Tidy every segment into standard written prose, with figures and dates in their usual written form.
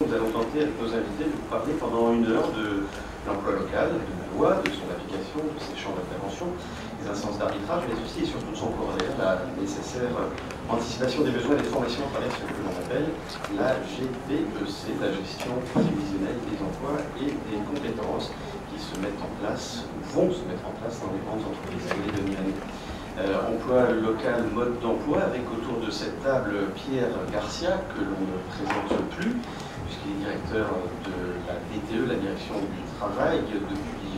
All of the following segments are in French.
Nous allons tenter avec nos invités de vous parler pendant 1 heure de l'emploi local, de la loi, de son application, de ses champs d'intervention, des instances d'arbitrage, mais aussi et surtout de son corollaire, la nécessaire anticipation des besoins et des formations à travers ce que l'on appelle la GPEC, la gestion prévisionnelle des emplois et des compétences qui se mettent en place, ou vont se mettre en place dans les grandes entreprises à venir. Emploi local, mode d'emploi, avec autour de cette table Pierre Garcia, que l'on ne présente plus, puisqu'il est directeur de la DTE, la Direction du Travail, depuis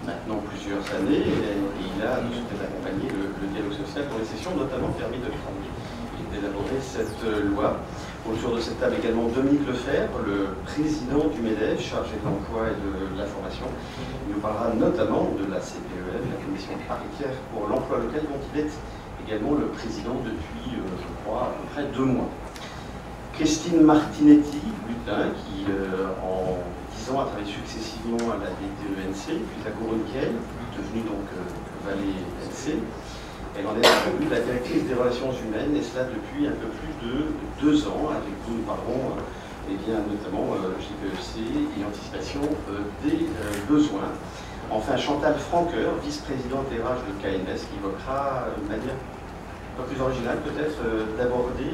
maintenant plusieurs années, et il a accompagné le dialogue social dont les sessions notamment permis de travailler et d'élaborer cette loi. Autour de cette table également Dominique Lefebvre, le président du MEDEF, chargé de l'emploi et de la formation. Il nous parlera notamment de la CPEF, la Commission paritaire pour l'emploi local, dont il est également le président depuis, je crois, à peu près 2 mois. Christine Martinetti-Lutin, qui en 10 ans a travaillé successivement à la DTE-NC, puis à Gourunquel, devenue donc Valais-NC. Elle en est devenue la directrice des relations humaines, et cela depuis un peu plus de 2 ans. Avec vous, nous parlerons notamment GPEC et anticipation des besoins. Enfin, Chantal Franqueur, vice-présidente RH de KNS, qui évoquera une manière un peu plus originale peut-être d'aborder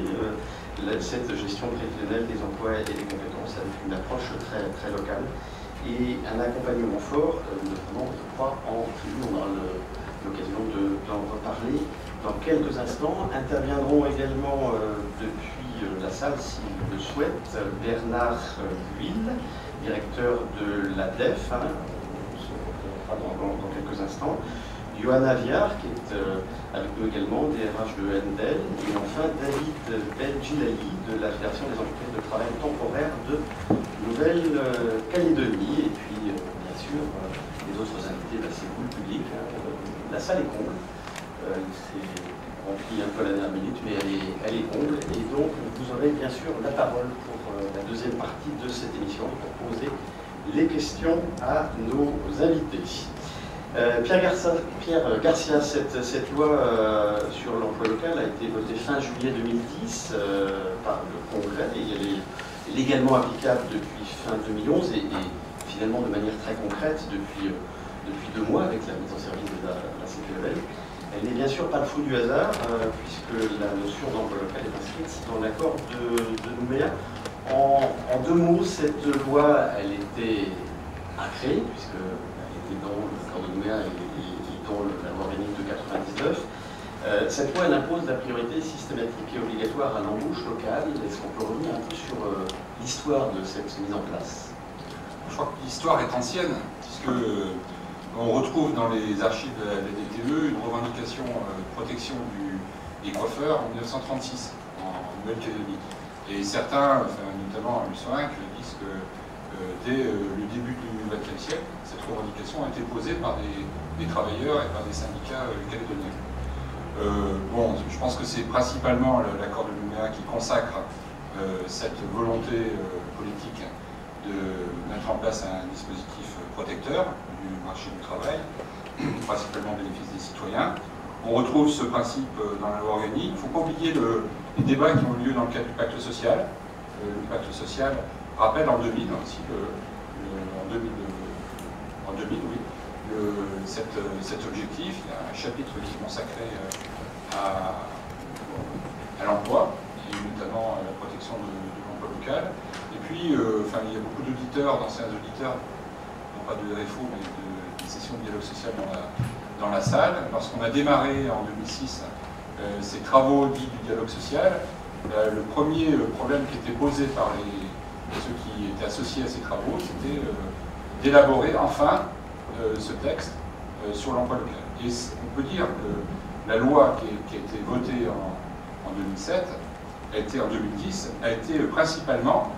cette gestion prévisionnelle des emplois et des compétences avec une approche très, très locale et un accompagnement fort, notamment, je crois, en tribune. On aura l'occasion d'en reparler dans quelques instants. Interviendront également depuis la salle, s'il le souhaite, Bernard Huil, directeur de l'ADEF, dans quelques instants, Johanna Viard, qui est avec nous également, DRH de Endel, et enfin David Belgilali de la Fédération des entreprises de travail temporaire de Nouvelle-Calédonie, et puis bien sûr les autres invités, c'est vous le public. La salle est comble, il s'est rempli un peu à la dernière minute, mais elle est comble, et donc vous aurez bien sûr la parole pour la deuxième partie de cette émission pour poser les questions à nos invités. Pierre Garcia, cette loi sur l'emploi local a été votée fin juillet 2010 par le Congrès, et elle est légalement applicable depuis fin 2011 et finalement de manière très concrète depuis 2 mois avec la mise en service de la CPEF. Elle n'est bien sûr pas le fruit du hasard, puisque la notion d'emploi local est inscrite dans l'accord de Nouméa. En 2 mots, cette loi, elle était à créer, puisqu'elle était dans l'accord de Nouméa et dans la loi organique de 99. Cette loi, elle impose la priorité systématique et obligatoire à l'embauche locale. Est-ce qu'on peut revenir un peu sur l'histoire de cette mise en place? Je crois que l'histoire est ancienne, puisque on retrouve dans les archives de la DTE une revendication de protection des coiffeurs en 1936, en Nouvelle-Calédonie. Et certains, notamment à Lusoinc, disent que dès le début du XXe siècle, cette revendication a été posée par des travailleurs et par des syndicats calédoniens. Je pense que c'est principalement l'accord de Nouméa qui consacre cette volonté politique de mettre en place un dispositif protecteur du marché du travail, principalement au bénéfice des citoyens. On retrouve ce principe dans la loi organique. Il ne faut pas oublier les débats qui ont eu lieu dans le cadre du pacte social. Le pacte social rappelle en 2000 aussi, cet objectif. Il y a un chapitre qui est consacré à l'emploi, et notamment à la protection de l'emploi local. Et puis, il y a beaucoup d'auditeurs, d'anciens auditeurs, non pas de RFO, mais de sessions de dialogue social dans la salle. Lorsqu'on a démarré en 2006 ces travaux dits du dialogue social, le premier problème qui était posé par ceux qui étaient associés à ces travaux, c'était d'élaborer enfin ce texte sur l'emploi local. Et on peut dire que la loi qui a été votée en 2007, en 2010, a été principalement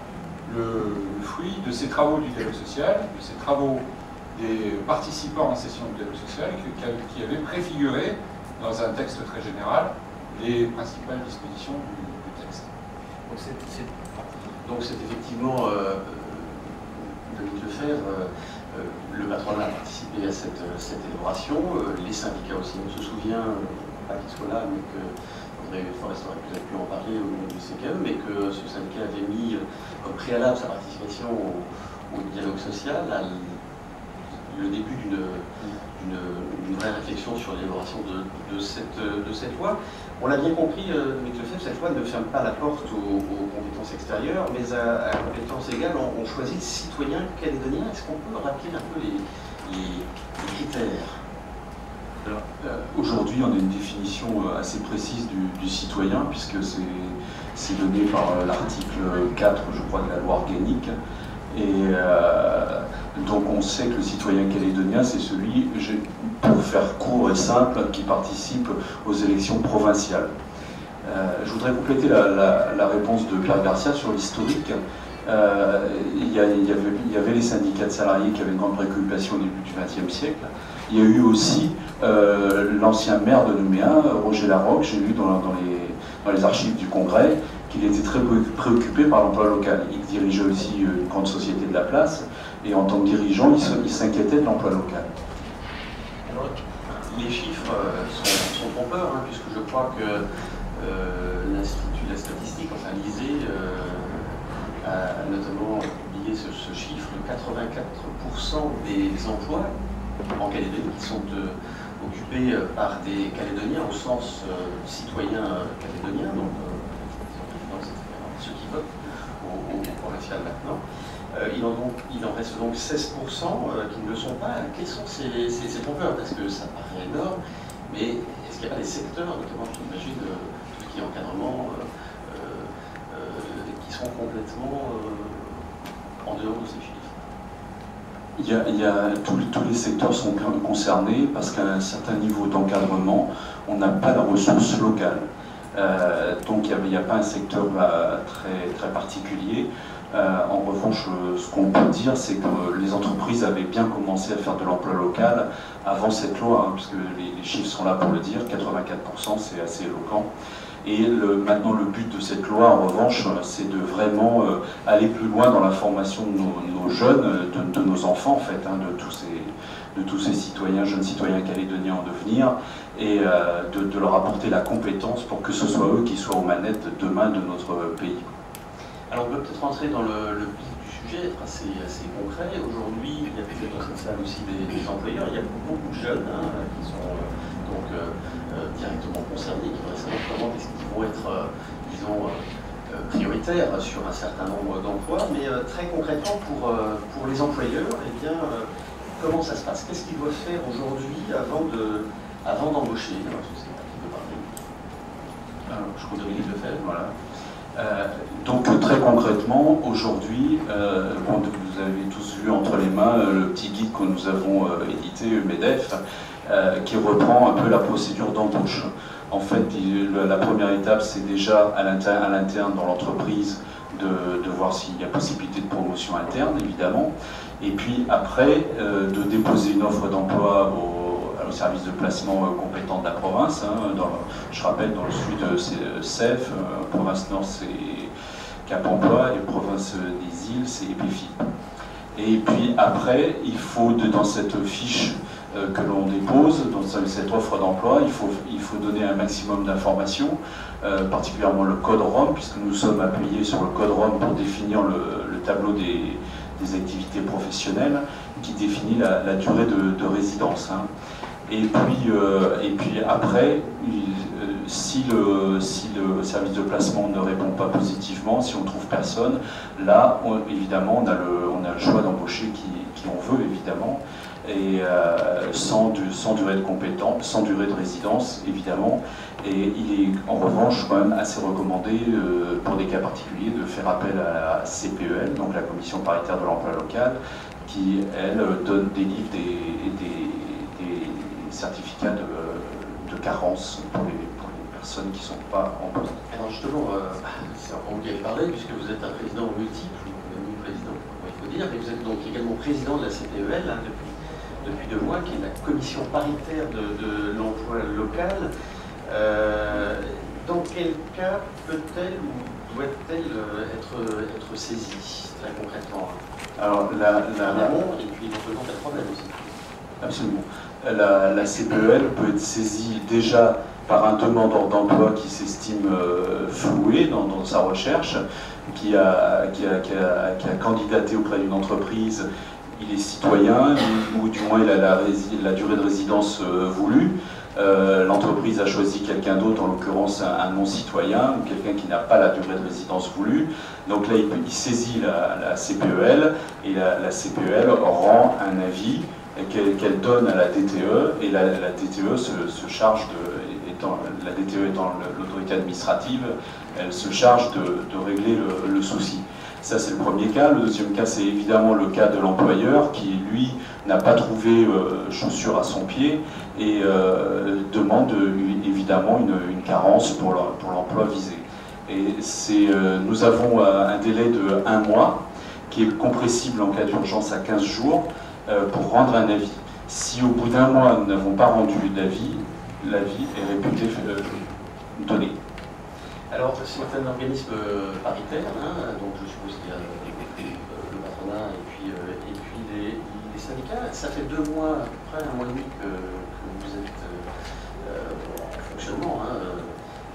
le fruit de ces travaux du dialogue social, de ces travaux des participants en session du dialogue social qui avaient préfiguré dans un texte très général les principales dispositions du texte. Donc c'est effectivement Dominique Lefebvre, le patronat a participé à cette élaboration, les syndicats aussi. On se souvient, pas qu'ils soient là, mais que Forest aurait peut-être pu en parler au niveau du CKE, mais que ce syndicat avait mis comme préalable sa participation au dialogue social, le début d'une vraie réflexion sur l'élaboration de cette loi. On l'a bien compris, Dominique Lefebvre, cette loi ne ferme pas la porte aux compétences extérieures, mais à compétences égales, on choisit le citoyen calédonien. Est-ce qu'on peut rappeler un peu les critères? Aujourd'hui, on a une définition assez précise du citoyen, puisque c'est donné par l'article 4, je crois, de la loi organique. Et donc on sait que le citoyen calédonien, c'est celui, pour faire court et simple, qui participe aux élections provinciales. Je voudrais compléter la réponse de Pierre Garcia sur l'historique. Il y avait les syndicats de salariés qui avaient une grande préoccupation au début du XXe siècle. Il y a eu aussi l'ancien maire de Nouméa, Roger Larocque, j'ai lu dans les archives du Congrès, qu'il était très préoccupé par l'emploi local. Il dirigeait aussi une grande société de la place, et en tant que dirigeant, il s'inquiétait de l'emploi local. Alors, les chiffres sont trompeurs, hein, puisque je crois que l'Institut de la statistique, enfin l'ISEE, a notamment publié ce chiffre de 84% des emplois en Calédonie qui sont occupés par des Calédoniens au sens citoyen calédonien, donc ceux qui votent au provincial maintenant. Il en reste donc 16% qui ne le sont pas. Quels sont ces trompeurs? Parce que ça paraît énorme, mais est-ce qu'il n'y a pas des secteurs, notamment j'imagine tout ce qui est encadrement, qui sont complètement en dehors de ces chiffres? Tous les secteurs sont concernés parce qu'à un certain niveau d'encadrement, on n'a pas la ressource locale. Donc il n'y a pas un secteur très particulier. En revanche, ce qu'on peut dire, c'est que les entreprises avaient bien commencé à faire de l'emploi local avant cette loi, hein, puisque les chiffres sont là pour le dire, 84%, c'est assez éloquent. Et maintenant, le but de cette loi, en revanche, c'est de vraiment aller plus loin dans la formation de nos jeunes, de nos enfants, en fait, hein, de tous ces citoyens, jeunes citoyens calédoniens en devenir, et de leur apporter la compétence pour que ce soit eux qui soient aux manettes demain de notre pays. Alors, on peut peut-être rentrer dans le vif du sujet, être assez concret. Aujourd'hui, il y a peut-être dans cette salle aussi des employeurs. Il y a beaucoup de jeunes qui sont directement concernés, qui voudraient savoir comment est-ce qu'ils vont être, disons, prioritaires sur un certain nombre d'emplois. Mais très concrètement, pour les employeurs, eh bien, comment ça se passe? Qu'est-ce qu'ils doivent faire aujourd'hui avant d'embaucher? Alors, je sais pas qui peut parler. Je crois que Dominique Lefebvre, voilà. Donc très concrètement, aujourd'hui, vous avez tous vu entre les mains le petit guide que nous avons édité, MEDEF, qui reprend un peu la procédure d'embauche. En fait, la première étape, c'est déjà à l'interne dans l'entreprise de voir s'il y a possibilité de promotion interne, évidemment. Et puis après, de déposer une offre d'emploi au service de placement compétent de la province. Hein, je rappelle, dans le sud, c'est CEF, province nord, c'est Cap Emploi, et province des îles, c'est EPFI. Et puis après, il faut, dans cette fiche que l'on dépose, dans cette offre d'emploi, il faut donner un maximum d'informations, particulièrement le code ROM, puisque nous sommes appuyés sur le code ROM pour définir le tableau des activités professionnelles, qui définit la durée de résidence. Hein. Et puis après, si le service de placement ne répond pas positivement, si on ne trouve personne, là, évidemment, on a le choix d'embaucher qui on veut, évidemment, et sans durée de compétence, sans durée de résidence, évidemment. Et il est en revanche quand même assez recommandé, pour des cas particuliers, de faire appel à la CPEL, donc la Commission paritaire de l'emploi local, qui, elle, délivre des certificats de carence pour les personnes qui ne sont pas en poste. Alors justement, c'est encore vous qui avez parlé, puisque vous êtes un président multiple, ou président, il faut dire, et vous êtes donc également président de la CPEL hein, depuis 2 mois, qui est la commission paritaire de l'emploi local. Dans quel cas peut-elle ou doit-elle être saisie, très concrètement? Alors, et puis éventuellement quel problème aussi? Absolument. La CPEL peut être saisie déjà par un demandeur d'emploi qui s'estime floué dans sa recherche, qui a candidaté auprès d'une entreprise, il est citoyen, ou du moins il a la durée de résidence voulue. L'entreprise a choisi quelqu'un d'autre, en l'occurrence un non-citoyen, ou quelqu'un qui n'a pas la durée de résidence voulue. Donc là, il saisit la CPEL, et la CPEL rend un avis qu'elle donne à la DTE, et la DTE se charge la DTE étant l'autorité administrative, elle se charge de régler le souci. Ça, c'est le premier cas. Le deuxième cas, c'est évidemment le cas de l'employeur qui, lui, n'a pas trouvé chaussure à son pied et demande évidemment une carence pour l'emploi visé. Et nous avons un délai de 1 mois qui est compressible en cas d'urgence à 15 jours pour rendre un avis. Si au bout d'1 mois, nous n'avons pas rendu d'avis, l'avis est réputé donné. Alors, c'est un organisme paritaire, donc je suppose qu'il y a le patronat et puis les syndicats. Ça fait 2 mois, à peu près 1 mois et demi que vous êtes en fonctionnement.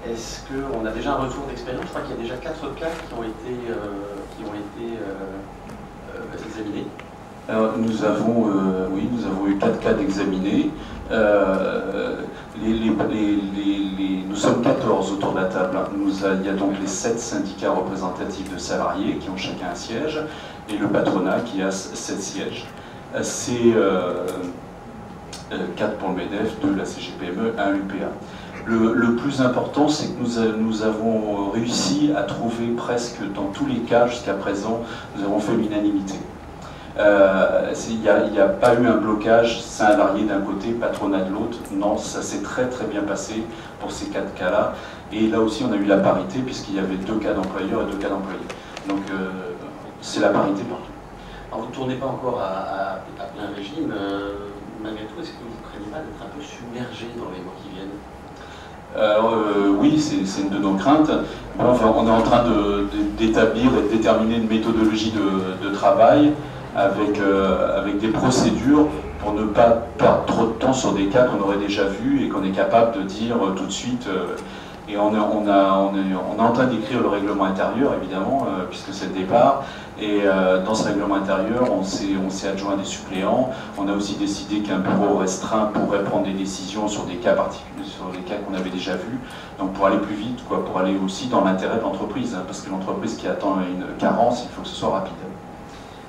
Est-ce qu'on a déjà un retour d'expérience? Je crois qu'il y a déjà 4 cas qui ont été examinés. Alors, nous avons eu 4 cas d'examinés. Nous sommes 14 autour de la table. Il y a donc les 7 syndicats représentatifs de salariés qui ont chacun un siège et le patronat qui a 7 sièges. C'est 4 pour le MEDEF, 2 la CGPME, 1 l'UPA. Le plus important, c'est que nous avons réussi à trouver presque dans tous les cas jusqu'à présent, nous avons fait l'unanimité. Il n'y a pas eu un blocage salarié d'un côté, patronat de l'autre. Non, ça s'est très très bien passé pour ces 4 cas-là. Et là aussi, on a eu la parité puisqu'il y avait 2 cas d'employeurs et 2 cas d'employés. Donc, c'est la parité partout. Alors, vous ne tournez pas encore à plein régime. Malgré tout, est-ce que vous ne craignez pas d'être un peu submergé dans les mois qui viennent? Oui, c'est une de nos craintes. Bon, enfin, on est en train d'établir et de déterminer une méthodologie de travail avec des procédures pour ne pas perdre trop de temps sur des cas qu'on aurait déjà vus et qu'on est capable de dire tout de suite. Et on est en train d'écrire le règlement intérieur, évidemment, puisque c'est le départ. Et dans ce règlement intérieur, on s'est adjoint des suppléants. On a aussi décidé qu'un bureau restreint pourrait prendre des décisions sur des cas particuliers, sur des cas qu'on avait déjà vus. Donc pour aller plus vite, pour aller aussi dans l'intérêt de l'entreprise, parce que l'entreprise qui attend une carence, il faut que ce soit rapide.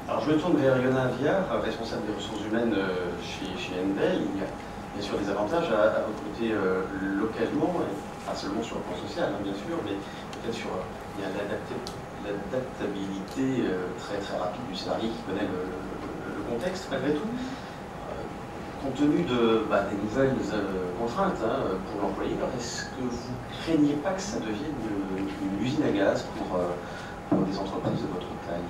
Alors je me tourne vers Yona Viard, responsable des ressources humaines chez Envel. Il y a bien sûr des avantages à recruter localement, et pas seulement sur le plan social, bien sûr, mais peut-être sur l'adaptabilité très très rapide du salarié qui connaît le contexte malgré tout. Compte tenu des nouvelles contraintes pour l'employeur, est-ce que vous ne craignez pas que ça devienne une usine à gaz pour des entreprises de votre taille?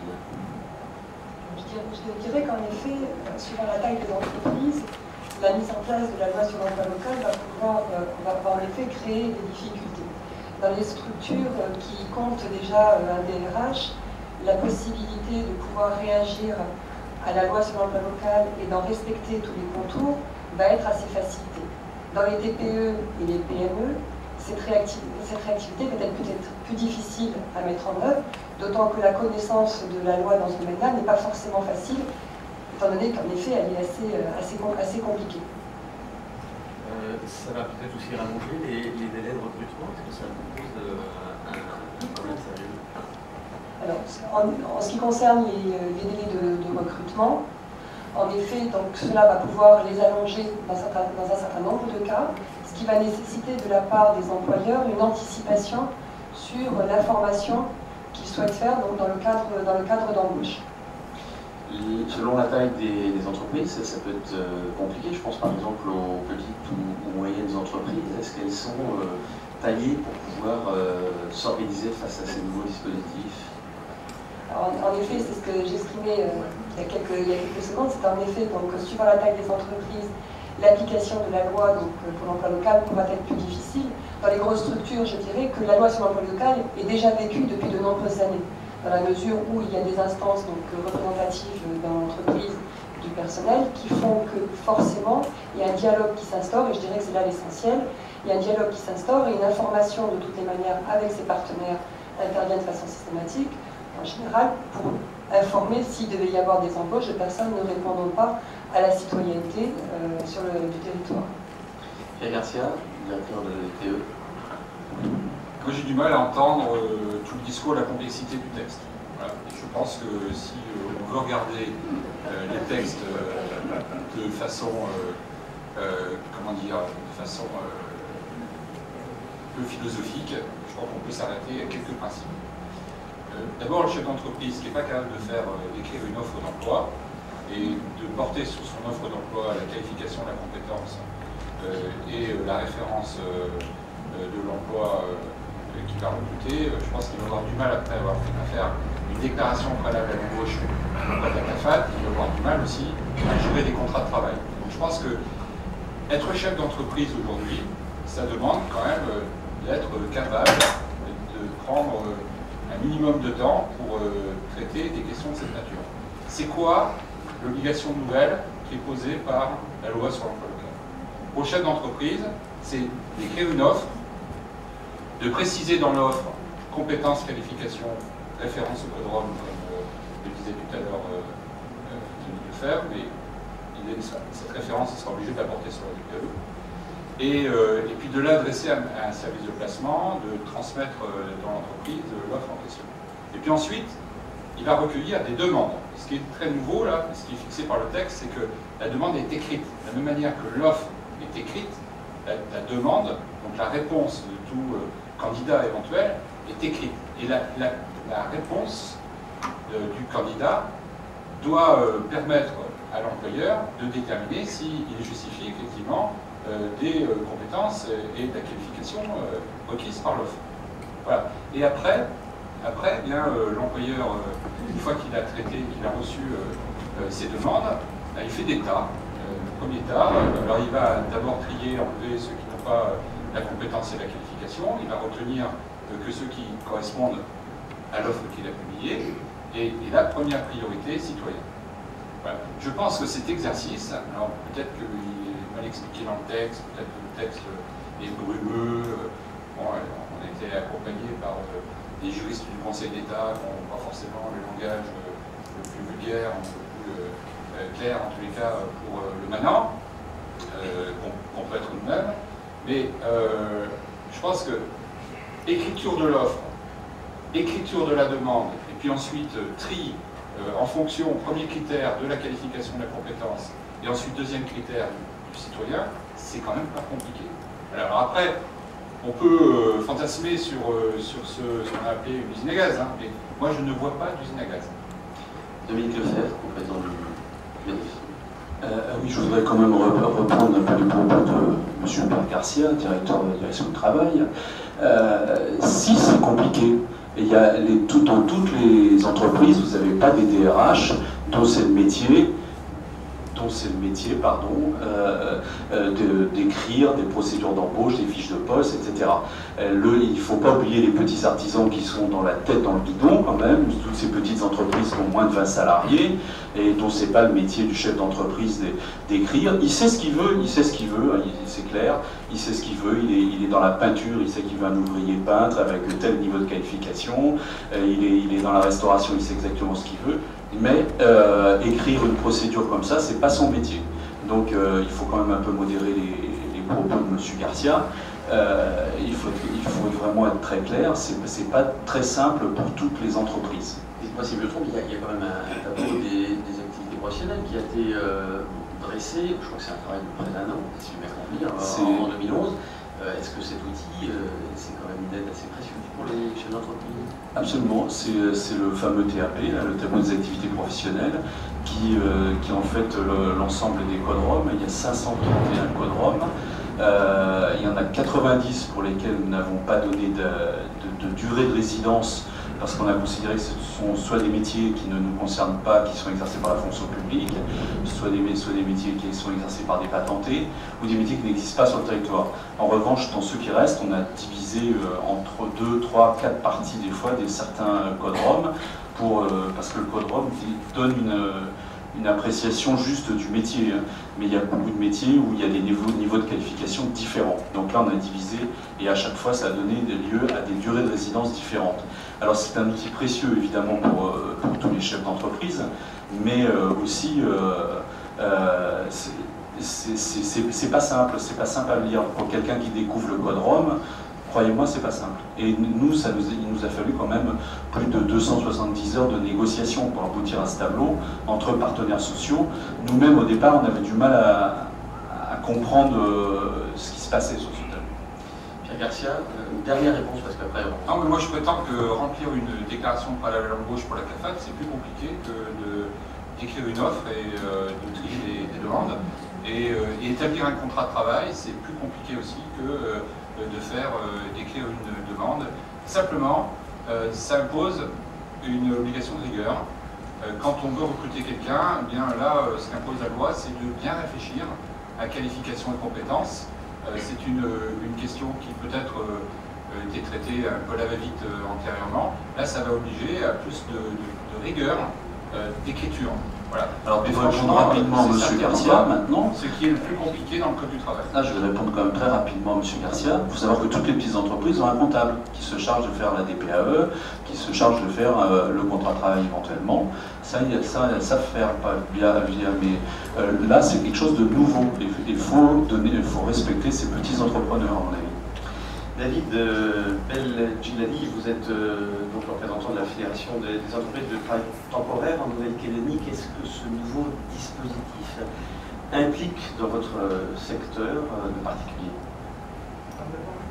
Je dirais qu'en effet, suivant la taille des entreprises, la mise en place de la loi sur l'emploi local va en effet créer des difficultés. Dans les structures qui comptent déjà un DRH, la possibilité de pouvoir réagir à la loi sur l'emploi local et d'en respecter tous les contours va être assez facilitée. Dans les TPE et les PME, cette réactivité peut être plus difficile à mettre en œuvre, d'autant que la connaissance de la loi dans ce domaine-là n'est pas forcément facile, étant donné qu'en effet, elle est assez compliquée. Ça va peut-être aussi rallonger les délais de recrutement. Est-ce que ça vous pose un problème sérieux? Alors, en ce qui concerne les délais de recrutement, en effet, donc, cela va pouvoir les allonger dans un certain nombre de cas, ce qui va nécessiter de la part des employeurs une anticipation sur la formation qu'ils souhaitent faire donc, dans le cadre d'embauche. Selon la taille des entreprises, ça peut être compliqué. Je pense par exemple aux petites ou moyennes entreprises. Est-ce qu'elles sont taillées pour pouvoir s'organiser face à ces nouveaux dispositifs? Alors, en effet, c'est ce que j'exprimais il y a quelques secondes. C'est en effet, donc, suivant la taille des entreprises, l'application de la loi pour l'emploi local pourra être plus difficile. Dans les grosses structures, je dirais que la loi sur l'emploi local est déjà vécue depuis de nombreuses années, dans la mesure où il y a des instances représentatives dans l'entreprise du personnel qui font que forcément il y a un dialogue qui s'instaure, et je dirais que c'est là l'essentiel. Il y a un dialogue qui s'instaure et une information de toutes les manières avec ses partenaires intervient de façon systématique, en général, pour informer s'il devait y avoir des embauches de personnes ne répondant pas à la citoyenneté du territoire. Pierre Garcia, directeur de TE. Moi j'ai du mal à entendre tout le discours de la complexité du texte. Voilà. Et je pense que si on veut regarder les textes de façon, comment dire, de façon peu philosophique, je crois qu'on peut s'arrêter à quelques principes. D'abord, le chef d'entreprise qui n'est pas capable de d'écrire une offre d'emploi et de porter sur son offre d'emploi la qualification, la compétence et la référence de l'emploi qui va recruter, je pense qu'il va avoir du mal après avoir fait faire une déclaration préalable à l'embauche auprès de la CAFAT, il va avoir du mal aussi à gérer des contrats de travail. Donc je pense que être chef d'entreprise aujourd'hui, ça demande quand même d'être capable de prendre un minimum de temps pour traiter des questions de cette nature. C'est quoi l'obligation nouvelle qui est posée par la loi sur l'emploi local? Pour le chef d'entreprise, c'est d'écrire une offre, de préciser dans l'offre compétences, qualifications, référence au code ROM, comme je le disais tout à l'heure, de le faire, mais cette référence il sera obligé de l'apporter sur la DPE. Et puis de l'adresser à un service de placement, de transmettre dans l'entreprise l'offre en question. Et puis ensuite, il va recueillir des demandes. Ce qui est très nouveau, là, ce qui est fixé par le texte, c'est que la demande est écrite. De la même manière que l'offre est écrite, la demande, donc la réponse de tout candidat éventuel, est écrite. Et la réponse du candidat doit permettre à l'employeur de déterminer s'il justifie effectivement des compétences et de la qualification requises par l'offre. Voilà. Et après bien l'employeur, une fois qu'il a traité, qu'il a reçu ses demandes, il fait des tas. Premier tas, alors il va d'abord trier, enlever ceux qui n'ont pas la compétence et la qualification, il va retenir que ceux qui correspondent à l'offre qu'il a publiée, et la première priorité, citoyen. Voilà. Je pense que cet exercice, alors peut-être qu'il est mal expliqué dans le texte, peut-être que le texte est brumeux, bon, on a été accompagné par des juristes du Conseil d'État qui n'ont pas forcément le langage le plus vulgaire, le plus clair en tous les cas pour le manant, qu'on peut être nous-mêmes, mais je pense que écriture de l'offre, écriture de la demande, et puis ensuite tri en fonction, premier critère de la qualification de la compétence, et ensuite deuxième critère du citoyen, c'est quand même pas compliqué. Alors après, on peut fantasmer sur ce qu'on a appelé une usine à gaz, hein, mais moi je ne vois pas d'usine à gaz. Dominique Lefebvre, compétent du oui, je voudrais quand même reprendre un peu les propos de M. Pierre Garcia, directeur de la direction du travail. Si c'est compliqué, il y a dans toutes les entreprises, vous n'avez pas des DRH dont c'est le métier, d'écrire des procédures d'embauche, des fiches de poste, etc. Il ne faut pas oublier les petits artisans qui sont dans la tête dans le bidon quand même, toutes ces petites entreprises qui ont moins de 20 salariés et dont c'est pas le métier du chef d'entreprise d'écrire. Il sait ce qu'il veut, c'est clair, il sait ce qu'il veut, il est dans la peinture, il sait qu'il veut un ouvrier peintre avec tel niveau de qualification, il est dans la restauration, il sait exactement ce qu'il veut. Mais écrire une procédure comme ça, c'est pas son métier. Donc il faut quand même un peu modérer les propos de M. Garcia. Il faut vraiment être très clair, c'est pas très simple pour toutes les entreprises. Dites-moi si je me trompe, il y a quand même un tableau des activités professionnelles qui a été dressé, je crois que c'est un travail de près d'un an, si je m'ai compris, en 2011. Est-ce que cet outil, c'est quand même une aide assez précieuse pour les chefs d'entreprise? Absolument, c'est le fameux TAP, le tableau des activités professionnelles, qui en fait l'ensemble des codes ROM. Il y a 531 codes ROM. Il y en a 90 pour lesquels nous n'avons pas donné de durée de résidence, parce qu'on a considéré que ce sont soit des métiers qui ne nous concernent pas, qui sont exercés par la fonction publique, soit des métiers qui sont exercés par des patentés, ou des métiers qui n'existent pas sur le territoire. En revanche, dans ceux qui restent, on a divisé entre 2, 3, 4 parties des fois certains codes ROM, parce que le code ROM donne une appréciation juste du métier, hein. Mais il y a beaucoup de métiers où il y a des niveaux de qualification différents. Donc là, on a divisé, et à chaque fois, ça a donné lieu à des durées de résidence différentes. Alors c'est un outil précieux, évidemment, pour tous les chefs d'entreprise, mais aussi, c'est pas simple à lire. Pour quelqu'un qui découvre le code Rome, croyez-moi, c'est pas simple. Et nous, il nous a fallu quand même plus de 270 heures de négociation pour aboutir à ce tableau entre partenaires sociaux. Nous-mêmes, au départ, on avait du mal à comprendre ce qui se passait sur ce tableau. Pierre Garcia, une dernière réponse, parce qu'après... Non, mais moi je prétends que remplir une déclaration préalable à l'embauche pour la CAFAT, c'est plus compliqué que d'écrire une offre et de trier des demandes. Et établir un contrat de travail, c'est plus compliqué aussi que d'écrire une demande. Simplement, ça impose une obligation de rigueur. Quand on veut recruter quelqu'un, eh bien là, ce qu'impose la loi, c'est de bien réfléchir à qualification et compétences. C'est une question qui peut-être été traitée un peu à la va-vite antérieurement. Là, ça va obliger à plus de rigueur d'écriture. Voilà. Alors, pour répondre rapidement à M. Garcia, maintenant... Ce qui est le plus compliqué dans le code du travail. Là, je vais répondre quand même très rapidement à M. Garcia. Il faut savoir que toutes les petites entreprises ont un comptable qui se charge de faire la DPAE, qui se charge de faire le contrat de travail éventuellement. Ça, ça faire mais là, c'est quelque chose de nouveau. Il faut respecter ces petits entrepreneurs, à mon avis. David Belgiladi, vous êtes donc le représentant de la Fédération des entreprises de travail temporaire en Nouvelle-Calédonie. Qu'est-ce que ce nouveau dispositif implique dans votre secteur de particulier?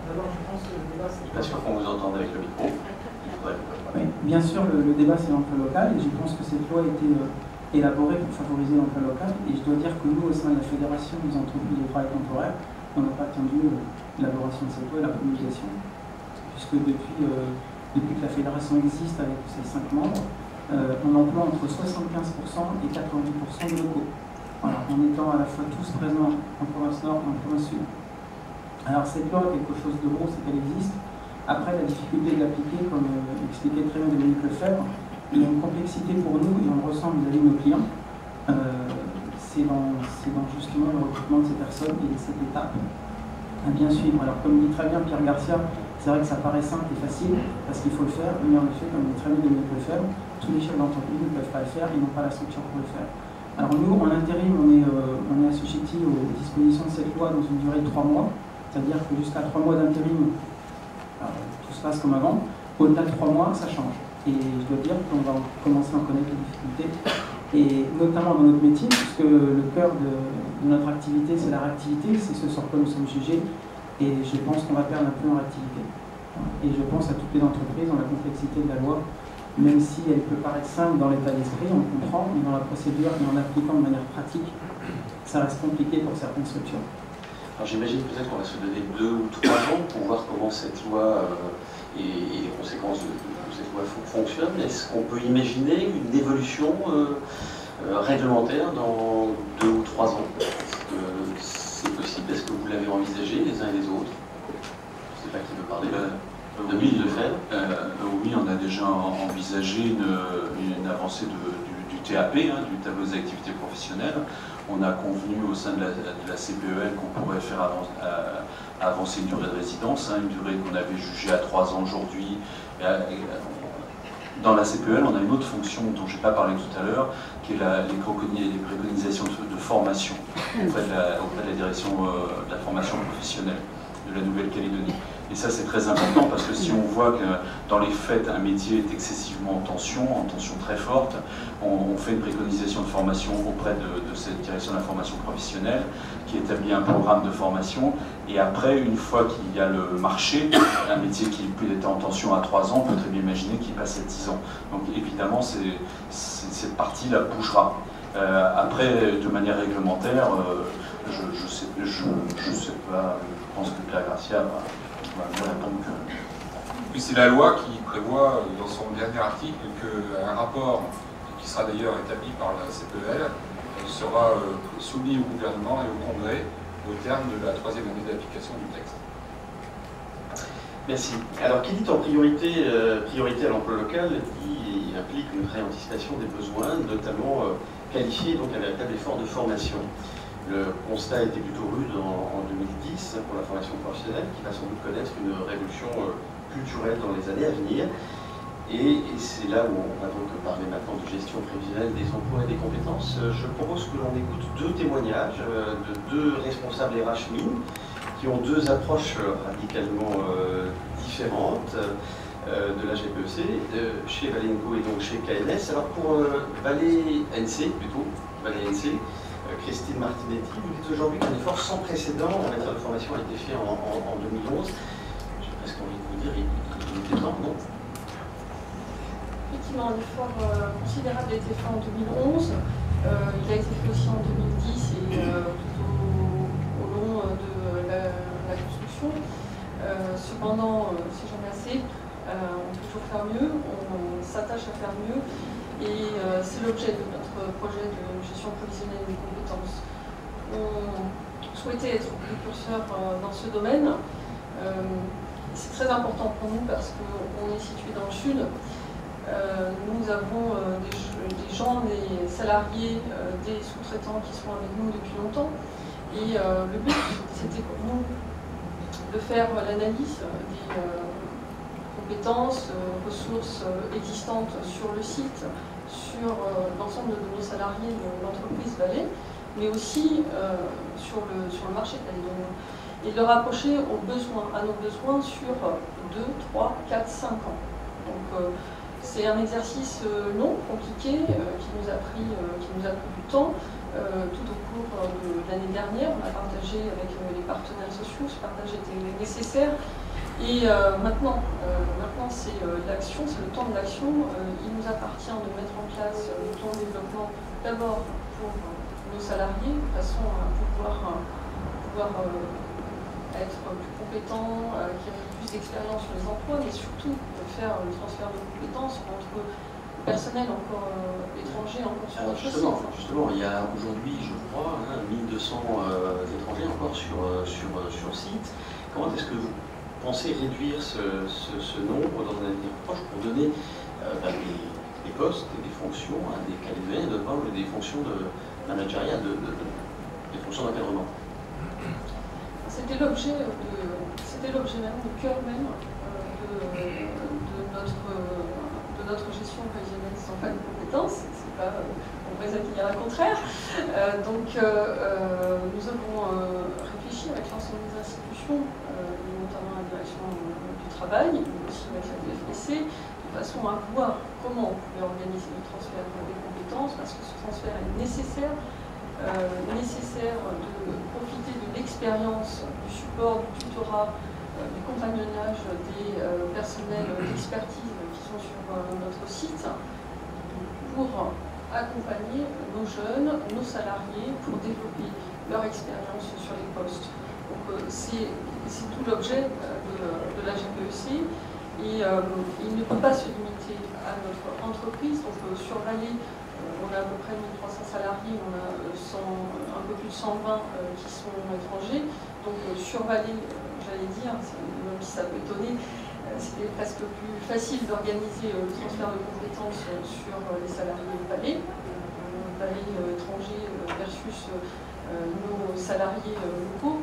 D'abord, je pense que le débat, c'est... Je suis pas sûr qu'on vous entende avec le micro. Oui, bien sûr, le débat, c'est l'emploi local, et je pense que cette loi a été élaborée pour favoriser l'emploi local. Et je dois dire que nous, au sein de la Fédération des entreprises de travail temporaire, on n'a pas attendu l'élaboration de cette loi et la communication, puisque depuis que la fédération existe avec ses 5 membres, on emploie entre 75% et 90% de locaux, voilà, en étant à la fois tous présents en province nord et en province sud. Alors cette loi a quelque chose de gros, c'est qu'elle existe. Après, la difficulté de l'appliquer, comme expliquait très bien Dominique Lefebvre, il y a une complexité pour nous, et on le ressent vis-à-vis de nos clients. C'est dans justement le recrutement de ces personnes et cette étape à bien suivre. Alors comme dit très bien Pierre Garcia, c'est vrai que ça paraît simple et facile parce qu'il faut le faire, mais en effet, comme dit très bien Dominique Lefebvre, tous les chefs d'entreprise ne peuvent pas le faire, ils n'ont pas la structure pour le faire. Alors nous, en intérim, on est assujetti aux dispositions de cette loi dans une durée de 3 mois, c'est-à-dire que jusqu'à 3 mois d'intérim, tout se passe comme avant. Au-delà de 3 mois, ça change. Et je dois dire qu'on va commencer à en connaître les difficultés, et notamment dans notre métier, puisque le cœur de notre activité, c'est la réactivité, c'est ce sur quoi nous sommes jugés, et je pense qu'on va perdre un peu en réactivité. Et je pense à toutes les entreprises dans la complexité de la loi, même si elle peut paraître simple dans l'état d'esprit, on comprend, mais dans la procédure et en appliquant de manière pratique, ça reste compliqué pour certaines structures. Alors j'imagine peut-être qu'on va se donner 2 ou 3 ans pour voir comment cette loi et les conséquences de cette loi fonctionnent. Est-ce qu'on peut imaginer une évolution réglementaire dans 2 ou 3 ans? Est-ce que c'est possible? Est-ce que vous l'avez envisagé les uns et les autres? Je ne sais pas qui veut parler. Oui, oui, on a déjà envisagé une avancée du TAP, hein, du tableau des activités professionnelles. On a convenu au sein de la CPEL qu'on pourrait faire avancer une durée de résidence, hein, une durée qu'on avait jugée à 3 ans aujourd'hui. Dans la CPEL, on a une autre fonction dont je n'ai pas parlé tout à l'heure, qui est les préconisations de formation auprès de la direction de la formation professionnelle de la Nouvelle-Calédonie. Et ça, c'est très important parce que si on voit que dans les faits, un métier est excessivement en tension très forte, on fait une préconisation de formation auprès de cette direction de la formation professionnelle qui établit un programme de formation. Et après, une fois qu'il y a le marché, un métier qui peut être en tension à 3 ans, on peut très bien imaginer qu'il passe à 10 ans. Donc évidemment, cette partie-là bougera. Après, de manière réglementaire, je sais pas, je pense que Pierre Garcia va répondre que... Puis c'est la loi qui prévoit dans son dernier article qu'un rapport, qui sera d'ailleurs établi par la CPEL, sera soumis au gouvernement et au Congrès au terme de la 3e année d'application du texte. Merci. Alors, qui dit en priorité à l'emploi local, implique une vraie anticipation des besoins, notamment qualifié donc un véritable effort de formation. Le constat a été plutôt rude en 2010 pour la formation professionnelle, qui va sans doute connaître une révolution culturelle dans les années à venir. Et c'est là où on va donc parler maintenant de gestion prévisionnelle des emplois et des compétences. Je propose que l'on écoute deux témoignages de deux responsables RH mines qui ont deux approches radicalement différentes de la GPEC, chez Valenco et donc chez KNS. Alors pour Valais NC plutôt, Valais NC, Christine Martinetti, vous dites aujourd'hui qu'un effort sans précédent en matière de formation a été fait en 2011. J'ai presque envie de vous dire, il était temps, non? Effectivement, un effort considérable a été fait en 2011. Il a été fait aussi en 2010 et tout au long de la construction. Cependant, c'est jamais assez. On peut toujours faire mieux, on s'attache à faire mieux. Et c'est l'objet de notre projet de gestion prévisionnelle des compétences. On souhaitait être précurseur dans ce domaine. C'est très important pour nous parce qu'on est situé dans le sud. Nous avons des gens, des salariés, des sous-traitants qui sont avec nous depuis longtemps. Et le but, c'était pour nous de faire l'analyse des compétences, ressources existantes sur le site, sur l'ensemble de nos salariés de l'entreprise Valais, mais aussi sur le marché calédonien, et de le rapprocher à nos besoins sur 2, 3, 4, 5 ans. Donc c'est un exercice long, compliqué, qui nous a pris du temps. Tout au cours de l'année dernière, on a partagé avec les partenaires sociaux, ce partage était nécessaire. Et maintenant c'est l'action, c'est le temps de l'action. Il nous appartient de mettre en place le plan de développement d'abord pour nos salariés, de façon à pouvoir être plus compétents, acquérir plus d'expérience sur les emplois, mais surtout de faire le transfert de compétences entre le personnel encore étranger, encore sur notre site. Justement, il y a aujourd'hui, je crois, 1200 étrangers encore sur site. Comment est-ce que vous pensez réduire ce nombre dans un avenir proche pour donner des postes et des fonctions à des calédoniens, notamment des fonctions de managériales, des fonctions d'encadrement? C'était l'objet même, le cœur même de notre gestion prévisionnelle sans pas de compétences. C'est pas, on pourrait dire le contraire. Donc nous avons réfléchi avec l'ensemble des institutions, notamment la direction du travail, mais aussi avec la DFPC, de façon à voir comment on pouvait organiser le transfert des compétences, parce que ce transfert est nécessaire de profiter de l'expérience, du support, du tutorat, du compagnonnage des personnels d'expertise qui sont sur notre site pour accompagner nos jeunes, nos salariés, pour développer leur expérience sur les postes. Donc c'est tout l'objet de la GPEC, et il ne peut pas se limiter à notre entreprise. Donc sur Valais, on a à peu près 1300 salariés, on a un peu plus de 120 qui sont étrangers. Donc sur Valais, j'allais dire, même si ça peut étonner, c'était presque plus facile d'organiser le transfert de compétences sur les salariés Valais, étrangers versus nos salariés locaux.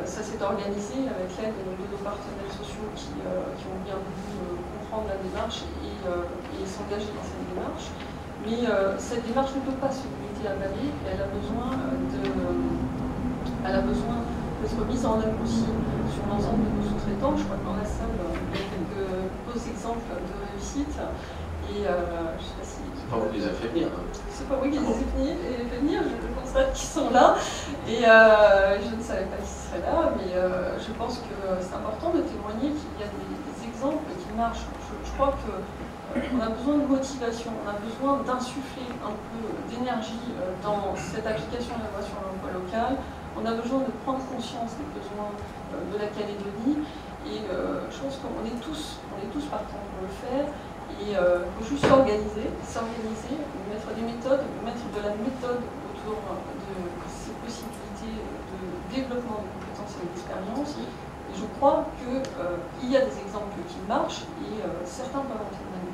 Ça s'est organisé avec l'aide de nos partenaires sociaux qui ont bien voulu comprendre la démarche et s'engager dans cette démarche. Mais cette démarche ne peut pas se limiter à Valais, elle a besoin d'être mise en œuvre aussi sur l'ensemble de nos sous-traitants. Je crois que dans la salle, il y a quelques beaux exemples de réussite. Et je ne sais pas si... C'est pas vous qui les avez fait venir. C'est pas moi qui les ai fait venir, je constate qu'ils sont là. Et je ne savais pas qu'ils seraient là, mais je pense que c'est important de témoigner qu'il y a des exemples qui marchent. Je crois qu'on a besoin de motivation, on a besoin d'insuffler un peu d'énergie dans cette application de la loi sur l'emploi local. On a besoin de prendre conscience des besoins de la Calédonie. Et je pense qu'on est tous partants pour le faire. Et il faut juste s'organiser, mettre des méthodes, mettre de la méthode autour de ces possibilités de développement de compétences et d'expérience. Et je crois qu'il y a des exemples qui marchent et certains peuvent en témoigner.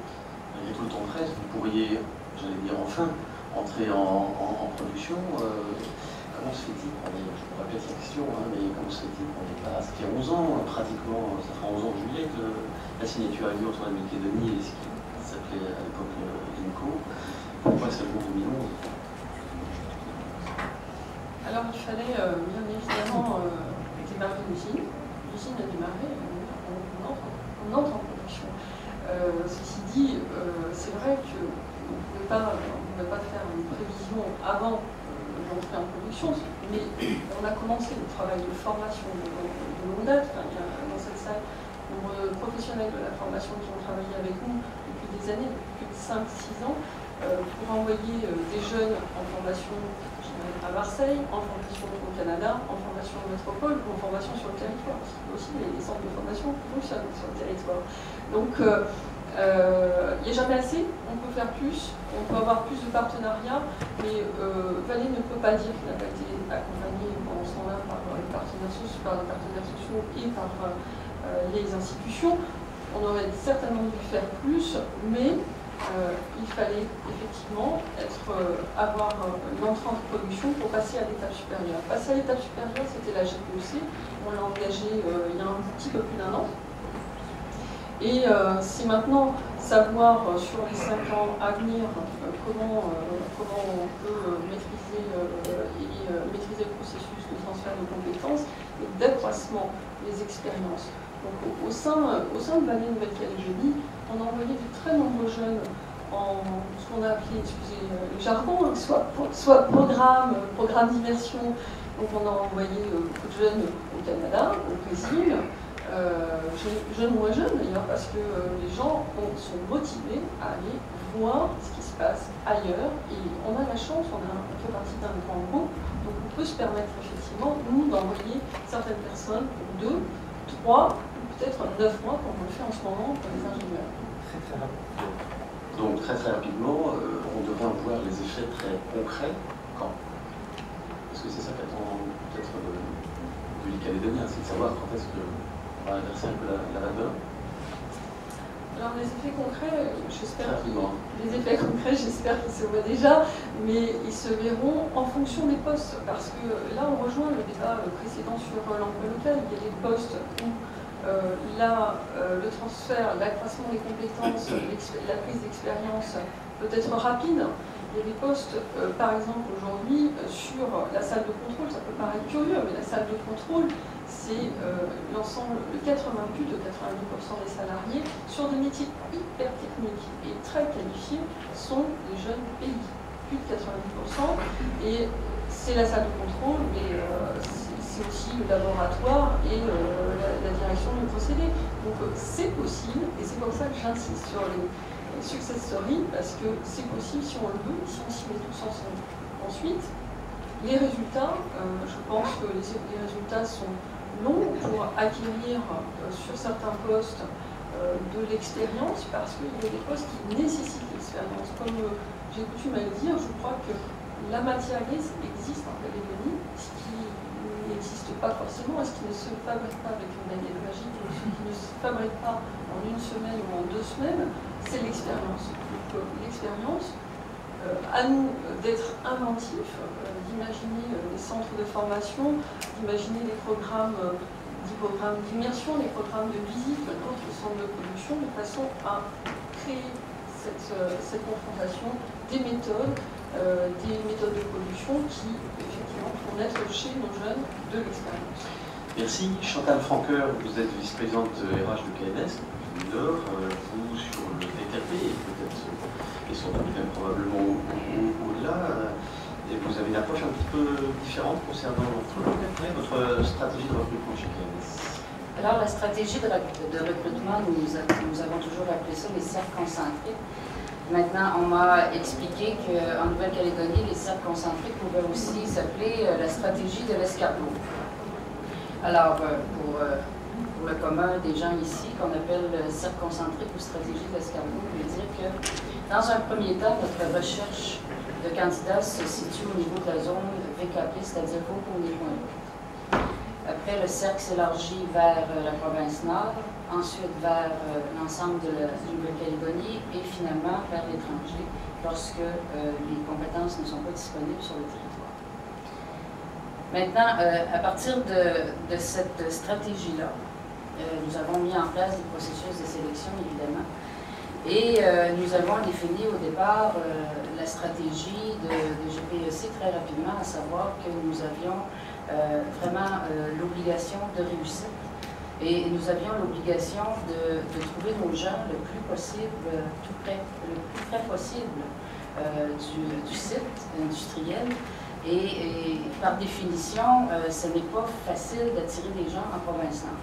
Malgré tout le temps presse, vous pourriez, j'allais dire enfin, entrer en production. Comment se fait-il qu'on est, je me rappelle cette question, hein, mais comment se fait-il qu'on n'est pas, ça fait 11 ans pratiquement, ça fera 11 ans en juillet que la signature a eu entre la Nouvelle-Calédonie et ce qui s'appelait à l'époque INCO. Pourquoi seulement 2011? Alors il fallait bien évidemment démarrer l'usine. L'usine a démarré, on entre en production. Ceci dit, c'est vrai qu'on ne pouvait pas faire une prévision avant d'entrer en production, mais on a commencé le travail de formation de longue date. Enfin, il y a dans cette salle nombreux professionnels de la formation qui ont travaillé avec nous depuis des années, depuis plus de 5-6 ans, pour envoyer des jeunes en formation à Marseille, en formation au Canada, en formation en métropole ou en formation sur le territoire. Il y a aussi les centres de formation qui fonctionnent sur le territoire. Donc, il n'y a jamais assez, on peut faire plus, on peut avoir plus de partenariats, mais Valais ne peut pas dire qu'il n'a pas été accompagné pendant ce temps-là par les partenaires sociaux et par les institutions. On aurait certainement dû faire plus, mais il fallait effectivement avoir une entrée en production pour passer à l'étape supérieure. Passer à l'étape supérieure, c'était la GPEC, on l'a engagé il y a un petit peu plus d'1 an. Et c'est maintenant savoir sur les 5 ans à venir comment on peut maîtriser le processus de transfert de compétences et d'accroissement des expériences. Donc au sein de Valais Nouvelle-Calédonie, on a envoyé de très nombreux jeunes en ce qu'on a appelé, excusez le jargon, soit programme d'immersion. Donc on a envoyé beaucoup de jeunes au Canada, au Brésil, jeunes moins jeunes d'ailleurs, parce que les gens sont motivés à aller voir ce qui se passe ailleurs. Et on a la chance, on fait partie d'un grand groupe, donc on peut se permettre effectivement, nous, d'envoyer certaines personnes pour 2, 3, peut-être 9 mois, comme on le fait en ce moment pour les ingénieurs. Très rapidement. Donc très rapidement, on devrait en voir les effets très concrets quand? Parce que c'est ça qu'attend peut-être du Calédonien, c'est de savoir quand est-ce qu'on va inverser un peu la vapeur. Alors les effets concrets, j'espère qu'ils se voient déjà, mais ils se verront en fonction des postes, parce que là on rejoint le débat précédent sur l'emploi local. Il y a des postes où le transfert, l'accroissement des compétences, la prise d'expérience peut être rapide. Il y a des postes, par exemple aujourd'hui, sur la salle de contrôle, ça peut paraître curieux, mais la salle de contrôle, c'est l'ensemble, plus de 90% des salariés sur des métiers hyper techniques et très qualifiés sont des jeunes du pays, plus de 90%. Et c'est la salle de contrôle, mais c'est aussi le laboratoire et la direction du procédé. Donc c'est possible, et c'est pour ça que j'insiste sur les success stories, parce que c'est possible si on le veut, si on s'y met tous ensemble. Ensuite, les résultats, je pense que les résultats sont longs pour acquérir sur certains postes de l'expérience, parce qu'il y a des postes qui nécessitent l'expérience. Comme j'ai coutume à le dire, je crois que la matière grise existe en Calédonie, ce qui n'existe pas forcément, et ce qui ne se fabrique pas avec une baguette magique, ce qui ne se fabrique pas en 1 semaine ou en 2 semaines, c'est l'expérience. Donc l'expérience, à nous d'être inventifs, d'imaginer des centres de formation, d'imaginer des programmes d'immersion, des programmes de visite d'autres centres de production, de façon à créer cette confrontation des méthodes de production qui, effectivement, font naître chez nos jeunes de l'expérience. Merci. Chantal Franqueur, vous êtes vice-présidente RH de KNS, du Nord, vous sur le DKP, et peut-être, et surtout même probablement au-delà, et vous avez une approche un petit peu différente concernant votre stratégie de recrutement chez KNS. Alors la stratégie de recrutement, nous avons toujours appelé ça les cercles concentriques. Maintenant, on m'a expliqué qu'en Nouvelle-Calédonie, les cercles concentriques pouvaient aussi s'appeler la stratégie de l'escargot. Alors, pour le commun des gens ici, qu'on appelle cercle concentrique ou stratégie de l'escargot, je veux dire que dans un premier temps, notre recherche de candidats se situe au niveau de la zone VKP, c'est-à-dire Vaud-Pont-les-Points. Après, le cercle s'élargit vers la province nord, ensuite vers l'ensemble de la Nouvelle-Calédonie et finalement vers l'étranger lorsque les compétences ne sont pas disponibles sur le territoire. Maintenant, à partir de cette stratégie-là, nous avons mis en place des processus de sélection, évidemment, et nous avons défini au départ la stratégie de GPEC très rapidement, à savoir que nous avions vraiment l'obligation de réussite et nous avions l'obligation de trouver nos gens le plus possible, tout près, le plus près possible du site industriel. Et par définition, ce n'est pas facile d'attirer des gens en province nord.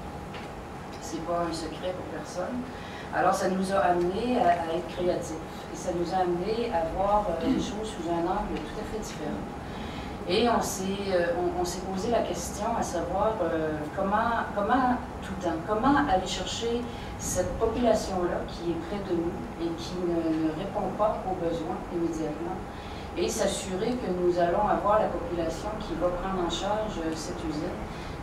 Ce n'est pas un secret pour personne. Alors, ça nous a amené à être créatifs et ça nous a amené à voir les choses sous un angle tout à fait différent. Et on s'est posé la question à savoir comment aller chercher cette population-là qui est près de nous et qui ne répond pas aux besoins immédiatement, et s'assurer que nous allons avoir la population qui va prendre en charge cette usine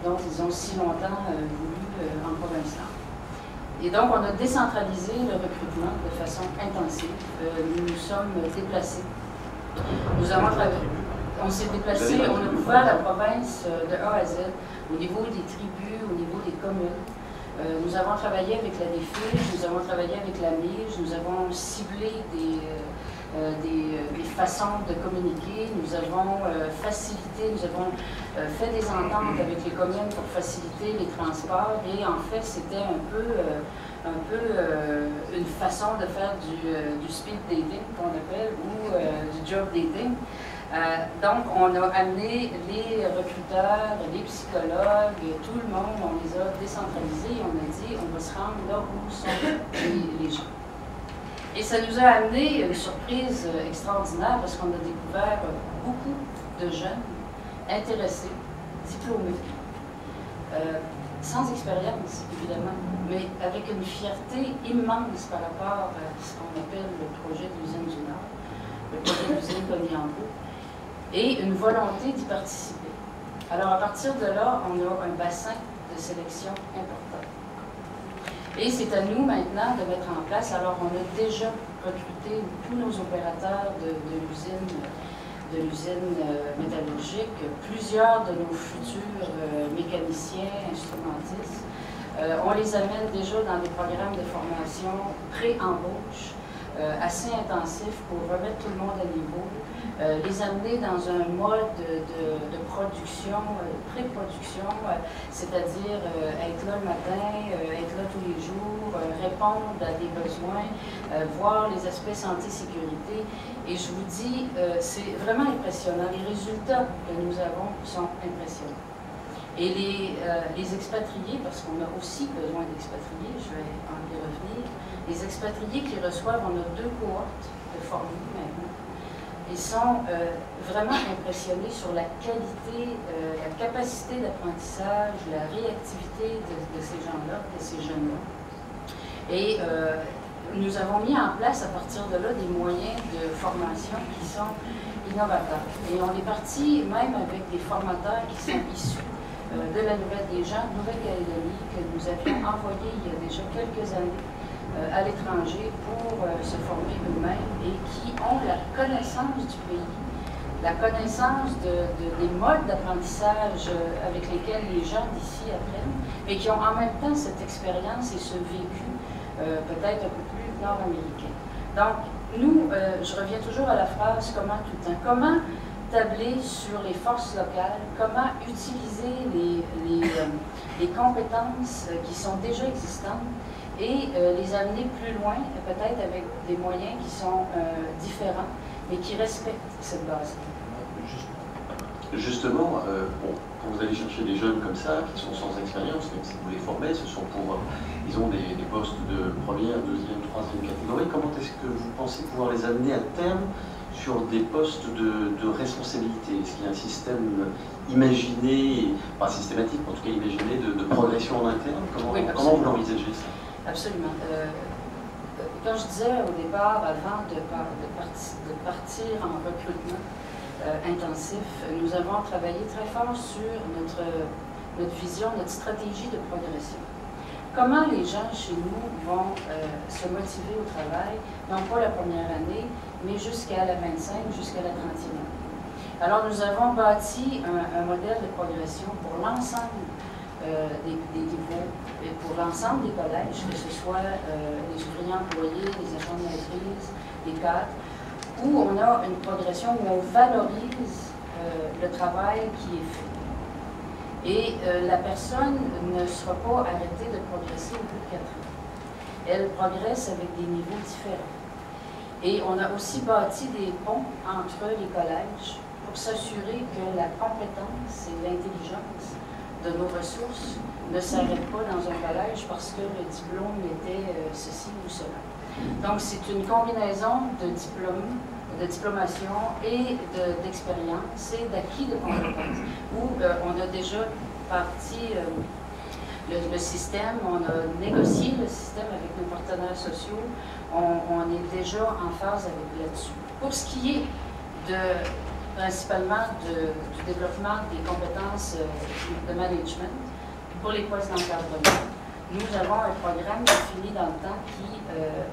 dont ils ont si longtemps voulu en province nord. Et donc, on a décentralisé le recrutement de façon intensive. Nous nous sommes déplacés. Nous avons travaillé. On s'est déplacé, on a couvert la province de A à Z, au niveau des tribus, au niveau des communes. Nous avons travaillé avec la DEFIGE, nous avons travaillé avec la MIGE, nous avons ciblé des façons de communiquer, nous avons facilité, nous avons fait des ententes avec les communes pour faciliter les transports, et en fait c'était un peu une façon de faire du speed dating qu'on appelle, ou du job dating. Donc on a amené les recruteurs, les psychologues, tout le monde, on les a décentralisés, et on a dit on va se rendre là où sont les gens. Et ça nous a amené une surprise extraordinaire parce qu'on a découvert beaucoup de jeunes intéressés, diplômés, sans expérience évidemment, mais avec une fierté immense par rapport à ce qu'on appelle le projet de l'usine du Nord, le projet de l'usine Koniambo, et une volonté d'y participer. Alors à partir de là, on a un bassin de sélection important. Et c'est à nous maintenant de mettre en place, alors on a déjà recruté tous nos opérateurs de l'usine métallurgique, plusieurs de nos futurs mécaniciens, instrumentistes. On les amène déjà dans des programmes de formation pré-embauche assez intensifs pour remettre tout le monde à niveau, les amener dans un mode de production, pré-production, c'est-à-dire être là le matin, être là tous les jours, répondre à des besoins, voir les aspects santé-sécurité. Et je vous dis, c'est vraiment impressionnant. Les résultats que nous avons sont impressionnants. Et les expatriés, parce qu'on a aussi besoin d'expatriés, je vais en y revenir, les expatriés qui reçoivent, on a 2 cohortes de formés maintenant. Ils sont vraiment impressionnés sur la qualité, la capacité d'apprentissage, la réactivité de ces gens-là, de ces jeunes-là. Et nous avons mis en place à partir de là des moyens de formation qui sont innovateurs. Et on est parti même avec des formateurs qui sont issus de la Nouvelle-Calédonie, que nous avions envoyés il y a déjà quelques années à l'étranger pour se former eux-mêmes, et qui ont la connaissance du pays, la connaissance des modes d'apprentissage avec lesquels les gens d'ici apprennent, mais qui ont en même temps cette expérience et ce vécu peut-être un peu plus nord-américain. Donc, nous, je reviens toujours à la phrase « comment tout le temps ». Comment tabler sur les forces locales, comment utiliser les compétences qui sont déjà existantes et les amener plus loin, peut-être avec des moyens qui sont différents, mais qui respectent cette base. Justement, quand vous allez chercher des jeunes comme ça, qui sont sans expérience, même si vous les formez, ce sont ils ont des postes de première, deuxième, troisième catégorie. Comment est-ce que vous pensez pouvoir les amener à terme sur des postes de responsabilité? Est-ce qu'il y a un système imaginé, pas systématique, mais en tout cas imaginé, de progression en interne? Comment vous l'envisagez ça? Absolument. Comme je disais au départ, avant de partir en recrutement intensif, nous avons travaillé très fort sur notre vision, notre stratégie de progression. Comment les gens chez nous vont se motiver au travail, non pas la première année, mais jusqu'à la 25, jusqu'à la 30e année. Alors nous avons bâti un modèle de progression pour l'ensemble des niveaux, et pour l'ensemble des collèges, que ce soit les ouvriers employés, les agents de maîtrise, les cadres, où on a une progression, où on valorise le travail qui est fait. Et la personne ne sera pas arrêtée de progresser au bout de 4 ans. Elle progresse avec des niveaux différents. Et on a aussi bâti des ponts entre les collèges pour s'assurer que la compétence et l'intelligence de nos ressources ne s'arrêtent pas dans un collège parce que le diplôme était ceci ou cela. Donc c'est une combinaison de diplômes, de diplomation et d'expérience et d'acquis de compétences, où on a déjà parti le système, on a négocié le système avec nos partenaires sociaux, on est déjà en phase avec là-dessus. Pour ce qui est principalement du développement des compétences de management, pour les postes d'encadrement, nous avons un programme défini dans le temps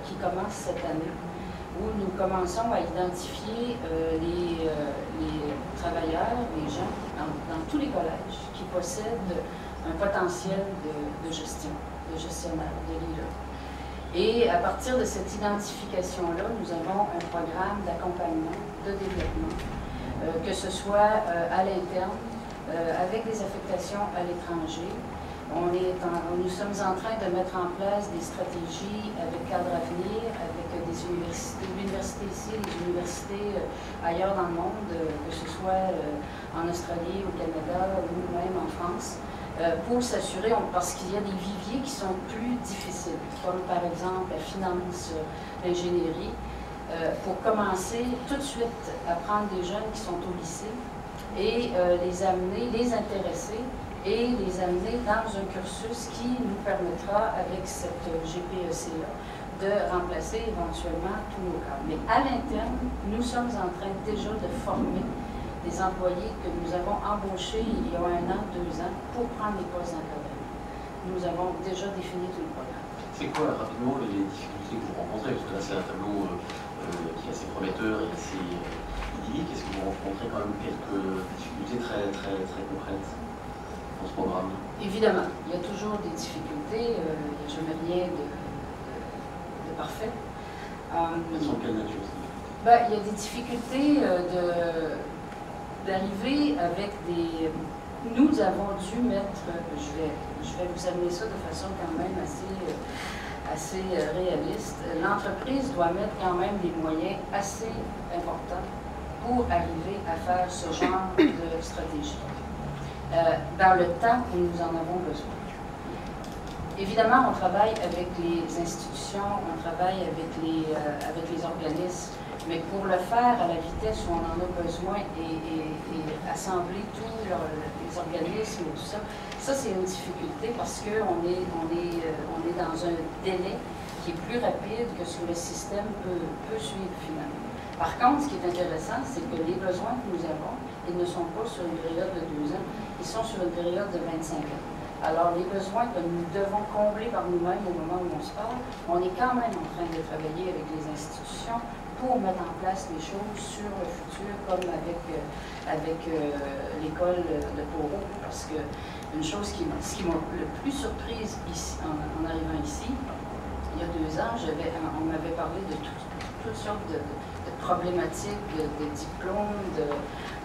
qui commence cette année, où nous commençons à identifier les travailleurs, les gens dans tous les collèges qui possèdent un potentiel de gestion, de gestionnaire, de leader. Et à partir de cette identification-là, nous avons un programme d'accompagnement, de développement, que ce soit à l'interne, avec des affectations à l'étranger. Nous sommes en train de mettre en place des stratégies avec Cadre Avenir, avec des universités, l'université ici, les universités ailleurs dans le monde, que ce soit en Australie, au Canada ou même en France, pour s'assurer, parce qu'il y a des viviers qui sont plus difficiles, comme par exemple la finance, l'ingénierie, pour commencer tout de suite à prendre des jeunes qui sont au lycée et les amener, les intéresser et les amener dans un cursus qui nous permettra, avec cette GPEC-là, de remplacer éventuellement tous nos cadres. Mais à l'interne, nous sommes en train déjà de former des employés que nous avons embauchés il y a 1 an, 2 ans, pour prendre les postes d'encadrement. Nous avons déjà défini tout le programme. C'est quoi, rapidement, les difficultés que vous rencontrez? Parce que là, c'est un tableau qui est assez prometteur et assez idyllique. Est-ce que vous rencontrez quand même quelques difficultés très concrètes dans ce programme? Évidemment, il y a toujours des difficultés, il n'y a jamais rien de parfait. Elles sont de quelle nature? Il y a des difficultés d'arriver avec des... Nous avons dû mettre, je vais vous amener ça de façon quand même assez réaliste. L'entreprise doit mettre quand même des moyens assez importants pour arriver à faire ce genre de stratégie. Dans le temps où nous en avons besoin. Évidemment, on travaille avec les institutions, on travaille avec les organismes, mais pour le faire à la vitesse où on en a besoin et assembler tous les organismes et tout ça, ça c'est une difficulté parce qu'on est dans un délai qui est plus rapide que ce que le système peut suivre finalement. Par contre, ce qui est intéressant, c'est que les besoins que nous avons, ils ne sont pas sur une période de 2 ans, ils sont sur une période de 25 ans. Alors, les besoins que nous devons combler par nous-mêmes au moment où on se parle, on est quand même en train de travailler avec les institutions pour mettre en place des choses sur le futur, comme avec l'école de Poro. Parce que une chose ce qui m'a le plus surprise ici, en arrivant ici, il y a 2 ans, on m'avait parlé de toutes sortes de problématiques, de diplômes,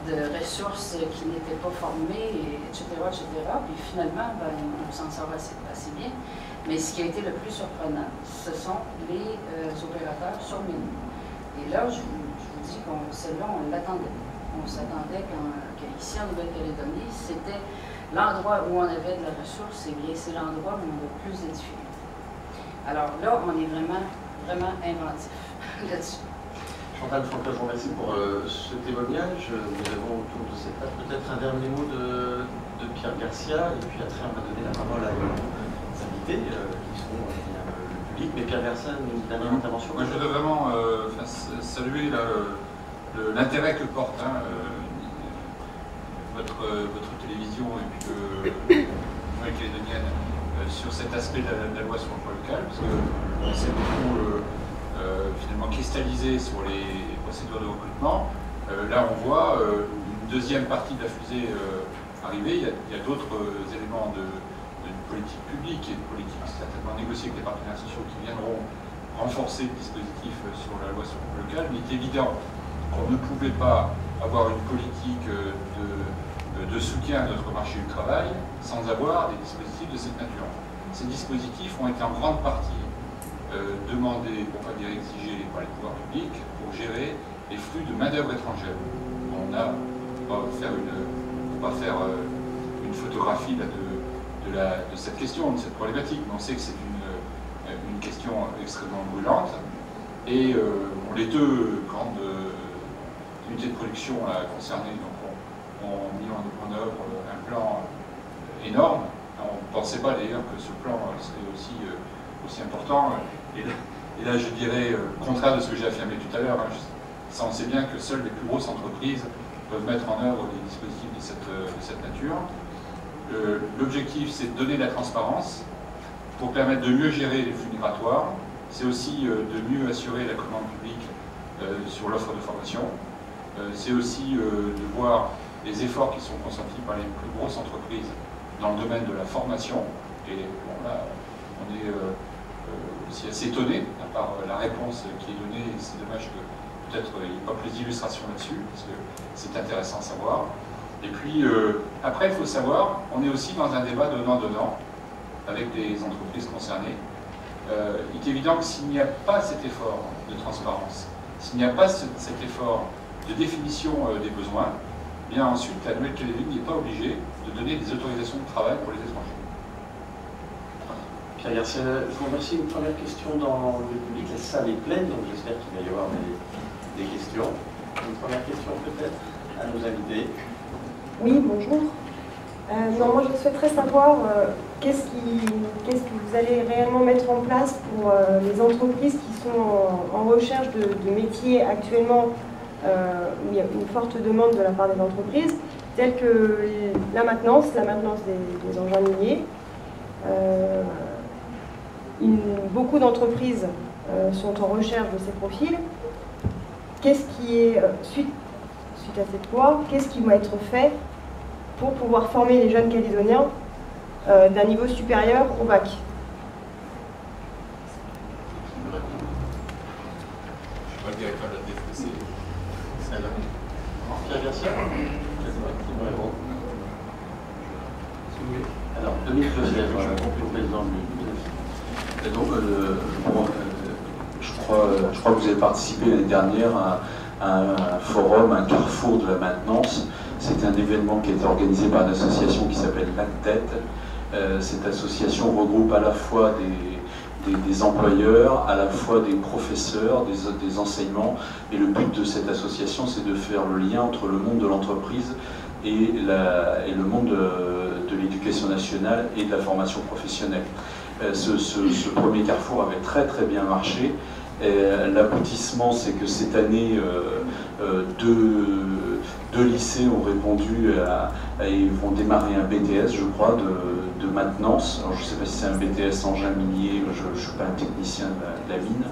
de ressources qui n'étaient pas formées, etc., etc. Puis finalement, on s'en sort assez bien. Mais ce qui a été le plus surprenant, ce sont les opérateurs sur menu. Et là, je vous dis que celle-là, on l'attendait. On s'attendait qu'ici, en Nouvelle-Calédonie, c'était l'endroit où on avait de la ressource, et bien c'est l'endroit où on a le plus de difficultés. Alors là, on est vraiment inventif là-dessus. Chantal Franca, je vous remercie pour ce témoignage. Nous avons autour de cette table peut-être un dernier mot de Pierre Garcia, et puis après on va donner la parole à nos invités qui sont le public. Mais Pierre Garcia, une dernière intervention. Moi, je voudrais vraiment saluer l'intérêt que porte votre votre télévision et puis Nouvelle-Calédonienne sur cet aspect de la loi sur l'emploi local, parce qu'on s'est beaucoup finalement cristallisé sur les procédures de recrutement. Là, on voit une deuxième partie de la fusée arriver. Il y a d'autres éléments de politique publique et de politique certainement négociée avec les partenaires sociaux qui viendront renforcer le dispositif sur la loi sur l'emploi local. Mais il est évident qu'on ne pouvait pas avoir une politique de soutien à notre marché du travail sans avoir des dispositifs de cette nature. Ces dispositifs ont été en grande partie demandés, pour ne pas dire exigés, par les pouvoirs publics pour gérer les flux de main-d'œuvre étrangère. On va pas faire une photographie là, de cette question, de cette problématique, mais on sait que c'est une question extrêmement brûlante. Et les deux grandes unités de production concernées ont mis en œuvre un plan énorme. On ne pensait pas d'ailleurs que ce plan serait aussi important. Et là, je dirais, contraire de ce que j'ai affirmé tout à l'heure, on sait bien que seules les plus grosses entreprises peuvent mettre en œuvre des dispositifs de cette nature. L'objectif, c'est de donner de la transparence pour permettre de mieux gérer les flux migratoires. C'est aussi de mieux assurer la commande publique sur l'offre de formation. C'est aussi de voir les efforts qui sont consentis par les plus grosses entreprises dans le domaine de la formation. Et bon, là, on est aussi assez étonné par la réponse qui est donnée. C'est dommage que peut-être il n'y ait pas plus d'illustrations là-dessus, parce que c'est intéressant à savoir. Et puis, après, il faut savoir, on est aussi dans un débat donnant-donnant avec les entreprises concernées. Il est évident que s'il n'y a pas cet effort de transparence, s'il n'y a pas cet effort de définition des besoins, eh bien ensuite, la Nouvelle-Calédonie n'est pas obligée de donner des autorisations de travail pour les étrangers. Pierre Garcia, je vous remercie. Une première question dans le public. La salle est pleine, donc j'espère qu'il va y avoir des questions. Une première question peut-être à nos invités. Oui, bonjour. Non, moi je souhaiterais savoir qu'est-ce que vous allez réellement mettre en place pour les entreprises qui sont en recherche de métiers actuellement où il y a une forte demande de la part des entreprises, telles que la maintenance des engins miniers. Beaucoup d'entreprises sont en recherche de ces profils. Qu'est-ce qui est, suite à cette loi, qu'est-ce qui va être fait pour pouvoir former les jeunes Calédoniens d'un niveau supérieur au bac? Je ne suis pas le directeur de la DFPC. Pierre Garcia. Alors, Dominique Lefebvre, le président du... Donc, je crois que vous avez participé l'année dernière à un forum, un carrefour de la maintenance. C'est un événement qui a été organisé par une association qui s'appelle l'ACTET. Cette association regroupe à la fois des employeurs, à la fois des professeurs, des enseignements. Et le but de cette association, c'est de faire le lien entre le monde de l'entreprise et le monde de l'éducation nationale et de la formation professionnelle. Ce premier carrefour avait très très bien marché. L'aboutissement, c'est que cette année, deux lycées ont répondu et vont démarrer un BTS, je crois, de maintenance. Alors, je ne sais pas si c'est un BTS engin minier, je ne suis pas un technicien de la mine.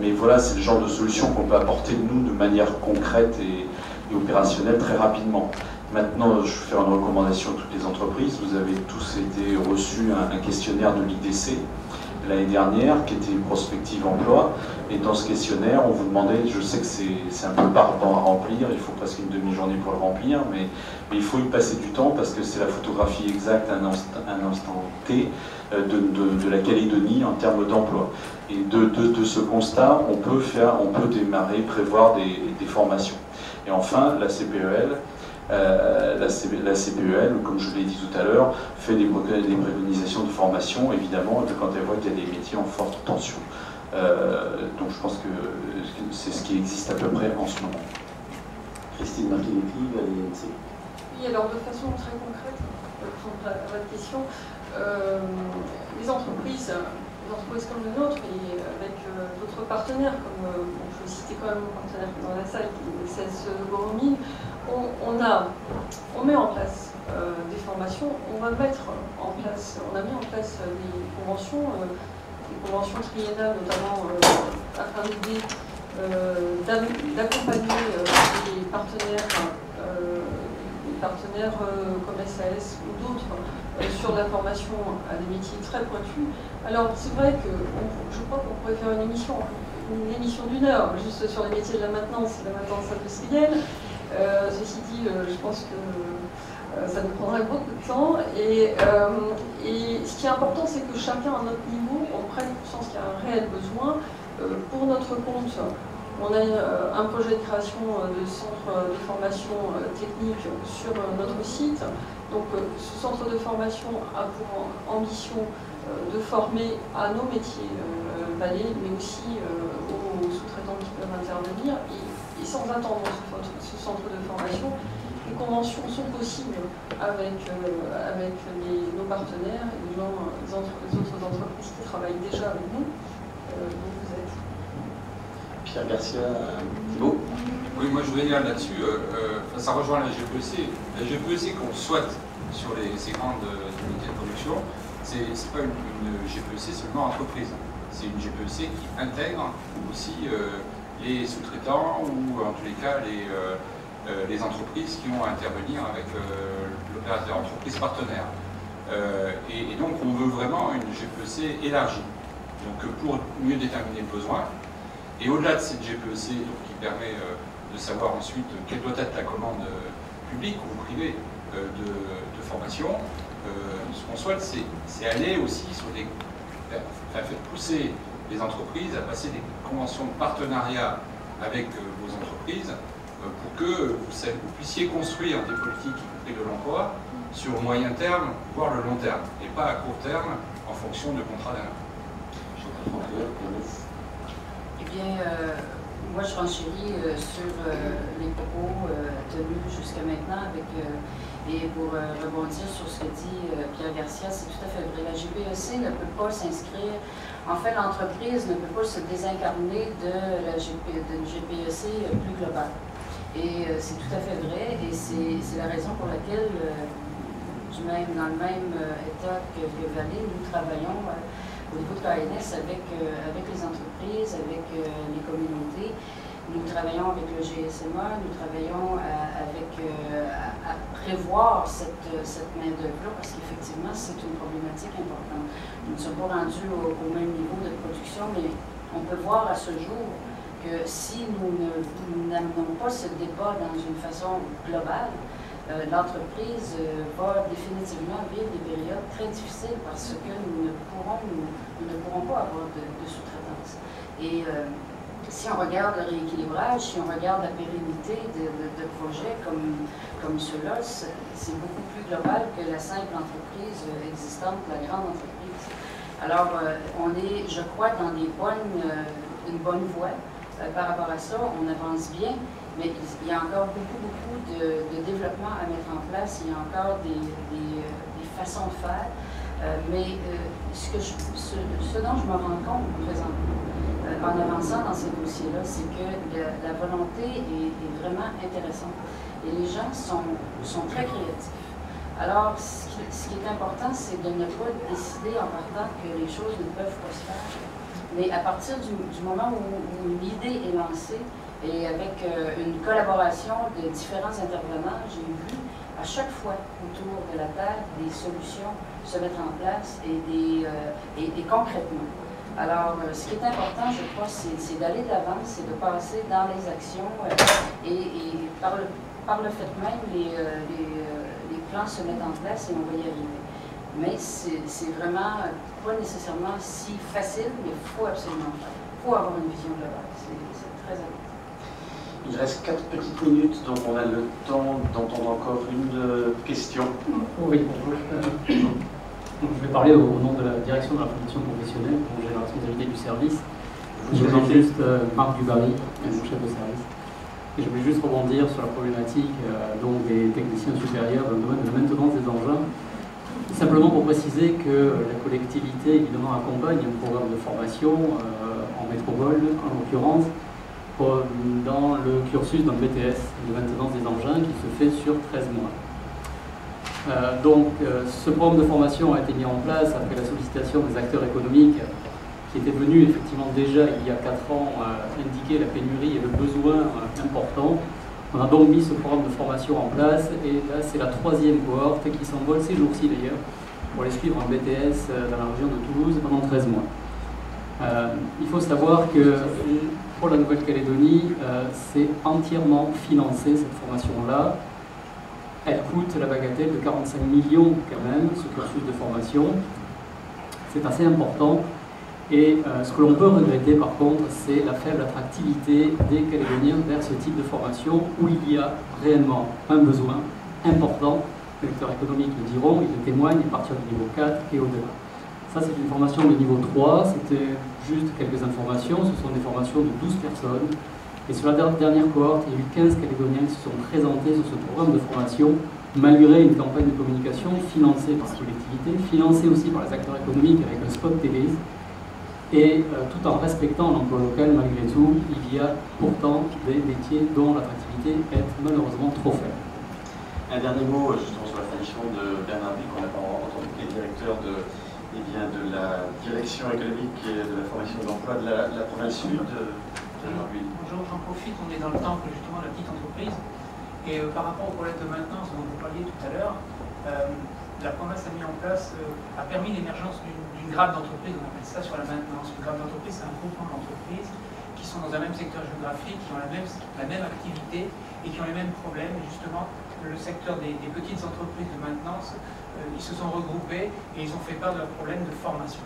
Mais voilà, c'est le genre de solution qu'on peut apporter, nous, de manière concrète et opérationnelle très rapidement. Maintenant, je vais faire une recommandation à toutes les entreprises. Vous avez tous été reçus un questionnaire de l'IDC l'année dernière, qui était une prospective emploi. Et dans ce questionnaire, on vous demandait, je sais que c'est un peu barbant à remplir, il faut presque une demi-journée pour le remplir, mais il faut y passer du temps parce que c'est la photographie exacte à un instant T de la Calédonie en termes d'emploi. Et de ce constat, on peut démarrer, prévoir des formations. Et enfin, la CPEL, comme je l'ai dit tout à l'heure, fait des préconisations de formation, évidemment, quand elle voit qu'il y a des métiers en forte tension. Donc je pense que c'est ce qui existe à peu près en ce moment. Christine Martinetti, de l'INC. Oui, alors de façon très concrète, pour répondre à votre question, les entreprises comme le nôtre et avec d'autres partenaires, comme je vais citer quand même mon partenaire dans la salle, qui est le CSE Boromine, on met en place des formations, on a mis en place des conventions triennales, notamment afin d'aider, d'accompagner les partenaires comme SAS ou d'autres sur la formation à des métiers très pointus. Alors c'est vrai que je crois qu'on pourrait faire une émission d'1 heure juste sur les métiers de la maintenance industrielle. Ceci dit, je pense que ça nous prendrait beaucoup de temps. Et ce qui est important, c'est que chacun à notre niveau, on prenne conscience qu'il y a un réel besoin. Pour notre compte, on a un projet de création de centre de formation technique sur notre site. Donc ce centre de formation a pour ambition de former à nos métiers valets, mais aussi aux sous-traitants qui peuvent intervenir. Et sans attendre ce centre de formation, les conventions sont possibles avec nos partenaires et les autres entreprises qui travaillent déjà avec nous. Donc vous êtes. Pierre Garcia, Thibault. Oui, moi je voudrais dire là-dessus, ça rejoint la GPEC. La GPEC qu'on souhaite sur ces grandes unités de production, c'est pas une GPEC seulement entreprise. C'est une GPEC qui intègre aussi les sous-traitants ou en tous les cas les entreprises qui ont à intervenir avec l'opérateur entreprise partenaire. Et donc on veut vraiment une GPEC élargie. Donc pour mieux déterminer le besoin. Et au-delà de cette GPEC qui permet de savoir ensuite quelle doit être la commande publique ou privée de formation, ce qu'on souhaite, c'est aller aussi sur faire pousser les entreprises à passer des conventions de partenariat avec vos entreprises pour que vous puissiez construire des politiques, y compris de l'emploi, sur le moyen terme, voire le long terme, et pas à court terme en fonction de contrats d'un an. Eh bien, moi je renchéris sur les propos tenus jusqu'à maintenant et pour rebondir sur ce que dit Pierre Garcia, c'est tout à fait vrai. La GPEC ne peut pas s'inscrire, en fait l'entreprise ne peut pas se désincarner d'une GPEC plus globale. Et c'est tout à fait vrai et c'est la raison pour laquelle, dans le même état que Valais, nous travaillons au niveau de KNS avec les entreprises, avec les communautés. Nous travaillons avec le GSMA, nous travaillons à prévoir cette main-d'œuvre-là parce qu'effectivement, c'est une problématique importante. Nous ne sommes pas rendus au même niveau de production, mais on peut voir à ce jour que si nous n'amenons pas ce débat dans une façon globale, l'entreprise va définitivement vivre des périodes très difficiles parce que nous ne pourrons pas avoir de sous-traitance. Et si on regarde le rééquilibrage, si on regarde la pérennité de projets comme ceux-là, c'est beaucoup plus global que la simple entreprise existante, la grande entreprise. Alors, on est, je crois, dans une bonne voie par rapport à ça. On avance bien. Mais il y a encore beaucoup de développement à mettre en place, il y a encore des façons de faire. Mais ce dont je me rends compte présentement, en avançant dans ces dossiers-là, c'est que la volonté est vraiment intéressante. Et les gens sont très créatifs. Alors, ce qui est important, c'est de ne pas décider en partant que les choses ne peuvent pas se faire. Mais à partir du moment où une idée est lancée, et avec une collaboration de différents intervenants, j'ai vu à chaque fois autour de la table des solutions se mettre en place et concrètement. Alors, ce qui est important, je crois, c'est d'aller de l'avant, c'est de passer dans les actions et par le fait même, les plans se mettent en place et on va y arriver. Mais c'est vraiment pas nécessairement si facile, mais il faut absolument faire. Il faut avoir une vision globale, c'est très important. Il reste 4 petites minutes, donc on a le temps d'entendre encore une question. Oui, bonjour. Je vais parler au nom de la direction de la formation professionnelle, dont j'ai la responsabilité du service. Je présente juste Marc Dubarry, mon chef de service. Et je voulais juste rebondir sur la problématique donc des techniciens supérieurs dans le domaine de la maintenance des engins. Simplement pour préciser que la collectivité, évidemment, accompagne un programme de formation en métropole, en l'occurrence, dans le cursus d'un BTS de maintenance des engins qui se fait sur 13 mois. Ce programme de formation a été mis en place après la sollicitation des acteurs économiques qui étaient venus effectivement déjà il y a 4 ans indiquer la pénurie et le besoin important. On a donc mis ce programme de formation en place et là c'est la 3e cohorte qui s'envole ces jours-ci d'ailleurs pour aller suivre un BTS dans la région de Toulouse pendant 13 mois. Il faut savoir que pour la Nouvelle-Calédonie, c'est entièrement financé cette formation-là. Elle coûte la bagatelle de 45 millions quand même, ce cursus de formation. C'est assez important. Et ce que l'on peut regretter par contre, c'est la faible attractivité des Calédoniens vers ce type de formation où il y a réellement un besoin important. Les acteurs économiques le diront, ils le témoignent à partir du niveau 4 et au-delà. Ça, c'est une formation de niveau 3, c'était juste quelques informations, ce sont des formations de 12 personnes. Et sur la dernière cohorte, il y a eu 15 Calédoniens qui se sont présentés sur ce programme de formation, malgré une campagne de communication financée par la collectivité, financée aussi par les acteurs économiques avec un spot télé. Et tout en respectant l'emploi local, malgré tout, il y a pourtant des métiers dont l'attractivité est malheureusement trop faible. Un dernier mot justement sur la formation de Bernard Buis, qu'on n'a pas entendu, qui est directeur de la direction économique et de la formation de l'emploi de la province sud. Bonjour, j'en profite, on est dans le temple justement de la petite entreprise. Et par rapport au problème de maintenance dont vous parliez tout à l'heure, la province a mis en place, a permis l'émergence d'une grappe d'entreprise, on appelle ça sur la maintenance. Une grappe d'entreprise, c'est un groupement d'entreprises qui sont dans un même secteur géographique, qui ont la même activité et qui ont les mêmes problèmes. Et justement, le secteur des petites entreprises de maintenance, ils se sont regroupés et ils ont fait part de leur problème de formation.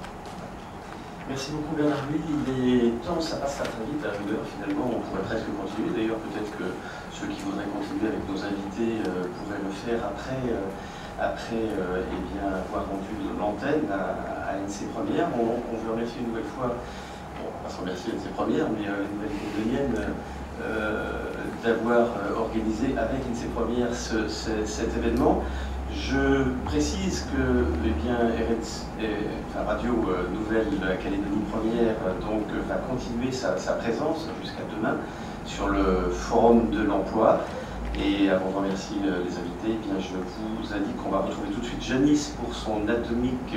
Merci beaucoup Bernard Buis. Il est temps, ça passe très vite à 1 heure finalement, on pourrait presque continuer. D'ailleurs, peut-être que ceux qui voudraient continuer avec nos invités pourraient le faire après avoir rendu l'antenne à NC Première. On veut remercier une nouvelle fois, on va pas se remercier NC Première, mais les nouvelles calédoniennes d'avoir organisé avec NC Première cet événement. Je précise que Radio Nouvelle Calédonie Première va continuer sa présence jusqu'à demain sur le forum de l'emploi. Et avant de remercier les invités, je vous indique qu'on va retrouver tout de suite Janice pour son atomique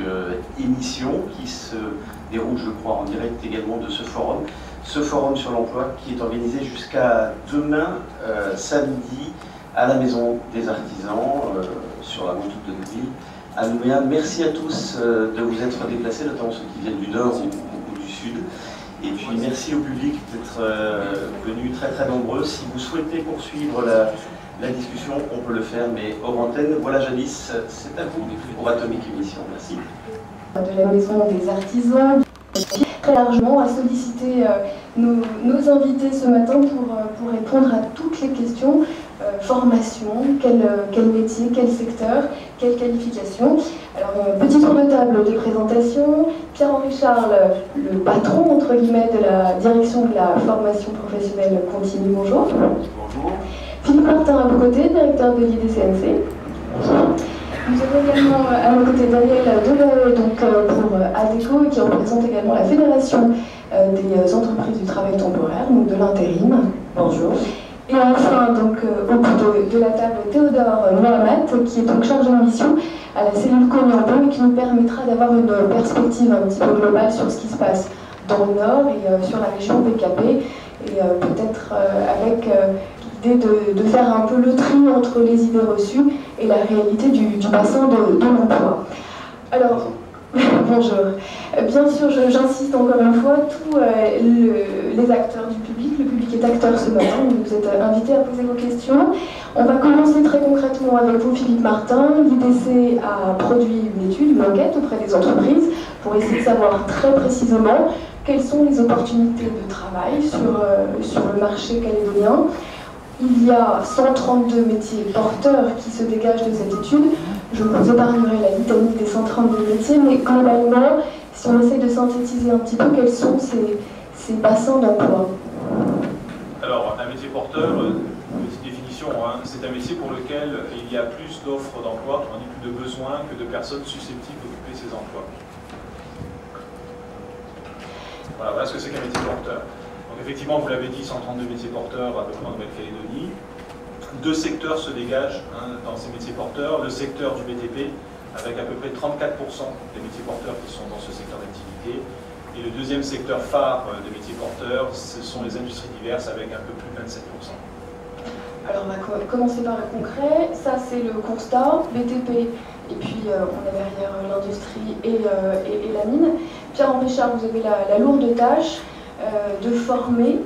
émission qui se déroule, je crois, en direct également de ce forum. Ce forum sur l'emploi qui est organisé jusqu'à demain, samedi, à la Maison des Artisans, sur la route de Neuville, à Nouméa. Merci à tous de vous être déplacés, notamment ceux qui viennent du nord ou du sud. Et puis merci au public d'être venu très nombreux. Si vous souhaitez poursuivre la discussion, on peut le faire, mais hors antenne. Voilà Janice, c'est à vous pour Atomique Émission. Merci. De la Maison des Artisans, très largement, a sollicité nos invités ce matin pour répondre à toutes les questions. Formation, quel métier, quel secteur, quelle qualification. Alors, petit tour de table de présentation. Pierre-Henri Charles, le patron, entre guillemets, de la direction de la formation professionnelle continue. Bonjour. Bonjour. Philippe Martin, à vos côtés, directeur de l'IDCNC. Bonjour. Nous avons également à nos côtés Daniel Delahaye, pour ADECO, qui représente également la Fédération des entreprises du travail temporaire, donc de l'intérim. Bonjour. Et enfin, au bout de la table, Théodore Mohamed, qui est donc chargé de mission à la cellule Cognan et qui nous permettra d'avoir une perspective un petit peu globale sur ce qui se passe dans le Nord et sur la région PKP, et peut-être avec l'idée de faire un peu le tri entre les idées reçues et la réalité du bassin de l'emploi. Alors, bonjour. Bien sûr, j'insiste encore une fois, tous les acteurs du public, le public est acteur ce matin, vous êtes invités à poser vos questions. On va commencer très concrètement avec vous, Philippe Martin. L'IDC a produit une étude, une enquête auprès des entreprises pour essayer de savoir très précisément quelles sont les opportunités de travail sur le marché calédonien. Il y a 132 métiers porteurs qui se dégagent de cette étude. Je vous épargnerai la litanie des 132 métiers, mais globalement, si on essaie de synthétiser un petit peu, quels sont ces bassins d'emploi? Alors, un métier porteur, petite définition, c'est un métier pour lequel il y a plus d'offres d'emploi, on dit plus de besoins que de personnes susceptibles d'occuper ces emplois. Voilà ce que c'est qu'un métier porteur. Donc effectivement, vous l'avez dit, 132 métiers porteurs à peu près en Nouvelle-Calédonie. 2 secteurs se dégagent dans ces métiers porteurs. Le secteur du BTP, avec à peu près 34% des métiers porteurs qui sont dans ce secteur d'activité. Et le deuxième secteur phare des métiers porteurs, ce sont les industries diverses, avec un peu plus de 27%. Alors on va commencer par le concret. Ça c'est le constat, BTP, et puis on a derrière l'industrie et la mine. Pierre-Henri Richard, vous avez la lourde tâche de former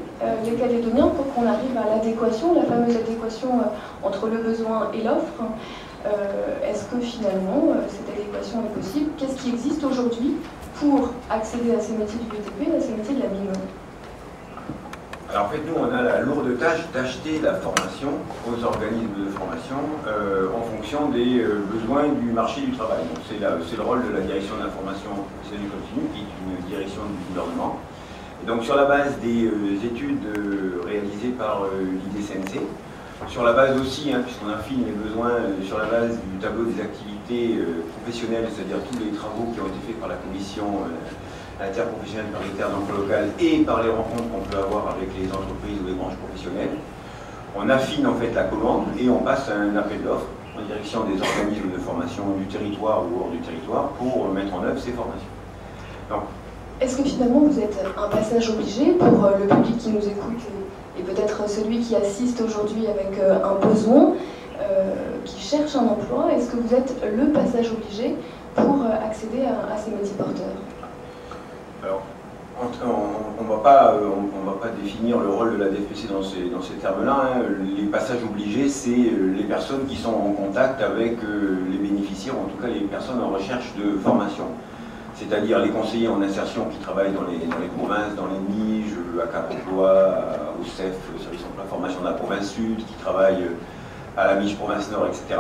les Calédoniens pour qu'on arrive à l'adéquation, la fameuse adéquation entre le besoin et l'offre. Est-ce que finalement cette adéquation est possible? Qu'est-ce qui existe aujourd'hui pour accéder à ces métiers du BTP, à ces métiers de la mine? Alors en fait, nous, on a la lourde tâche d'acheter la formation aux organismes de formation en fonction des besoins du marché du travail. Donc c'est le rôle de la direction de la formation professionnelle continue, qui est une direction du gouvernement. Et donc sur la base des études réalisées par l'IDCNC, sur la base aussi, puisqu'on affine les besoins, sur la base du tableau des activités professionnelles, c'est-à-dire tous les travaux qui ont été faits par la commission interprofessionnelle paritaire d'emploi local et par les rencontres qu'on peut avoir avec les entreprises ou les branches professionnelles, on affine en fait la commande et on passe à un appel d'offres en direction des organismes de formation du territoire ou hors du territoire pour mettre en œuvre ces formations. Est-ce que finalement vous êtes un passage obligé pour le public qui nous écoute et peut-être celui qui assiste aujourd'hui avec un besoin, qui cherche un emploi? Est-ce que vous êtes le passage obligé pour accéder à ces métiers porteurs? Alors, on ne va pas définir le rôle de la DFPC dans ces termes-là. Les passages obligés, c'est les personnes qui sont en contact avec les bénéficiaires, ou en tout cas les personnes en recherche de formation. C'est-à-dire les conseillers en insertion qui travaillent dans les provinces, dans les NIJ, à Cap Emploi, au CEF, au service emploi formation de la province sud, qui travaillent à la MIJ province nord, etc.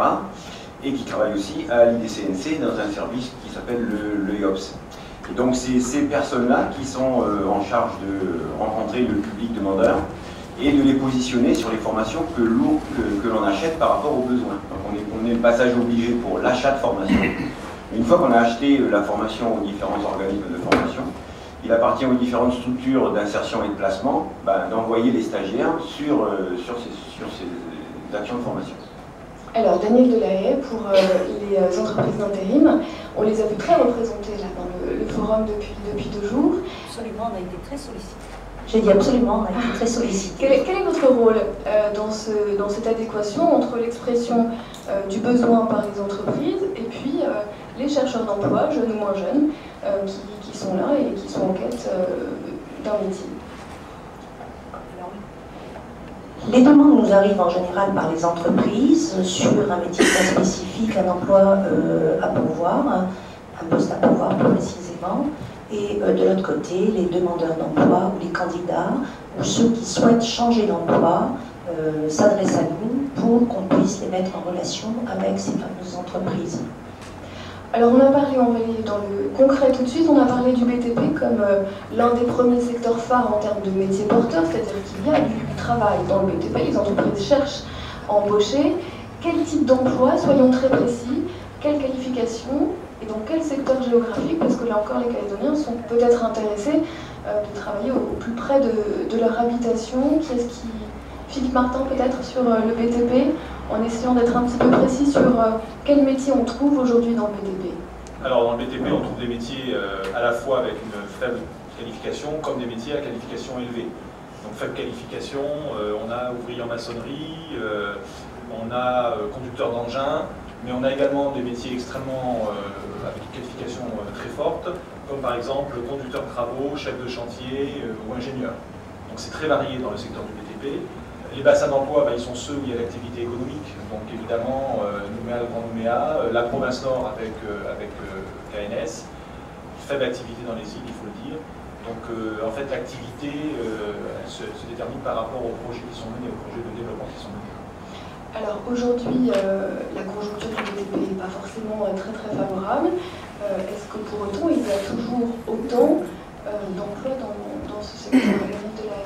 Et qui travaillent aussi à l'IDCNC dans un service qui s'appelle le IOPS. Et donc c'est ces personnes-là qui sont en charge de rencontrer le public demandeur et de les positionner sur les formations que l'on achète par rapport aux besoins. Donc on est le passage obligé pour l'achat de formation. Une fois qu'on a acheté la formation aux différents organismes de formation, il appartient aux différentes structures d'insertion et de placement d'envoyer les stagiaires sur ces actions de formation. Alors, Daniel Delahaye, pour les entreprises d'intérim, on les a vus très représentés là, dans le forum depuis 2 jours. Absolument, on a été très sollicités. J'ai dit absolument, on a été très sollicités. Quel est votre rôle dans cette adéquation entre l'expression du besoin par les entreprises et puis les chercheurs d'emploi, jeunes ou moins jeunes, qui sont là et qui sont en quête d'un métier? Les demandes nous arrivent en général par les entreprises sur un métier très spécifique, un emploi à pourvoir, un poste à pourvoir plus précisément. Et de l'autre côté, les demandeurs d'emploi ou les candidats ou ceux qui souhaitent changer d'emploi s'adressent à nous pour qu'on puisse les mettre en relation avec ces fameuses entreprises. Alors on a parlé, on va aller dans le concret tout de suite, on a parlé du BTP comme l'un des premiers secteurs phares en termes de métiers porteurs, c'est-à-dire qu'il y a du travail dans le BTP, les entreprises cherchent à embaucher. Quel type d'emploi, soyons très précis, quelle qualification et dans quel secteur géographique, parce que là encore les Calédoniens sont peut-être intéressés de travailler au plus près de leur habitation. Philippe Martin peut-être sur le BTP, en essayant d'être un petit peu précis sur quel métier on trouve aujourd'hui dans le BTP. Alors dans le BTP, on trouve des métiers à la fois avec une faible qualification, comme des métiers à qualification élevée. Donc faible qualification, on a ouvrier en maçonnerie, on a conducteur d'engin, mais on a également des métiers extrêmement avec une qualification très forte, comme par exemple conducteur de travaux, chef de chantier ou ingénieur. Donc c'est très varié dans le secteur du BTP. Les bassins d'emploi, ils sont ceux où il y a l'activité économique, donc évidemment Nouméa, le Grand Nouméa, la province nord avec KNS, faible activité dans les îles, il faut le dire. Donc en fait l'activité se détermine par rapport aux projets qui sont menés, aux projets de développement qui sont menés. Alors aujourd'hui, la conjoncture du BTP n'est pas forcément très favorable. Est-ce que pour autant il y a toujours autant d'emplois dans ce secteur de la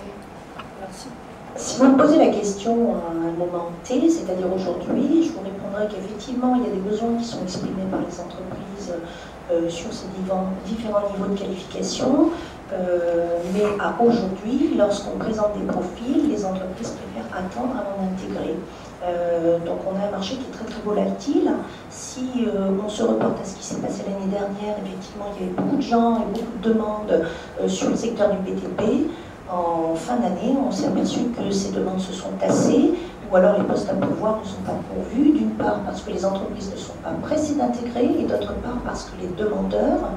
Merci. Si vous me posez la question à un moment T, c'est-à-dire aujourd'hui, je vous répondrai qu'effectivement, il y a des besoins qui sont exprimés par les entreprises sur ces différents niveaux de qualification. Mais à aujourd'hui, lorsqu'on présente des profils, les entreprises préfèrent attendre avant d'intégrer. Donc on a un marché qui est très très volatile. Si on se reporte à ce qui s'est passé l'année dernière, effectivement il y avait beaucoup de gens et beaucoup de demandes sur le secteur du BTP. En fin d'année, on s'est aperçu que ces demandes se sont tassées, ou alors les postes à pourvoir ne sont pas pourvus, d'une part parce que les entreprises ne sont pas pressées d'intégrer, et d'autre part parce que les demandeurs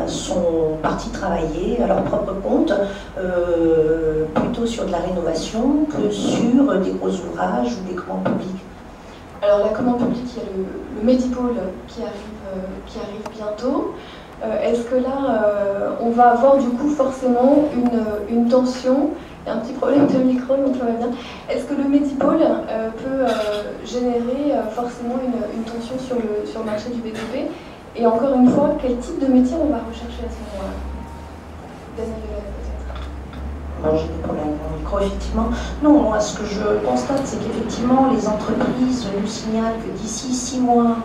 sont partis travailler à leur propre compte, plutôt sur de la rénovation que sur des gros ouvrages ou des commandes publiques. Alors la commande publique, il y a le Medipôle qui arrive bientôt. Est-ce que là, on va avoir du coup forcément une tension? Il y a un petit problème de micro, donc ça va bien. Est-ce que le Medipôle peut générer forcément une tension sur le marché du BTP? Et encore une fois, quel type de métier on va rechercher à ce moment-là? Daniel peut-être. Bon, j'ai des problèmes avec mon micro, effectivement. Non, moi, ce que je constate, c'est qu'effectivement, les entreprises nous signalent que d'ici 6 mois,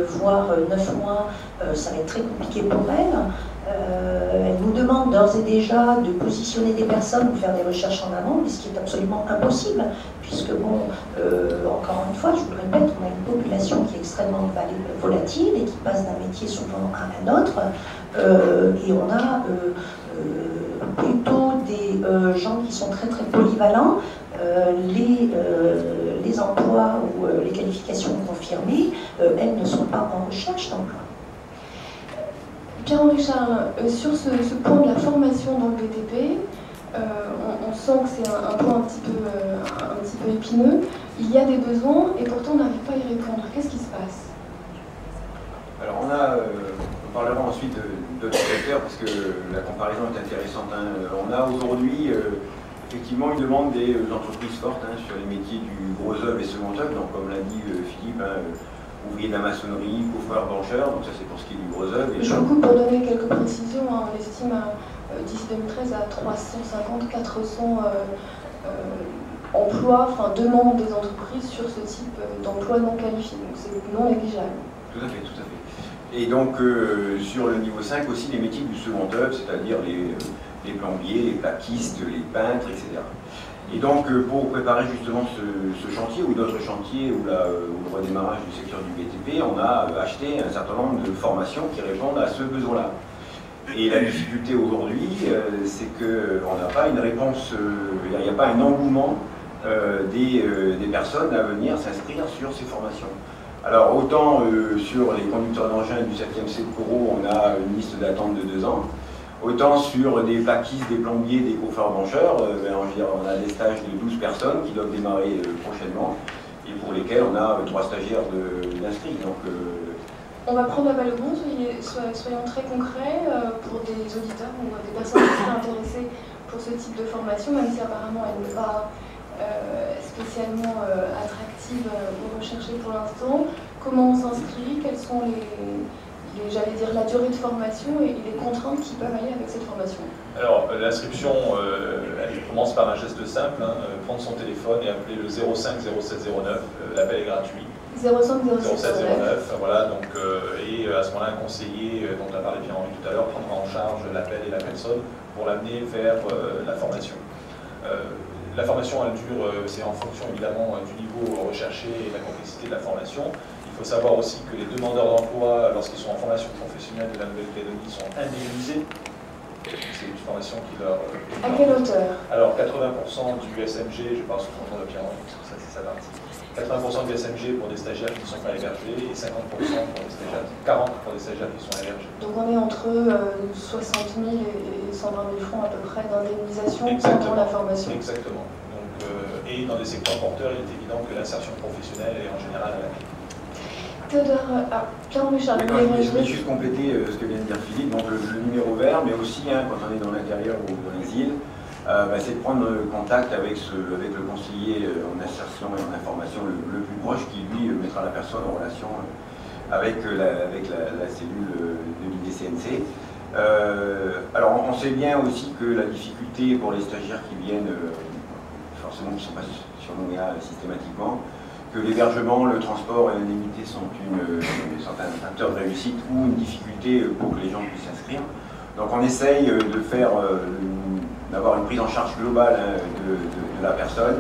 voire 9 mois, ça va être très compliqué pour elles. Elles nous demandent d'ores et déjà de positionner des personnes ou faire des recherches en amont, mais ce qui est absolument impossible, puisque, bon, encore une fois, je vous le répète, on a une population qui est extrêmement volatile et qui passe d'un métier souvent à un autre, et on a plutôt des gens qui sont très très polyvalents. Les emplois ou les qualifications confirmées, elles ne sont pas en recherche d'emploi. Pierre-Henri Charles, sur ce point de la formation dans le BTP, on sent que c'est un point un petit peu épineux. Il y a des besoins et pourtant on n'arrive pas à y répondre. Qu'est-ce qui se passe? Alors on parlera ensuite d'autres secteurs parce que la comparaison est intéressante. On a aujourd'hui effectivement une demande des entreprises fortes sur les métiers du gros œuvre et second œuvre. Donc comme l'a dit Philippe, ouvrier de la maçonnerie, coffreur, brancheur, donc ça c'est pour ce qui est du gros œuvre. Je vous coupe pour donner quelques précisions. On estime d'ici 2013 à 350-400 emplois, demandes des entreprises sur ce type d'emploi non qualifié. Donc c'est non négligeable. Tout à fait, tout à fait. Et donc sur le niveau 5 aussi les métiers du second œuvre, c'est-à-dire les plombiers, les plaquistes, les peintres, etc. Et donc, pour préparer justement ce chantier ou d'autres chantiers ou le redémarrage du secteur du BTP, on a acheté un certain nombre de formations qui répondent à ce besoin-là. Et la difficulté aujourd'hui, c'est qu'on n'a pas une réponse, il n'y a pas un engouement des personnes à venir s'inscrire sur ces formations. Alors, autant sur les conducteurs d'engins du 7e C de Corot, on a une liste d'attente de 2 ans. Autant sur des plaquistes, des plombiers, des coffreurs brancheurs, on a des stages de 12 personnes qui doivent démarrer prochainement et pour lesquels on a 3 stagiaires d'inscrits. On va prendre la balle au bon, soyons très concrets pour des auditeurs ou des personnes qui seraient intéressées pour ce type de formation, même si apparemment elle n'est pas spécialement attractive ou recherchée pour l'instant. Comment on s'inscrit? Quelles sont j'allais dire la durée de formation et les contraintes qui peuvent aller avec cette formation? Alors l'inscription, elle commence par un geste simple, prendre son téléphone et appeler le 05 0709, l'appel est gratuit. 05 0709. Voilà, donc, et à ce moment-là, un conseiller dont a parlé Pierre-Henri tout à l'heure prendra en charge l'appel et la personne pour l'amener vers la formation. La formation, elle dure, c'est en fonction évidemment du niveau recherché et de la complexité de la formation. Il faut savoir aussi que les demandeurs d'emploi, lorsqu'ils sont en formation professionnelle de la Nouvelle-Calédonie, sont indemnisés. C'est une formation qui leur... À quelle hauteur? Alors 80% du SMG, je parle sous le contrôle de Pierre-Henri, ça c'est sa partie. 80% du SMG pour des stagiaires qui ne sont pas hébergés et 50% pour des stagiaires, 40% pour des stagiaires qui sont hébergés. Donc on est entre 60 000 et 120 000 francs à peu près d'indemnisation pendant la formation. Exactement. Donc, et dans des secteurs porteurs, il est évident que l'insertion professionnelle est en général à la clé. Théodore, Pierre-Henri Charles, je voulais juste compléter ce que vient de dire Philippe, donc le numéro vert, mais aussi quand on est dans l'intérieur ou dans les îles, c'est de prendre contact avec le conseiller en insertion et en information le plus proche qui lui mettra la personne en relation avec la cellule de l'IDCNC. Alors on sait bien aussi que la difficulté pour les stagiaires qui viennent, forcément qui ne sont pas sur Nouméa systématiquement, que l'hébergement, le transport et l'indemnité sont un facteur de réussite ou une difficulté pour que les gens puissent s'inscrire. Donc on essaye d'avoir une prise en charge globale de la personne,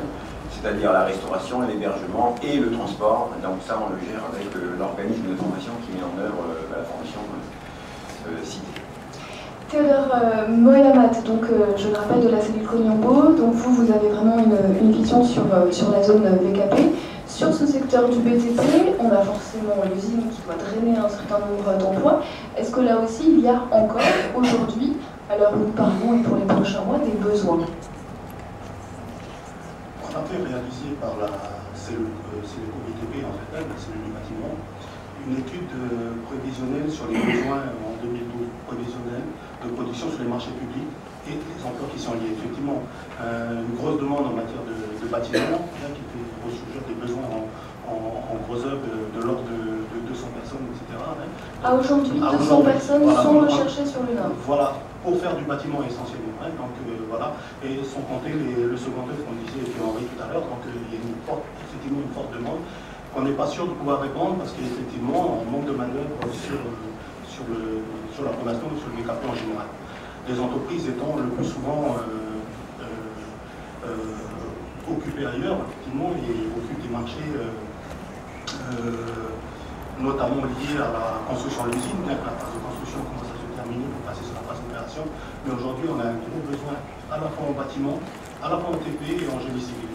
c'est-à-dire la restauration, l'hébergement et le transport. Donc ça, on le gère avec l'organisme de formation qui met en œuvre la formation citée. Théodore Moyamat, donc je le rappelle, de la cellule Cognambo. Donc vous avez vraiment une vision sur la zone VKP. Sur ce secteur du BTP, on a forcément l'usine qui doit drainer un certain nombre d'emplois. Est-ce que là aussi, il y a encore aujourd'hui, à l'heure où nous parlons et pour les prochains mois, des besoins? On a fait réaliser par la cellule BTP, en fait, la cellule du bâtiment, une étude prévisionnelle sur les besoins en 2012, prévisionnelle de production sur les marchés publics et les emplois qui sont liés. Effectivement, une grosse demande en matière de bâtiment, qui fait ressurgir des besoins en gros œuvre de l'ordre de 200 personnes, etc. À aujourd'hui, 200 personnes sont recherchées sur le Nord. Voilà, pour faire du bâtiment essentiellement. Donc voilà, et sans compter le second œuvre qu'on disait avec Henri tout à l'heure, donc il y a effectivement une forte demande qu'on n'est pas sûr de pouvoir répondre parce qu'effectivement, on manque de manœuvre sur la fondation ou sur le BKP en général. Les entreprises étant le plus souvent occupées ailleurs, effectivement, et occupent des marchés notamment liés à la construction de l'usine, bien que la phase de construction commence à se terminer pour passer sur la phase d'opération. Mais aujourd'hui, on a un gros besoin à la fois en bâtiment, à la fois en TP et en génie civil.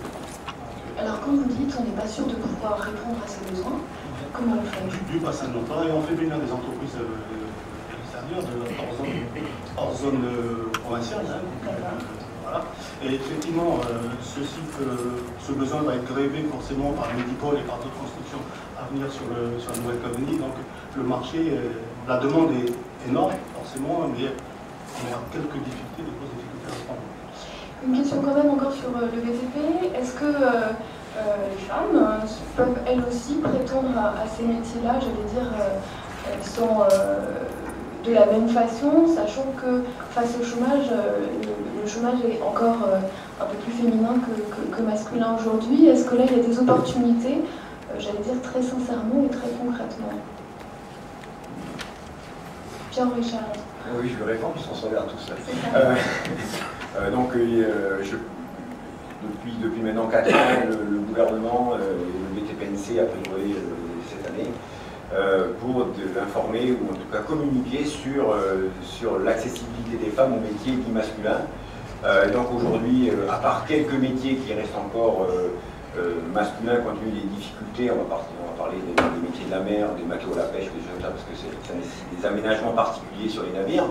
Alors quand vous dites on n'est pas sûr de pouvoir répondre à ces besoins, comment on le fait? Du bassin de l'emploi, et on fait venir des entreprises extérieures hors zone provinciale. Voilà. Et effectivement, ce besoin va être grévé forcément par Medipol et par d'autres constructions à venir sur la Nouvelle-Calédonie. Donc le marché, la demande est énorme forcément, mais on a quelques difficultés, des grosses difficultés à répondre. Une question quand même encore sur le BTP. Est-ce que les femmes peuvent elles aussi prétendre à ces métiers-là, j'allais dire, de la même façon, sachant que face au chômage, le chômage est encore un peu plus féminin que masculin aujourd'hui. Est-ce que là, il y a des opportunités, j'allais dire très sincèrement et très concrètement? Pierre-Richard. Oui, je vais répondre, puisqu'on se regarde tous là. Donc, depuis maintenant 4 ans, le gouvernement et le BTPNC a préparé cette année pour informer ou en tout cas communiquer sur l'accessibilité des femmes aux métiers dits masculins. Donc aujourd'hui, à part quelques métiers qui restent encore masculins compte tenu des difficultés, on va parler des métiers de la mer, des matelots à la pêche, des choses comme ça, parce que ça nécessite des aménagements particuliers sur les navires.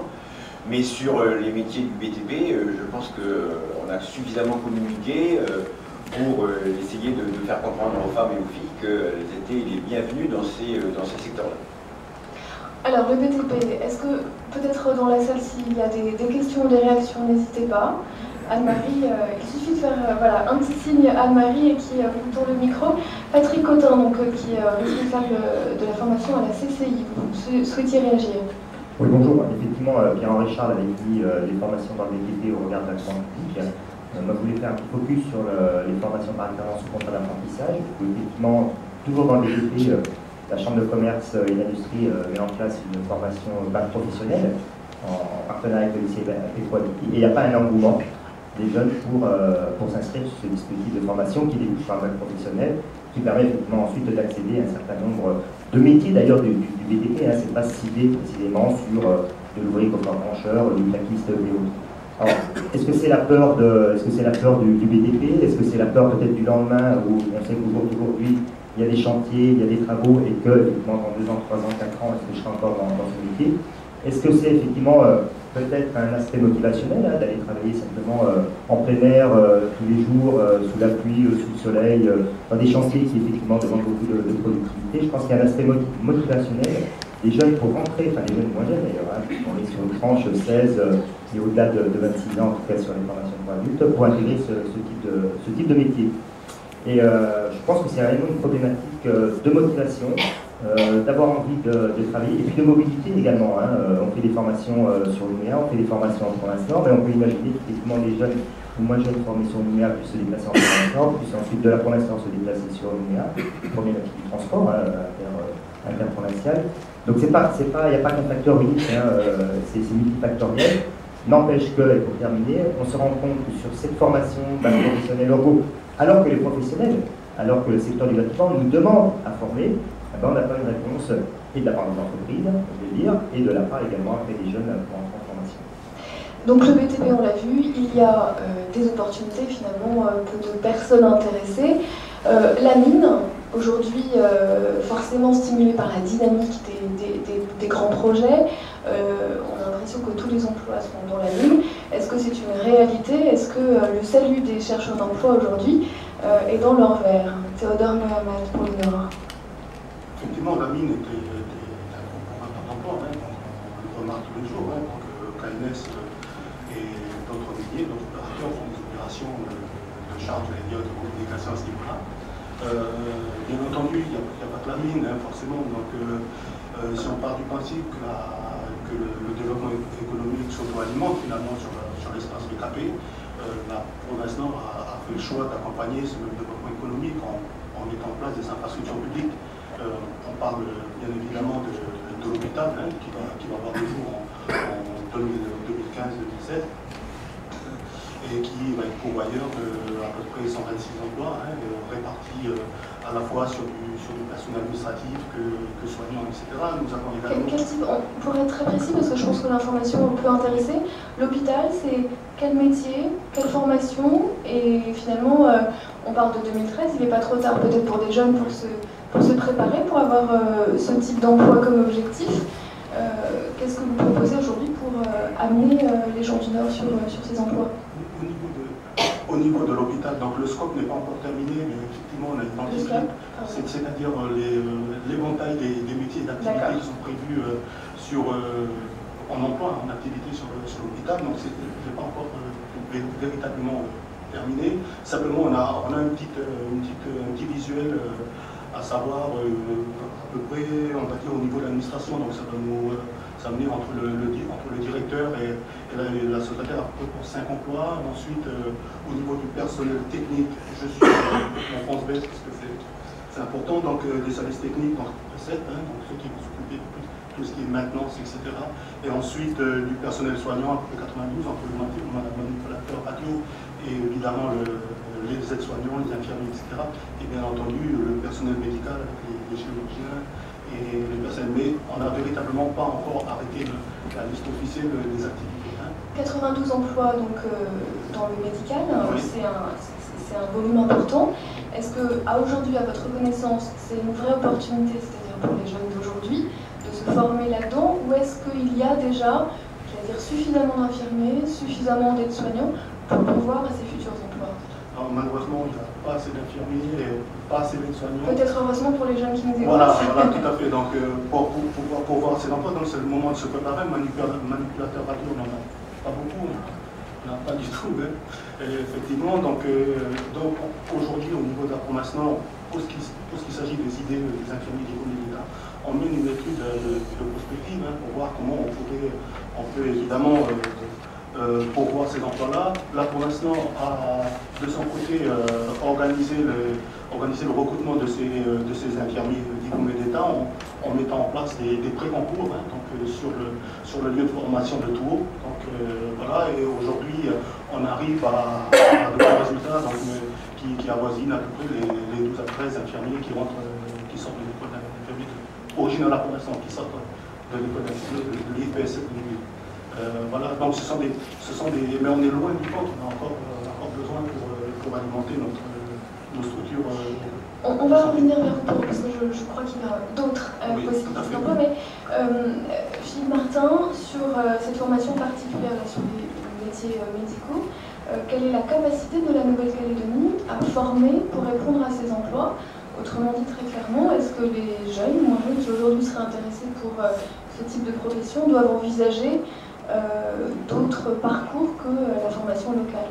Mais sur les métiers du BTP, je pense qu'on a suffisamment communiqué pour essayer de faire comprendre aux femmes et aux filles qu'elles étaient les bienvenues dans ces secteurs-là. Alors le BTP, est-ce que peut-être dans la salle s'il y a des questions ou des réactions, n'hésitez pas. Anne-Marie, il suffit de faire voilà, un petit signe à Anne-Marie et qui vous tourne le micro. Patrick Cotin, donc, qui est responsable de la formation à la CCI, vous souhaitiez réagir? Oui, bonjour. Effectivement, Pierre-Henri Charles avait dit les formations dans le BTP au regard de la commande publique. Moi, je voulais faire un petit focus sur les formations par alternance ou contrat d'apprentissage. Effectivement, toujours dans le BTP, la Chambre de commerce et d'industrie met en place une formation bac professionnelle en partenariat avec le lycée Equality. Et il n'y a pas un engouement des jeunes pour s'inscrire sur ce dispositif de formation qui débute par un bac professionnel, qui permet effectivement ensuite d'accéder à un certain nombre de métiers d'ailleurs du BTP. C'est pas ciblé précisément sur de l'ouvrier coffre-brancheur, du plaquiste et autres. Alors, est-ce que c'est la peur du BTP? Est-ce que c'est la peur peut-être du lendemain où on sait qu'aujourd'hui il y a des chantiers, il y a des travaux et que effectivement dans 2 ans, 3 ans, 4 ans, est-ce que je serai encore dans ce métier? Est-ce que c'est effectivement peut-être un aspect motivationnel d'aller travailler simplement en plein air tous les jours, sous la pluie, sous le soleil, dans des chantiers qui effectivement demandent beaucoup de productivité? Je pense qu'il y a un aspect motivationnel. Les jeunes pour rentrer, enfin les jeunes moins jeunes d'ailleurs, on est sur une tranche 16 et au-delà de 26 ans, en tout cas sur les formations pour adultes, pour intégrer ce type de métier. Et je pense que c'est réellement une problématique de motivation, d'avoir envie de travailler, et puis de mobilité également. On fait des formations sur l'UMEA, on fait des formations en province Nord, mais on peut imaginer qu'effectivement les jeunes ou moins jeunes formés sur l'UMEA puissent se déplacer en province Nord, puis ensuite de la province Nord se déplacer sur l'UMEA, problématique du transport, vers interprovincial. Donc il n'y a pas qu'un facteur unique, hein, c'est multifactoriel. N'empêche que, et pour terminer, on se rend compte que sur cette formation professionnelle locaux, alors que les professionnels, alors que le secteur du bâtiment nous demande à former, eh ben, on n'a pas une réponse, et de la part des entreprises, je vais dire, et de la part également après des jeunes pour entrer en formation. Donc le BTP, on l'a vu, il y a des opportunités, finalement, peu de personnes intéressées. La mine, aujourd'hui, forcément stimulée par la dynamique des grands projets, on a l'impression que tous les emplois sont dans la mine. Est-ce que c'est une réalité? Est-ce que le salut des chercheurs d'emploi aujourd'hui est dans leur verre? Théodore Mohamed pour le Nord. Effectivement, la mine est un gros programme d'emploi, hein, on le remarque tous les jours, hein, donc KNS et d'autres milliers d'autres opérateurs font des opérations de charge, de communication à ce niveau-là. Bien entendu, il n'y a pas que la mine, hein, forcément, donc si on part du principe que le développement économique s'auto-alimente finalement sur l'espace BKP, pour l'instant a fait le choix d'accompagner ce même développement économique en mettant en place des infrastructures publiques. On parle bien évidemment de l'hôpital, hein, qui va voir le jour en 2015-2017 et qui va être pourvoyeur de à peu près 126 emplois, hein, répartis à la fois sur du personnel administratif que soignant, etc. Nous avons également... Quel type, pour être très précis, parce que je pense que l'information peut intéresser, l'hôpital, c'est quel métier, quelle formation, et finalement, on parle de 2013, il n'est pas trop tard peut-être pour des jeunes pour se préparer, pour avoir ce type d'emploi comme objectif. Qu'est-ce que vous proposez aujourd'hui pour amener les gens du Nord sur ces emplois? Au niveau de l'hôpital, donc le scope n'est pas encore terminé, mais effectivement on a identifié, c'est-à-dire l'éventail des métiers et d'activités qui sont prévus en emploi, en activité sur l'hôpital, donc ce n'est pas encore véritablement terminé. Simplement on a un petit visuel à savoir à peu près, on va dire au niveau de l'administration, donc ça va nous amener entre le directeur et la secrétaire à peu près pour 5 emplois. Ensuite, au niveau du personnel technique, je suis en France Belge parce que c'est important, donc des services techniques, donc 7, hein, donc ceux qui vont s'occuper de tout ce qui est maintenance, etc. Et ensuite du personnel soignant à peu près 92, entre le manipulateur radio et évidemment les aides-soignants, les infirmiers, etc. Et bien entendu le personnel médical avec les chirurgiens et les personnes. Mais on n'a véritablement pas encore arrêté la liste officielle des activités. Hein. 92 emplois donc, dans le médical, oui. C'est un volume important. Est-ce qu'à aujourd'hui, à votre connaissance, c'est une vraie opportunité, c'est-à-dire pour les jeunes d'aujourd'hui, de se former là-dedans, ou est-ce qu'il y a déjà, c'est-à-dire suffisamment d'infirmiers, suffisamment d'aides-soignants pour pourvoir à ces futurs emplois? Alors, malheureusement, il n'y a pas assez d'infirmiers, pas assez d'aides-soignants. Peut-être heureusement pour les jeunes qui nous écoutent. Voilà, tout à fait. Donc, pour pouvoir pourvoir ces emplois, c'est le moment de se préparer. Manipulateur radio, on n'en a pas beaucoup. On n'en a pas du tout. Hein. Et effectivement, donc aujourd'hui, au niveau de la province Nord, pour ce qui s'agit des idées des infirmiers du Conseil d'État, on mène une étude de prospective hein, pour voir comment on peut évidemment pourvoir ces emplois-là. La province Nord a de son côté organisé le recrutement de ces infirmiers diplômés d'État en mettant en place des pré-concours hein, donc, sur le lieu de formation de Tours. Donc voilà, et aujourd'hui on arrive à de bons résultats donc, qui avoisinent à peu près les 12 à 13 infirmiers qui sortent de l'école d'infirmiers d'origine de la province Nord, qui sortent de l'école d'infirmiers de l'IPS. Voilà, donc ce sont des. Mais on est loin du compte, on a encore besoin pour alimenter nos structures. On va revenir vers vous parce que je crois qu'il y a d'autres possibilités d'emploi, mais Philippe Martin, sur cette formation particulière là, sur les métiers médicaux, quelle est la capacité de la Nouvelle-Calédonie à former pour répondre à ces emplois? Autrement dit très clairement, est-ce que les jeunes, moins jeunes qui aujourd'hui seraient intéressés pour ce type de profession doivent envisager d'autres parcours que la formation locale?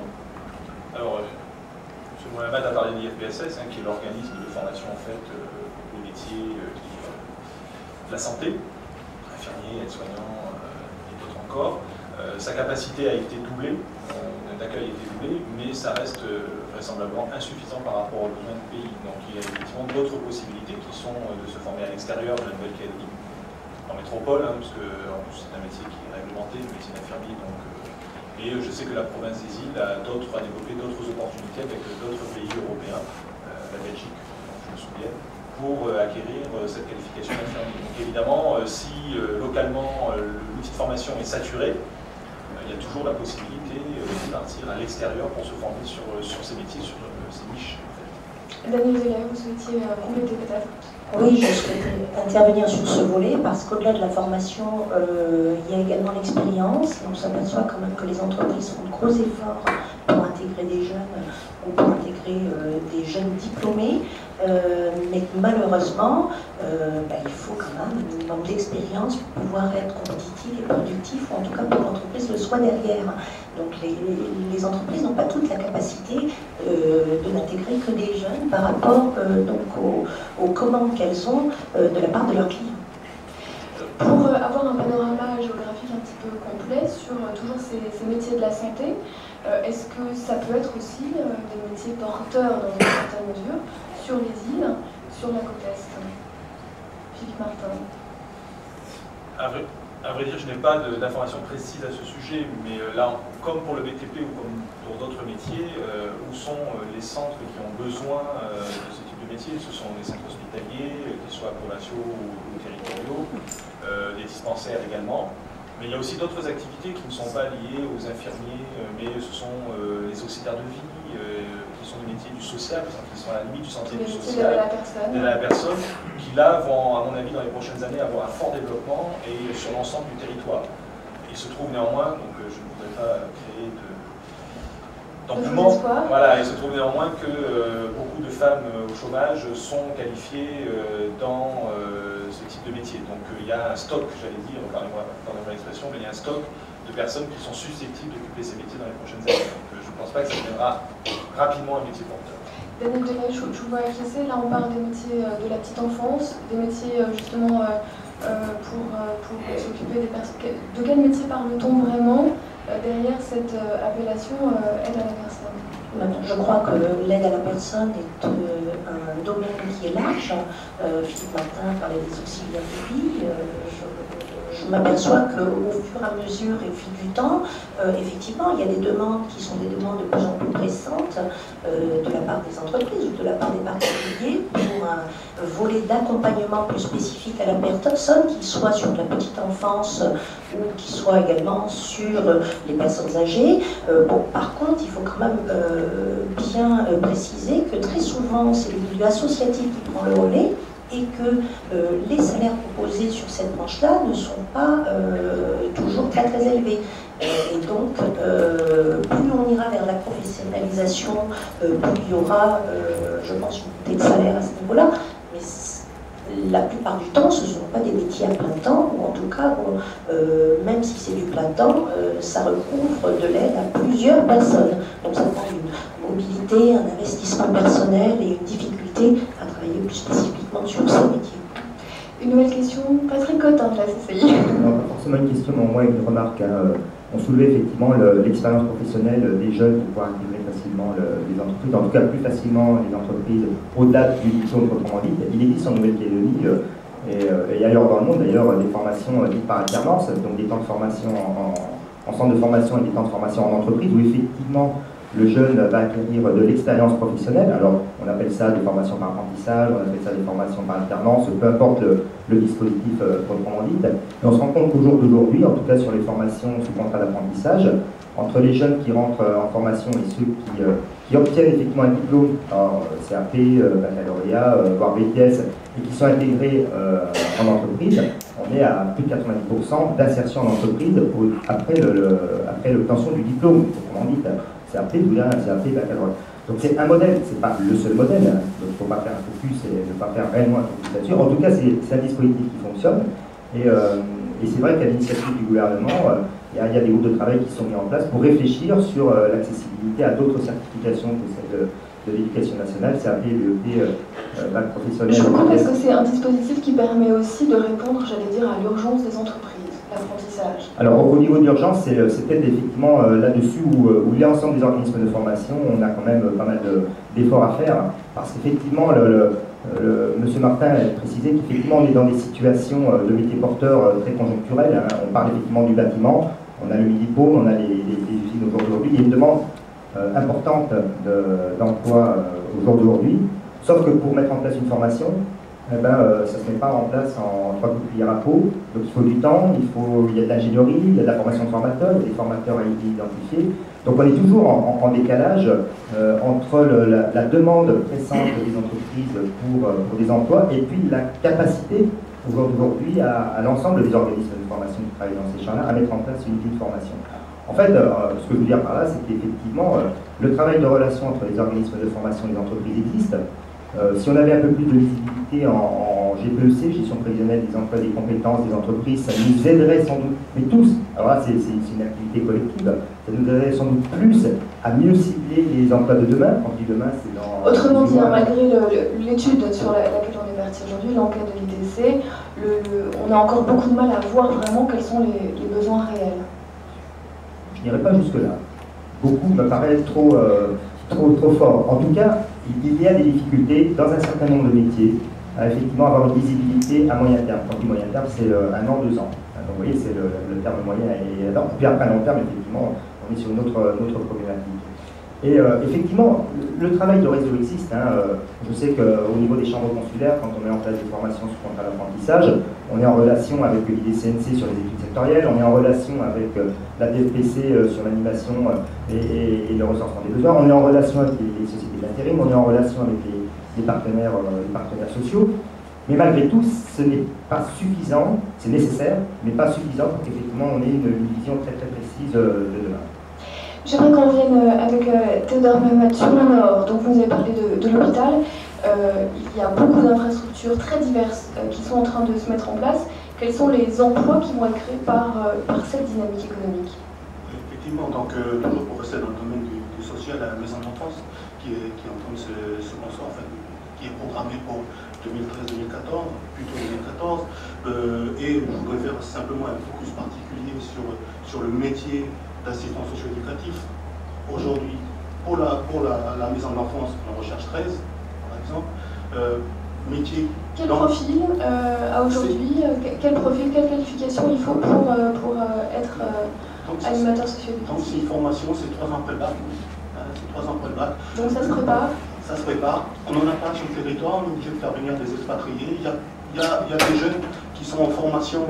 Alors, M. Mohamed a parlé de l'IFPSS, hein, qui est l'organisme de formation en fait des métiers de la santé, infirmiers, aides-soignants et d'autres encore. Sa capacité a été doublée, d'accueil a été doublée, mais ça reste vraisemblablement insuffisant par rapport aux besoins du pays. Donc il y a effectivement effectivement d'autres possibilités qui sont de se former à l'extérieur de la Nouvelle-Calédonie, en métropole, hein, parce que en plus c'est un métier qui est réglementé, le métier d'infirmier. Et je sais que la province des îles a développé d'autres opportunités avec d'autres pays européens, la Belgique, je me souviens, pour acquérir cette qualification d'infirmier. Donc évidemment, si localement l'outil de formation est saturé, il y a toujours la possibilité de partir à l'extérieur pour se former sur ces métiers, sur ces niches. Daniel Zeller, vous souhaitiez compléter peut-être? Oui, je souhaitais intervenir sur ce volet parce qu'au-delà de la formation, il y a également l'expérience. On s'aperçoit quand même que les entreprises font de gros efforts pour intégrer des jeunes ou pour intégrer des jeunes diplômés. Mais malheureusement, il faut quand même un minimum d'expérience pour pouvoir être compétitif et productif, ou en tout cas pour que l'entreprise le soit derrière. Donc les entreprises n'ont pas toute la capacité de n'intégrer que des jeunes par rapport aux commandes qu'elles ont de la part de leurs clients. Pour avoir un panorama géographique un petit peu complet sur toujours ces métiers de la santé, est-ce que ça peut être aussi des métiers porteurs dans une certaine mesure sur les îles, sur la côte est? Philippe Martin. À vrai dire, je n'ai pas d'informations précises à ce sujet, mais là, comme pour le BTP ou comme pour d'autres métiers, où sont les centres qui ont besoin de ce type de métier? Ce sont les centres hospitaliers, qu'ils soient provinciaux ou territoriaux, des dispensaires également. Mais il y a aussi d'autres activités qui ne sont pas liées aux infirmiers, mais ce sont les auxiliaires de vie, qui sont des métiers du social, qui sont à la limite du sentier du social, de la personne, qui là vont, à mon avis, dans les prochaines années, avoir un fort développement et sur l'ensemble du territoire. Il se trouve néanmoins, donc je ne voudrais pas créer d'engouement, voilà, il se trouve néanmoins que beaucoup de femmes au chômage sont qualifiées dans ce type de métier. Donc il y a un stock, j'allais dire, pardonnez-moi l'expression, mais il y a un stock de personnes qui sont susceptibles d'occuper ces métiers dans les prochaines années. Donc je ne pense pas que ça deviendra rapidement un métier porteur. Daniel Delay, je vous vois acquiescer. Là, on parle des métiers de la petite enfance, des métiers justement pour s'occuper des personnes. De quel métier parle-t-on vraiment derrière cette appellation aide à la personne? Je crois que l'aide à la personne est un domaine qui est large. Philippe Martin parlait des auxiliaires de vie. Je m'aperçois qu'au fur et à mesure et au fil du temps, effectivement, il y a des demandes qui sont des demandes de plus en plus pressantes de la part des entreprises ou de la part des particuliers pour un volet d'accompagnement plus spécifique à la personne, qu'il soit sur la petite enfance ou qu'il soit également sur les personnes âgées. Bon, par contre, il faut quand même bien préciser que très souvent, c'est le milieu associatif qui prend le relais, et que les salaires proposés sur cette branche-là ne sont pas toujours très très élevés. Et donc, plus on ira vers la professionnalisation, plus il y aura, je pense, une montée de salaire à ce niveau-là. Mais la plupart du temps, ce ne sont pas des métiers à plein temps, ou en tout cas, même si c'est du plein temps, ça recouvre de l'aide à plusieurs personnes. Donc ça prend une mobilité, un investissement personnel et une difficulté à travailler plus spécifiquement sur ces métiers. Une nouvelle question, Patrick Cotin de la CCI. Non, pas forcément une question, mais au moins une remarque. On soulevait effectivement l'expérience professionnelle des jeunes pour pouvoir intégrer facilement les entreprises, en tout cas plus facilement les entreprises au-delà du diplôme proprement dit. Il existe en Nouvelle-Calédonie et ailleurs dans le monde d'ailleurs des formations dites par alternance, donc des temps de formation en centre de formation et des temps de formation en entreprise où effectivement le jeune va acquérir de l'expérience professionnelle. Alors, on appelle ça des formations par apprentissage, on appelle ça des formations par alternance, peu importe le dispositif proprement dit. Et on se rend compte qu'au jour d'aujourd'hui, en tout cas sur les formations sous contrat d'apprentissage, entre les jeunes qui rentrent en formation et ceux qui obtiennent effectivement un diplôme, CAP, baccalauréat, voire BTS, et qui sont intégrés en entreprise, on est à plus de 90% d'insertion en entreprise après l'obtention du diplôme, proprement dit. CAP ou bien CAP baccalauréat. Donc c'est un modèle, c'est pas le seul modèle, hein. Donc il ne faut pas faire un focus et ne pas faire réellement un focus là-dessus. En tout cas, c'est un dispositif qui fonctionne. Et c'est vrai qu'à l'initiative du gouvernement, il y a des groupes de travail qui sont mis en place pour réfléchir sur l'accessibilité à d'autres certifications que celle de l'éducation nationale, CAP, BEP, bac professionnel. Je crois parce que c'est un dispositif qui permet aussi de répondre, j'allais dire, à l'urgence des entreprises. L'apprentissage. Alors au niveau d'urgence, c'est peut-être effectivement là-dessus où l'ensemble des organismes de formation, on a quand même pas mal d'efforts à faire, parce qu'effectivement Monsieur Martin a précisé qu'effectivement on est dans des situations de métiers porteurs très conjoncturelles. Hein. On parle effectivement du bâtiment, on a le Midi-Pôle, on a les usines aujourd'hui. Il y a une demande importante d'emploi au jour d'aujourd'hui. Sauf que pour mettre en place une formation, ça ne se met pas en place en 3 coups de cuillère à peau. Donc il faut du temps, il y a de l'ingénierie, il y a de la formation de formateurs, il y a des formateurs à identifier. Donc on est toujours en décalage entre la demande pressante des entreprises pour des emplois et puis la capacité aujourd'hui à l'ensemble des organismes de formation qui travaillent dans ces champs-là à mettre en place une unité de formation. En fait, ce que je veux dire par là, c'est qu'effectivement, le travail de relation entre les organismes de formation et les entreprises existe. Si on avait un peu plus de visibilité en GPEC, gestion prévisionnelle des emplois, des compétences des entreprises, ça nous aiderait sans doute, mais tous, alors là c'est une activité collective, ça nous aiderait sans doute plus à mieux cibler les emplois de demain. Quand je dis demain, c'est dans... Autrement dit, malgré l'étude sur laquelle on est parti aujourd'hui, l'enquête de l'IDC, on a encore beaucoup de mal à voir vraiment quels sont les besoins réels. Je n'irai pas jusque-là. Beaucoup me paraît trop fort. En tout cas, il y a des difficultés dans un certain nombre de métiers à effectivement avoir une visibilité à moyen terme. Quand je dis moyen terme, c'est 1 an, 2 ans. Donc vous voyez, c'est le terme moyen. Et puis après à long terme, effectivement, on est sur une autre problématique. Et effectivement, le travail de réseau existe. Je sais qu'au niveau des chambres consulaires, quand on met en place des formations sur contrat d'apprentissage, on est en relation avec l'IDCNC sur les études sectorielles, on est en relation avec la DFPC sur l'animation et le recensement des besoins, on est en relation avec les sociétés d'intérim, on est en relation avec les partenaires sociaux. Mais malgré tout, ce n'est pas suffisant, c'est nécessaire, mais pas suffisant pour qu'effectivement on ait une vision très très précise de demain. J'aimerais qu'on revienne avec Théodore Mehmet sur le Nord. Donc vous nous avez parlé de l'hôpital. Il y a beaucoup d'infrastructures très diverses qui sont en train de se mettre en place. Quels sont les emplois qui vont être créés par cette dynamique économique? Effectivement, donc toujours pour rester dans le domaine du social, la maison d'enfance qui est en train de se construire, enfin, qui est programmée pour 2013-2014, plutôt 2014. Et je voudrais faire simplement un focus particulier sur le métier d'assistant socio-éducatif. Aujourd'hui, pour la maison de l'enfance, on recherche 13, par exemple. Métier. Quel profil aujourd'hui, quel profil, quelle qualification il faut pour être animateur socio-éducatif? Donc c'est une formation, c'est 3 ans après le bac. C'est 3 ans après le bac. Donc ça se prépare? Ça se prépare. On n'en a pas sur le territoire, on est obligé de faire venir des expatriés. Il y a des jeunes qui sont en formation,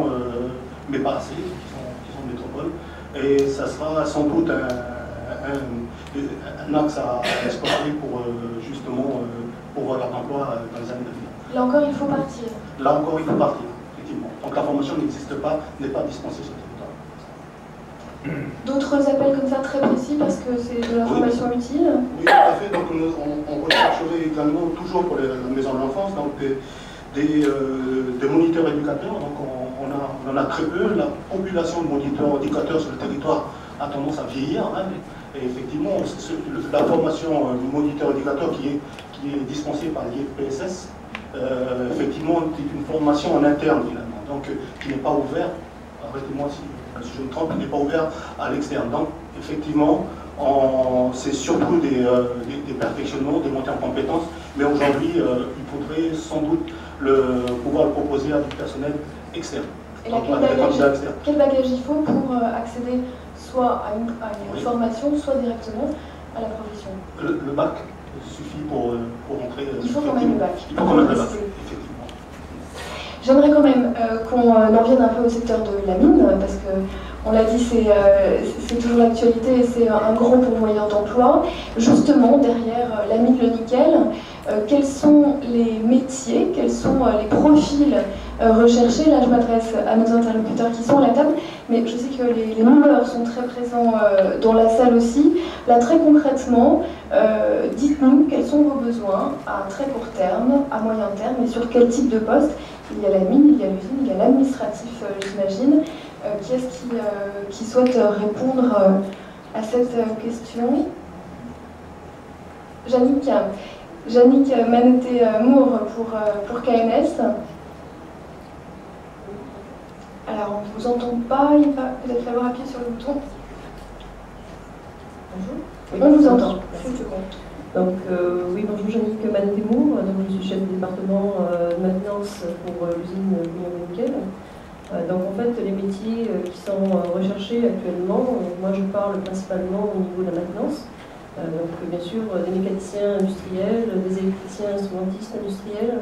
mais pas assez, qui sont de métropole. Et ça sera sans doute un axe à explorer pour justement pouvoir leur emploi dans les années à venir. Là encore, il faut partir. Là encore, il faut partir, effectivement. Donc la formation n'existe pas, n'est pas dispensée sur le territoire. D'autres appels comme ça très précis parce que c'est de la formation utile? Oui, tout à fait. Donc on rechercherait également, toujours pour la maison de l'enfance, donc des moniteurs éducateurs. Donc on en a très peu. La population de moniteurs éducateurs sur le territoire a tendance à vieillir. Et effectivement, la formation du moniteur éducateur qui est dispensée par l'IFPSS, effectivement, c'est une formation en interne finalement, donc qui n'est pas ouverte, arrêtez-moi si je me trompe, qui n'est pas ouverte à l'externe. Donc effectivement, c'est surtout des perfectionnements, des montées en compétences, mais aujourd'hui, il faudrait sans doute pouvoir le proposer à du personnel externe. Et là, quel bagage il faut pour accéder soit à une formation, soit directement à la profession? Le bac suffit pour entrer. Il faut quand même le bac. Il faut quand même le bac, effectivement. J'aimerais quand même qu'on en vienne un peu au secteur de la mine, parce que, on l'a dit, c'est toujours l'actualité et c'est un grand pourvoyeur d'emploi. Justement, derrière la mine, le nickel, quels sont les métiers, quels sont les profils recherchés? Là, je m'adresse à nos interlocuteurs qui sont à la table, mais je sais que les mineurs sont très présents dans la salle aussi. Là, très concrètement, dites-nous quels sont vos besoins à très court terme, à moyen terme, et sur quel type de poste. Il y a la mine, il y a l'usine, il y a l'administratif, j'imagine. Qui est-ce qui souhaite répondre à cette question? Jannick Maneté-Moore pour KNS. Alors, on ne vous entend pas, il va peut-être falloir appuyer sur le bouton. Bonjour. On vous entend. Donc, oui, bonjour, Jeannick Mantemour, donc je suis chef du département de maintenance pour l'usine Bouillon-Nickel. Donc, en fait, les métiers qui sont recherchés actuellement, moi je parle principalement au niveau de la maintenance. Donc, bien sûr, des mécaniciens industriels, des électriciens instrumentistes industriels.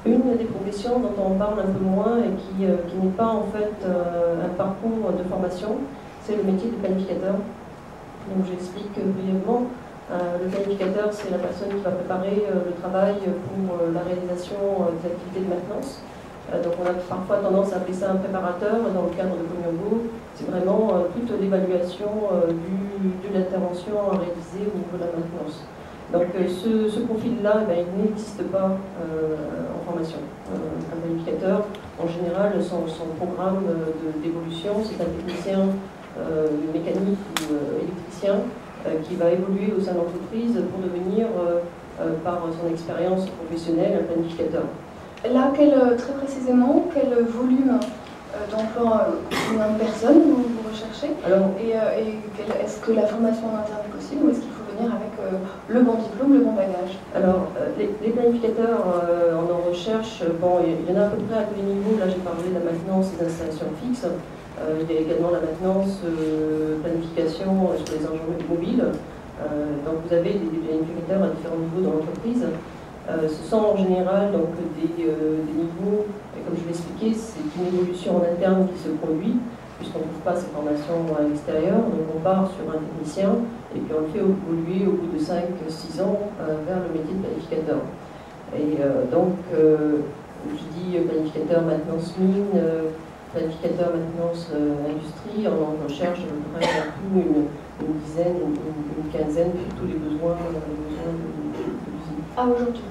Une des professions dont on parle un peu moins et qui n'est pas en fait un parcours de formation, c'est le métier de planificateur. Donc, j'explique brièvement. Le planificateur, c'est la personne qui va préparer le travail pour la réalisation des activités de maintenance. Donc on a parfois tendance à appeler ça un préparateur dans le cadre de Cognongo. C'est vraiment toute l'évaluation de l'intervention à réaliser au niveau de la maintenance. Donc ce profil-là, il n'existe pas en formation. Un planificateur, en général, son programme d'évolution, c'est un technicien mécanique ou électricien qui va évoluer au sein de l'entreprise pour devenir, par son expérience professionnelle, un planificateur. Là, très précisément, quel volume d'emploi, combien de personnes vous recherchez? Est-ce que la formation en interne est possible ou est-ce qu'il faut venir avec le bon diplôme, le bon bagage? Alors, les planificateurs, on en recherche, bon, il y en a à peu près à tous les niveaux. Là, j'ai parlé de la maintenance et d'installation fixe. Il y a également la maintenance, planification sur les engins mobiles. Donc vous avez des planificateurs à différents niveaux dans l'entreprise. Ce sont en général donc, des niveaux, et comme je l'ai expliqué, c'est une évolution en interne qui se produit, puisqu'on ne trouve pas ces formations à l'extérieur. Donc on part sur un technicien et puis on le fait évoluer au bout de 5-6 ans vers le métier de planificateur. Et donc, je dis planificateur maintenance mine, planificateur maintenance industrie, on en recherche à peu près une dizaine, une quinzaine de tous les besoins de l'usine. Ah, aujourd'hui.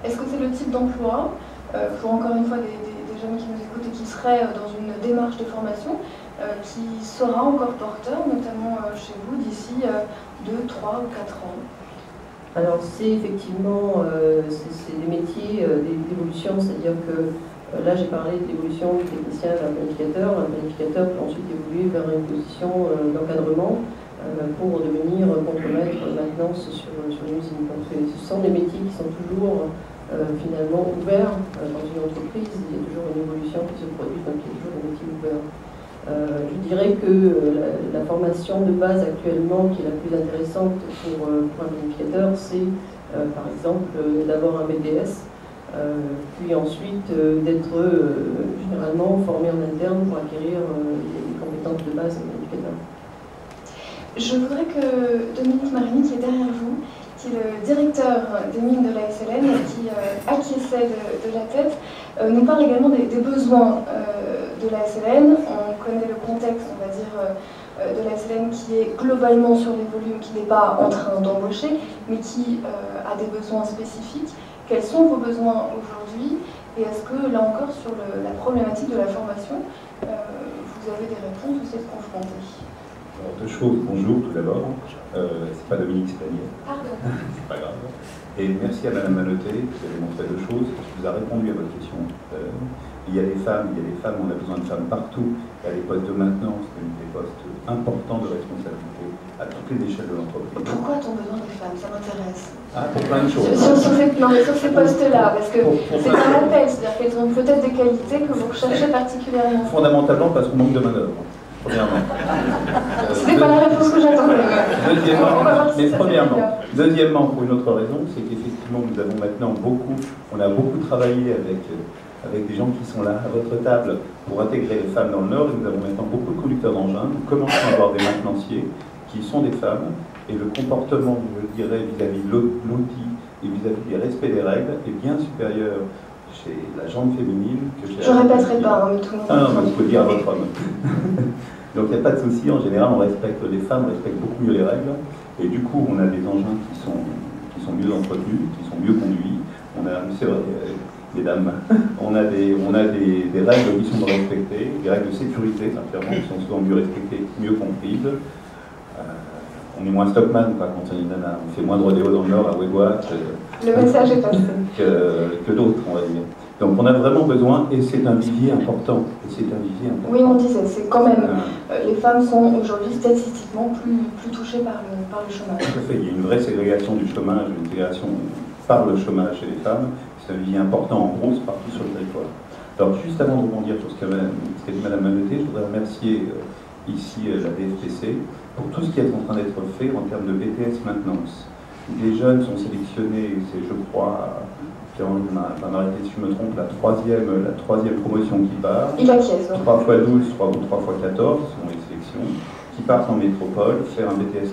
Est-ce que c'est le type d'emploi, pour encore une fois des jeunes qui nous écoutent et qui seraient dans une démarche de formation, qui sera encore porteur, notamment chez vous, d'ici 2, 3 ou 4 ans? Alors c'est effectivement c'est des métiers d'évolution, c'est-à-dire que là j'ai parlé de l'évolution du technicien vers un planificateur peut ensuite évoluer vers une position d'encadrement pour devenir contremaître maintenance sur une usine. Donc ce sont des métiers qui sont toujours finalement ouverts dans une entreprise, il y a toujours une évolution qui se produit, donc il y a toujours des métiers ouverts. Je dirais que la formation de base actuellement qui est la plus intéressante pour un planificateur, c'est par exemple d'abord un BTS, puis ensuite d'être généralement formé en interne pour acquérir les compétences de base de planificateur. Je voudrais que Dominique Marini, qui est derrière vous, qui est le directeur des mines de la SLN et qui acquiesçait de la tête, nous parle également des besoins de la SLN. On connaît le contexte, on va dire, de la SLN qui est globalement sur les volumes, qui n'est pas en train d'embaucher, mais qui a des besoins spécifiques. Quels sont vos besoins aujourd'hui? Et est-ce que, là encore, sur la problématique de la formation, vous avez des réponses ou vous êtes confrontés? Alors, deux choses. Bonjour, tout d'abord. C'est pas Dominique, c'est Daniel. Pardon. C'est pas grave. Et merci à Madame Manoté, vous avez montré deux choses. Je vous ai répondu à votre question. Il y a des femmes, on a besoin de femmes partout. Il y a des postes de maintenance, des postes importants de responsabilité à toutes les échelles de l'entreprise. Pourquoi a-t-on besoin des femmes? Ça m'intéresse. Ah, pour plein de choses. Sur ces postes-là, parce que c'est un appel, c'est-à-dire qu'elles ont peut-être des qualités que vous recherchez particulièrement. Fondamentalement parce qu'on manque de manœuvre. Premièrement. C'était pas la réponse que j'attendais. Deuxièmement, pour une autre raison, c'est qu'effectivement, nous avons maintenant on a beaucoup travaillé avec des gens qui sont là à votre table pour intégrer les femmes dans le Nord, et nous avons maintenant beaucoup de conducteurs d'engins. Nous commençons à avoir des maintenanciers qui sont des femmes, et le comportement, je dirais, vis-à-vis de l'outil et vis-à-vis des respects des règles est bien supérieur chez la jante féminine que chez la jante masculine. Je répéterai pas, mais tout le monde. Ah non, mais vous pouvez dire à votre homme. Donc il n'y a pas de souci, en général on respecte les femmes, respectent beaucoup mieux les règles, et du coup on a des engins qui sont mieux entretenus, qui sont mieux conduits, on a, c'est vrai, mesdames, on a des règles qui sont respectées, des règles de sécurité, clairement, qui sont souvent mieux respectées, mieux comprises. On est moins stockman quand on est nana, on fait moins de rodéo dans le Nord à Wegwat le message est passé. que d'autres, on va dire. Donc on a vraiment besoin, et c'est un vivier important. Oui, on disait, c'est quand même, les femmes sont aujourd'hui statistiquement plus touchées par le chômage. Tout à fait, il y a une vraie ségrégation du chômage, une ségrégation par le chômage chez les femmes. C'est un vivier important en brousse partout sur le territoire. Alors juste avant de rebondir sur ce qu'a dit Mme Manoté, je voudrais remercier ici la DFTC pour tout ce qui est en train d'être fait en termes de BTS maintenance. Des jeunes sont sélectionnés, c'est je crois, Pierre-Henri va m'arrêter si je me trompe, la troisième promotion qui part. Il acquiesce. 3 x 12, 3 x 14 sont les sélections, qui partent en métropole, faire un BTS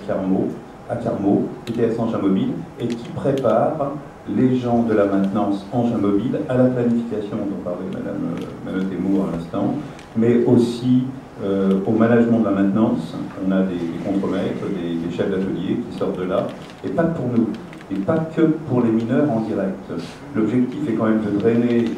à Carmaux, BTS engin mobile, et qui préparent les gens de la maintenance engin mobile à la planification dont parlait Mme Manoté-Mour à l'instant, mais aussi au management de la maintenance. On a des contremaîtres, des chefs d'atelier qui sortent de là, et pas pour nous, et pas que pour les mineurs en direct. L'objectif est quand même de drainer et de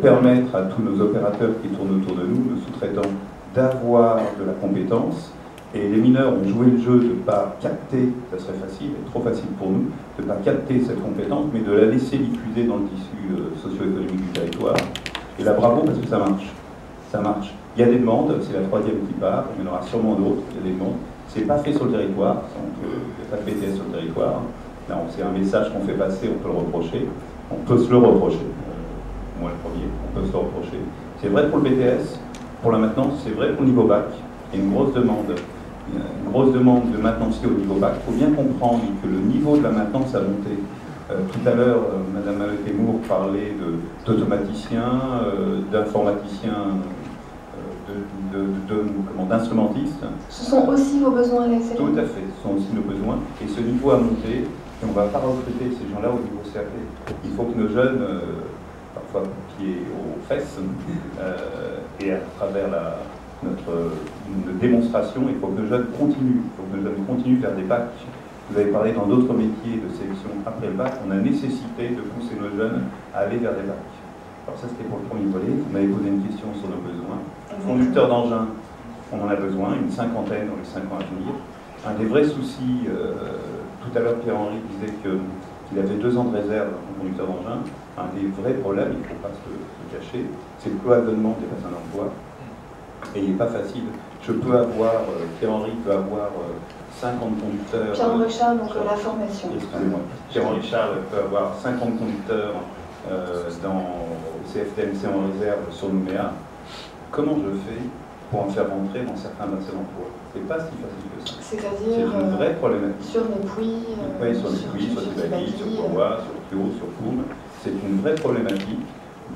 permettre à tous nos opérateurs qui tournent autour de nous, nos sous-traitants, d'avoir de la compétence. Et les mineurs ont joué le jeu de ne pas capter, ça serait facile, trop facile pour nous, de ne pas capter cette compétence, mais de la laisser diffuser dans le tissu socio-économique du territoire. Et là, bravo, parce que ça marche. Ça marche. Il y a des demandes, c'est la troisième qui part, il y en aura sûrement d'autres, il y a des demandes. C'est pas fait sur le territoire, il n'y a pas de BTS sur le territoire. Là, c'est un message qu'on fait passer, on peut le reprocher. On peut se le reprocher. Moi, le premier, on peut se le reprocher. C'est vrai pour le BTS, pour la maintenance, c'est vrai pour le niveau bac. Il y a une grosse demande. Une grosse demande de maintenanciers au niveau bac. Il faut bien comprendre que le niveau de la maintenance a monté. Tout à l'heure, Mme Manoté-Mour parlait d'automaticiens, d'informaticiens, d'instrumentistes. Ce sont aussi vos besoins à la SLM. Tout à fait, ce sont aussi nos besoins. Et ce niveau a monté, et on ne va pas recruter ces gens-là au niveau CAP. Il faut que nos jeunes, parfois pieds aux fesses, et à travers notre démonstration, il faut que nos jeunes continuent. Il faut que nos jeunes continuent vers des bacs. Vous avez parlé dans d'autres métiers de sélection après le bac, on a nécessité de pousser nos jeunes à aller vers des bacs. Alors ça c'était pour le premier volet, vous m'avez posé une question sur nos besoins. Conducteurs d'engin, on en a besoin, une cinquantaine dans les 5 ans à venir. Un des vrais soucis, tout à l'heure Pierre-Henri disait qu'il avait 2 ans de réserve en conducteur d'engin. Un des vrais problèmes, il ne faut pas se cacher, c'est le cloisonnement des bassins d'emploi. Et il n'est pas facile. Je peux avoir, Pierre-Henri peut avoir 50 conducteurs... Pierre-Henri Charles, donc la formation. Excusez-moi. Pierre-Henri Charles peut avoir 50 conducteurs dans le CFTMC en réserve sur Nouméa. Comment je fais pour en faire rentrer dans certains bassins d'emploi? C'est pas si facile que ça. C'est-à-dire c'est une vraie problématique. Sur les puits, sur les puits, sur les baguilles, sur Pourvois, sur Thio, sur Poum. C'est une vraie problématique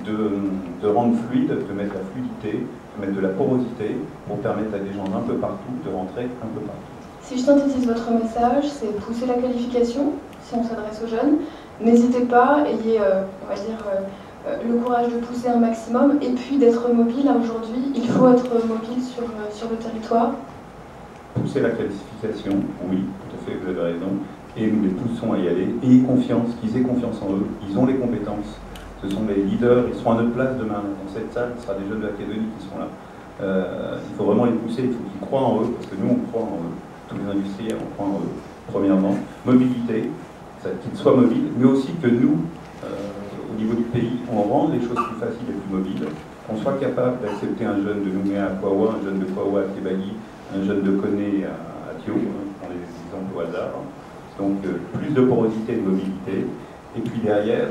de rendre fluide, de mettre la fluidité, de mettre de la porosité pour permettre à des gens un peu partout de rentrer un peu partout. Si je synthétise votre message, c'est pousser la qualification, si on s'adresse aux jeunes. N'hésitez pas, ayez, on va dire, le courage de pousser un maximum, et puis d'être mobile. Aujourd'hui, il faut être mobile sur le territoire. Pousser la qualification, oui, tout à fait, vous avez raison, et nous les poussons à y aller, et confiance, qu'ils aient confiance en eux, ils ont les compétences. Ce sont les leaders, ils seront à notre place demain. Dans cette salle, ce sera des jeunes de l'Académie qui seront là. Il faut vraiment les pousser, il faut qu'ils croient en eux, parce que nous, on croit en eux. Tous les industriels, on croit en eux. Premièrement, mobilité, qu'ils soient mobiles, mais aussi que nous, au niveau du pays, on rende les choses plus faciles et plus mobiles, qu'on soit capable d'accepter un jeune de Nouméa à Kouawa, un jeune de Kouawa à Kébagui, un jeune de Koné à Thio, on prend des exemples au hasard. Donc plus de porosité et de mobilité. Et puis derrière,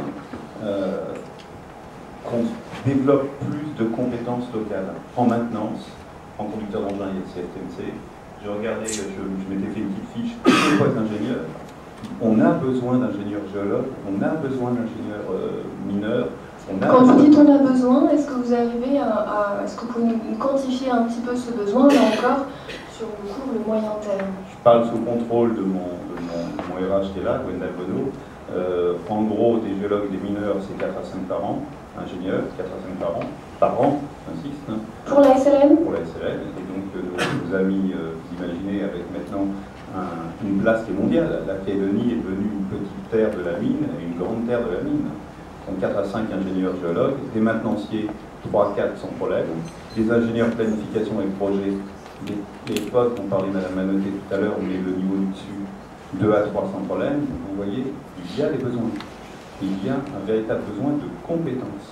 qu'on développe plus de compétences locales en maintenance, en conducteur d'engin et CFTMC. Je regardais, je m'étais fait une petite fiche, pourquoi d'ingénieurs. On a besoin d'ingénieurs géologues, on a besoin d'ingénieurs mineurs. Quand vous dites on a besoin, est-ce que vous arrivez est-ce que vous pouvez nous quantifier un petit peu ce besoin, là encore, sur le court, le moyen terme? Je parle sous contrôle de mon RH qui est là, Gwendal Bonneau. En gros, des géologues et des mineurs, c'est 4 à 5 par an. Ingénieurs, 4 à 5 par an, j'insiste. Hein. Pour la SLM? Pour la SLM. Et donc, nos amis, vous imaginez, avec maintenant une place qui est mondiale. La Calédonie est devenue une petite terre de la mine et une grande terre de la mine. Donc 4 à 5 ingénieurs géologues, des maintenanciers 3 à 4 sans problème, des ingénieurs planification et projet, les postes dont parlait Mme Manoté tout à l'heure, mais le niveau du dessus, 2 à 3 sans problème. Donc, vous voyez, il y a des besoins. Il y a un véritable besoin de compétences.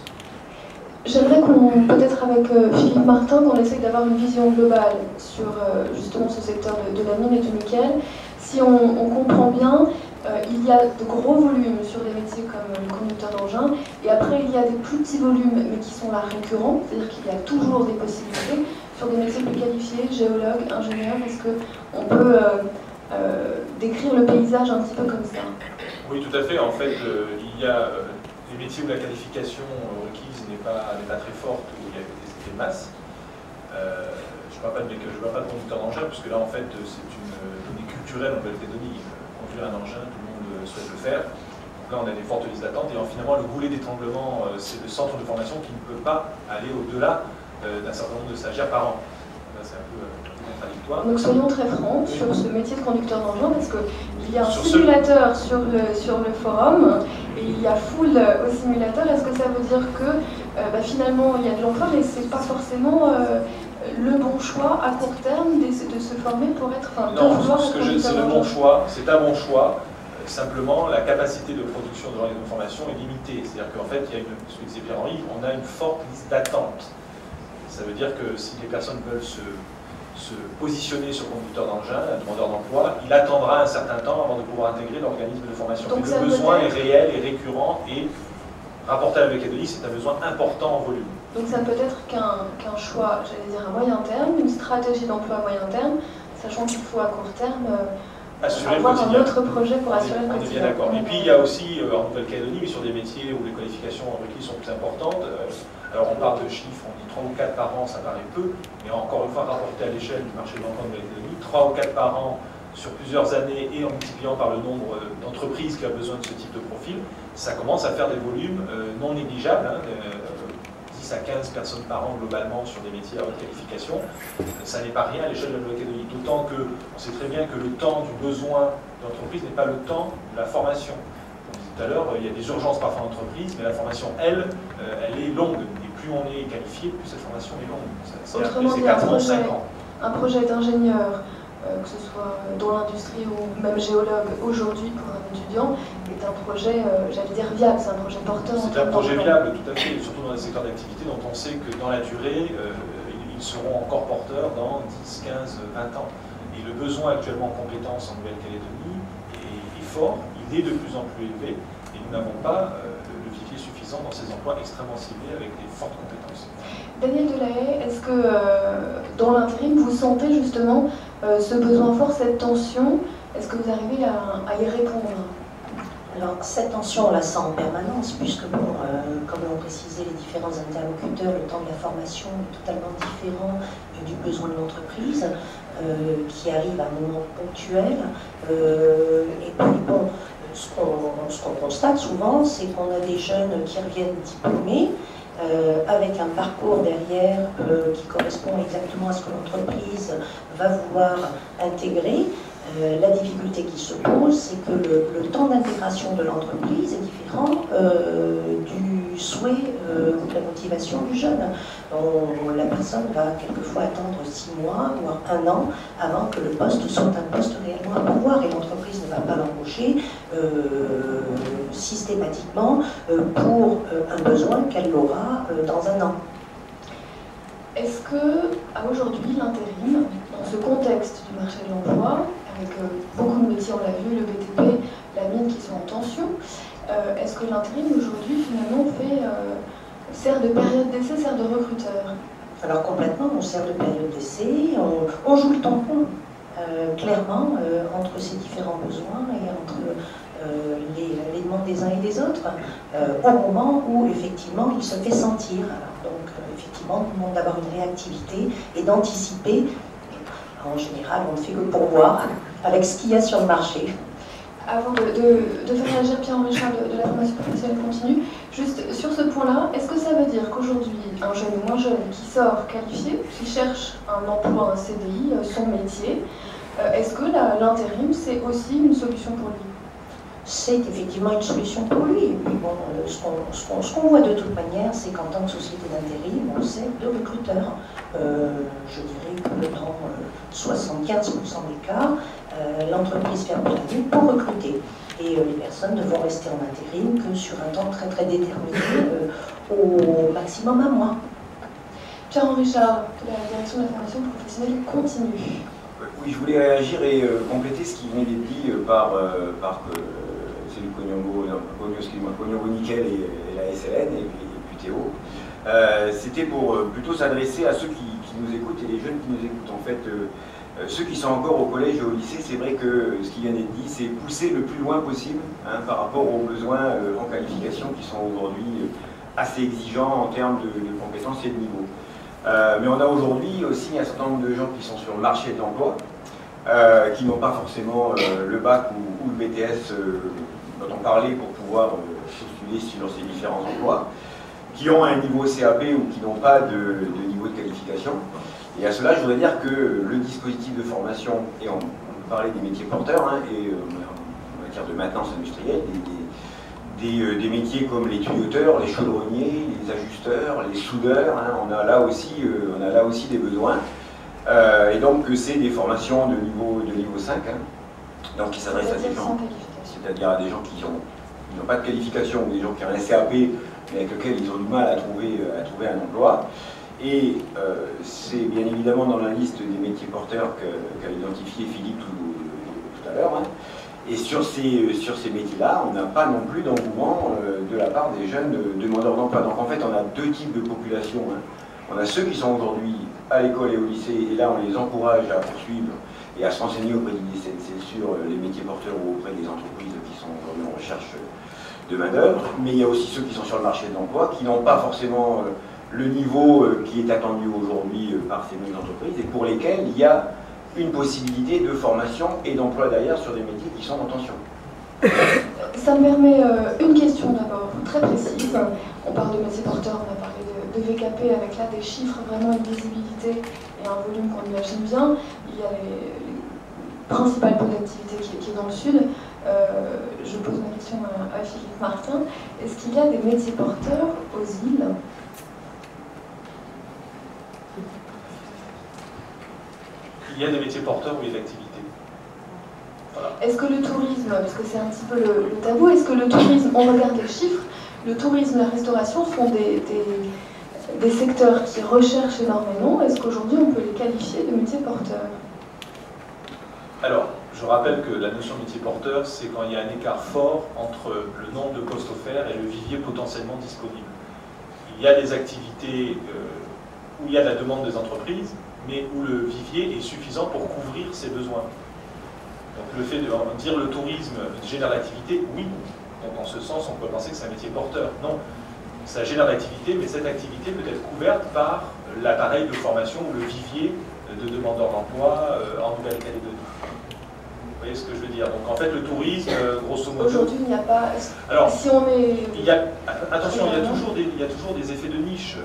J'aimerais qu'on, peut-être avec Philippe Martin, qu'on essaye d'avoir une vision globale sur justement ce secteur de la mine et du nickel. Si on comprend bien, il y a de gros volumes sur des métiers comme le conducteur d'engin, et après il y a des plus petits volumes, mais qui sont là récurrents, c'est-à-dire qu'il y a toujours des possibilités sur des métiers plus qualifiés, géologue, ingénieur. Est-ce qu'on peut décrire le paysage un petit peu comme ça? Oui, tout à fait. En fait, il y a des métiers où la qualification requise n'est pas très forte, où il y a des effets de masse. Je ne parle pas de conducteur d'engin, puisque là, en fait, c'est une donnée culturelle en Nouvelle-Calédonie. Conduire un engin, tout le monde souhaite le faire. Donc là, on a des fortes listes d'attente. Et finalement, le goulet d'étranglement, c'est le centre de formation qui ne peut pas aller au-delà d'un certain nombre de stagiaires par an. Là, c'est un peu contradictoire. Donc soyons très francs sur ce métier de conducteur d'engin, parce qu'il y a un simulateur sur le forum, et il y a foule au simulateur. Est-ce que ça veut dire que finalement, il y a de l'emploi, mais ce n'est pas forcément le bon choix à court terme de se former pour être... Non, c'est le bon choix, c'est un bon choix. Simplement, la capacité de production de l'organisme de formation est limitée. C'est-à-dire qu'en fait, il y a ce que disait Pierre-Henri, on a une forte liste d'attente. Ça veut dire que si les personnes veulent se positionner sur conducteur d'engin, un demandeur d'emploi, il attendra un certain temps avant de pouvoir intégrer l'organisme de formation. Donc le besoin est réel et récurrent, et rapporté avec la Calédonie, c'est un besoin important en volume. Donc ça peut être qu'un choix, j'allais dire à moyen terme, une stratégie d'emploi à moyen terme, sachant qu'il faut à court terme avoir un autre projet pour assurer le quotidien. On est bien d'accord. Et puis il y a aussi en Nouvelle-Calédonie, mais sur des métiers où les qualifications requises sont plus importantes, alors on parle de chiffres, on dit 3 ou 4 par an, ça paraît peu, mais encore une fois rapporté à l'échelle du marché de l'emploi de Nouvelle-Calédonie, 3 ou 4 par an sur plusieurs années, et en multipliant par le nombre d'entreprises qui a besoin de ce type de profil, ça commence à faire des volumes non négligeables, 10 à 15 personnes par an globalement sur des métiers à haute qualification. Ça n'est pas rien à l'échelle de la Nouvelle-Calédonie, d'autant qu'on sait très bien que le temps du besoin d'entreprise n'est pas le temps de la formation. Comme je disais tout à l'heure, il y a des urgences parfois en entreprise, mais la formation, elle est longue. Et plus on est qualifié, plus cette formation est longue. Autrement dit, 4 ans, 5 ans. Un projet d'ingénieur, que ce soit dans l'industrie ou même géologue aujourd'hui pour un étudiant, est un projet, j'allais dire viable, c'est un projet porteur. C'est un projet viable, tout à fait, surtout dans les secteurs d'activité dont on sait que dans la durée, ils seront encore porteurs dans 10, 15, 20 ans. Et le besoin actuellement en compétences en Nouvelle-Calédonie est fort, il est de plus en plus élevé, et nous n'avons pas le vivier suffisant dans ces emplois extrêmement ciblés avec des fortes compétences. Daniel Delahaye, est-ce que dans l'intérim, vous sentez justement ce besoin fort, cette tension? Est-ce que vous arrivez à y répondre? Alors, cette tension, on la sent en permanence, puisque, bon, comme l'ont précisé les différents interlocuteurs, le temps de la formation est totalement différent du besoin de l'entreprise, qui arrive à un moment ponctuel. Et puis, bon, ce qu'on constate souvent, c'est qu'on a des jeunes qui reviennent diplômés, avec un parcours derrière qui correspond exactement à ce que l'entreprise va vouloir intégrer. La difficulté qui se pose, c'est que le temps d'intégration de l'entreprise est différent du souhait ou de la motivation du jeune. La personne va quelquefois attendre 6 mois, voire 1 an, avant que le poste soit un poste réellement à pouvoir, et l'entreprise ne va pas l'embaucher systématiquement pour un besoin qu'elle aura dans 1 an. Est-ce que, à aujourd'hui, l'intérim, dans ce contexte du marché de l'emploi, avec beaucoup de métiers, on l'a vu, le BTP, la mine qui sont en tension, est-ce que l'intérim aujourd'hui finalement sert de période d'essai, sert de recruteur? Alors complètement, on sert de période d'essai, on joue le tampon, clairement, entre ces différents besoins et entre les demandes des uns et des autres, au moment où effectivement il se fait sentir. Alors, donc effectivement, on demande d'avoir une réactivité et d'anticiper. En général, on ne fait que pourvoir avec ce qu'il y a sur le marché. Avant de faire réagir Pierre-Henri Richard de la formation professionnelle continue, juste sur ce point-là, est-ce que ça veut dire qu'aujourd'hui, un jeune ou moins jeune qui sort qualifié, qui cherche un emploi, un CDI, son métier, est-ce que l'intérim, c'est aussi une solution pour lui? C'est effectivement une solution pour lui. Et puis bon, ce qu'on voit de toute manière, c'est qu'en tant que société d'intérim, on sert de recruteurs. Je dirais que dans 75% des cas, l'entreprise ferme la nuit pour recruter. Et les personnes ne vont rester en intérim que sur un temps très très déterminé, au maximum un mois. Pierre-Henri Richard, de la direction de la formation professionnelle continue. Oui, je voulais réagir et compléter ce qui venait d'être dit par Céline Cognon-Nickel et la SLN et puis Théo. C'était pour plutôt s'adresser à ceux qui nous écoutent et les jeunes qui nous écoutent. En fait, ceux qui sont encore au collège et au lycée, c'est vrai que ce qui vient d'être dit, c'est pousser le plus loin possible par rapport aux besoins en qualification qui sont aujourd'hui assez exigeants en termes de compétences et de niveau. Mais on a aujourd'hui aussi un certain nombre de gens qui sont sur le marché de l'emploi, qui n'ont pas forcément le bac ou le BTS dont on parlait pour pouvoir postuler sur ces différents emplois, qui ont un niveau CAP ou qui n'ont pas de niveau de qualification. Et à cela, je voudrais dire que le dispositif de formation, et on parlait des métiers porteurs, et en matière de maintenance industrielle, des métiers comme les tuyauteurs, les chaudronniers, les ajusteurs, les soudeurs, on a là aussi des besoins. Et donc c'est des formations de niveau 5, donc qui s'adressent à des gens, c'est-à-dire à des gens qui n'ont pas de qualification, ou des gens qui ont un CAP, mais avec lequel ils ont du mal à trouver un emploi. Et c'est bien évidemment dans la liste des métiers porteurs qu'a identifié Philippe tout à l'heure. Et sur ces métiers-là, on n'a pas non plus d'engouement de la part des jeunes demandeurs d'emploi. Donc en fait, on a deux types de populations. On a ceux qui sont aujourd'hui à l'école et au lycée, et là on les encourage à poursuivre et à se renseigner auprès du DCNC sur les métiers porteurs ou auprès des entreprises qui sont aujourd'hui en recherche de main-d'œuvre. Mais il y a aussi ceux qui sont sur le marché de l'emploi, qui n'ont pas forcément le niveau qui est attendu aujourd'hui par ces mêmes entreprises, et pour lesquels il y a une possibilité de formation et d'emploi derrière sur des métiers qui sont en tension. Ça me permet une question d'abord, très précise. On parle de métiers porteurs, on a parlé de VKP avec là des chiffres, vraiment une visibilité et un volume qu'on imagine bien. Il y a les principales pôles d'activité qui est dans le sud. Je pose ma question à Philippe Martin. Est-ce qu'il y a des métiers porteurs aux îles ? Il y a des métiers porteurs où il y a d'activité. Voilà. Est-ce que le tourisme, parce que c'est un petit peu le tabou, est-ce que le tourisme, on regarde les chiffres, le tourisme et la restauration sont des secteurs qui recherchent énormément. Est-ce qu'aujourd'hui on peut les qualifier de métiers porteurs? Alors, je rappelle que la notion de métier porteur, c'est quand il y a un écart fort entre le nombre de postes offerts et le vivier potentiellement disponible. Il y a des activités où il y a de la demande des entreprises, mais où le vivier est suffisant pour couvrir ses besoins. Donc le fait de dire le tourisme génère l'activité, oui. Donc en ce sens, on peut penser que c'est un métier porteur. Non, ça génère l'activité, mais cette activité peut être couverte par l'appareil de formation ou le vivier de demandeurs d'emploi en Nouvelle-Calédonie. Vous voyez ce que je veux dire? Donc en fait, le tourisme, grosso modo... Aujourd'hui, il n'y a pas... Alors, si on est... attention, il y a toujours des effets de niche.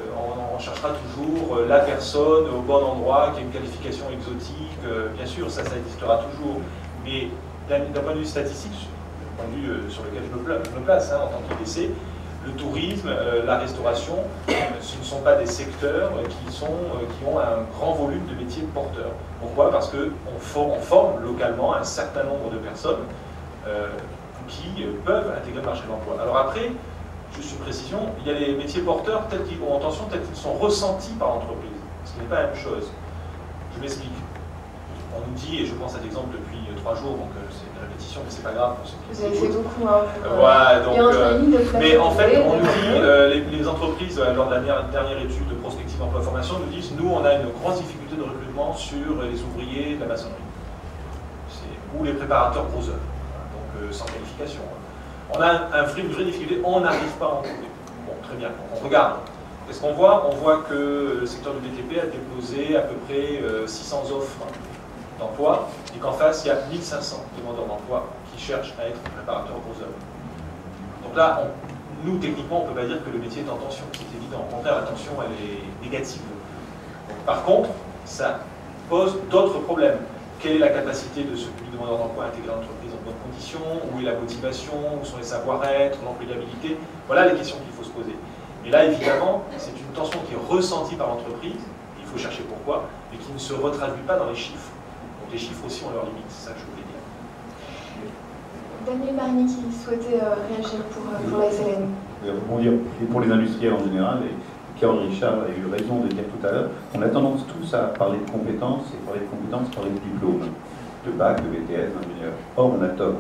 On cherchera toujours la personne au bon endroit, qui a une qualification exotique. Bien sûr, ça existera toujours. Mais d'un point de vue statistique, du point de vue sur lequel je me place en tant qu'IDC, le tourisme, la restauration, ce ne sont pas des secteurs qui ont un grand volume de métiers porteurs. Pourquoi? Parce qu'on forme localement un certain nombre de personnes qui peuvent intégrer le marché de l'emploi. Alors après, juste une précision, il y a les métiers porteurs tels qu'ils ont en tension, tels qu'ils sont ressentis par l'entreprise. Ce qui n'est pas la même chose. Je m'explique. On nous dit, et je pense à l'exemple depuis 3 jours, donc c'est une répétition, mais c'est pas grave pour ceux qui vous avez fait beaucoup, mais en fait, on nous dit, les entreprises, lors de la dernière étude de prospective emploi-formation, nous disent, nous, on a une grosse difficulté de recrutement sur les ouvriers de la maçonnerie, ou les préparateurs gros œuvres, donc sans qualification. On a une vraie difficulté, on n'arrive pas à en trouver. Bon, très bien, on regarde. Qu'est-ce qu'on voit? On voit que le secteur du BTP a déposé à peu près 600 offres d'emploi, et qu'en face, il y a 1500 demandeurs d'emploi qui cherchent à être préparateurs gros œuvres. Donc là, nous, techniquement, on ne peut pas dire que le métier est en tension, c'est évident. Au contraire, la tension, elle est négative. Donc, par contre, ça pose d'autres problèmes. Quelle est la capacité de ce public demandeur d'emploi à intégrer l'entreprise en bonnes conditions? Où est la motivation? Où sont les savoir-être? L'employabilité? Voilà les questions qu'il faut se poser. Et là, évidemment, c'est une tension qui est ressentie par l'entreprise, il faut chercher pourquoi, mais qui ne se retraduit pas dans les chiffres. Donc les chiffres aussi ont leurs limites, c'est ça que je voulais dire. Daniel Marini qui souhaitait réagir pour la SLN. Je vais rebondir pour les industriels en général, et Pierre-Henri Richard a eu raison de dire tout à l'heure, on a tendance tous à parler de compétences, et parler de compétences, parler de diplôme, de bac, de BTS, d'ingénieur. Or, on a tort.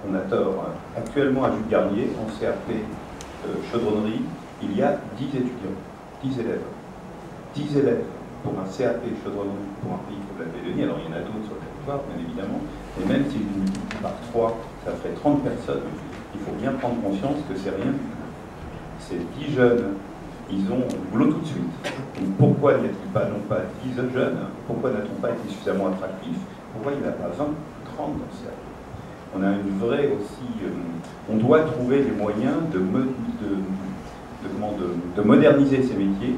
On a tort. Actuellement, à Jules Garnier, en CAP chaudronnerie, il y a 10 étudiants, 10 élèves. 10 élèves pour un CAP chaudronnerie pour un pays comme la Calédonie. Alors, il y en a d'autres sur le territoire, bien évidemment, mais même si je multiplie par 3, ça ferait 30 personnes. Il faut bien prendre conscience que c'est rien du tout. Ces 10 jeunes, ils ont du boulot tout de suite. Donc pourquoi n'y a-t-il pas, non pas 10 jeunes, pourquoi n'a-t-on pas été suffisamment attractif? Pourquoi il n'y en a pas 20, 30 dans ce CAP? On a une vraie aussi... on doit trouver les moyens de moderniser ces métiers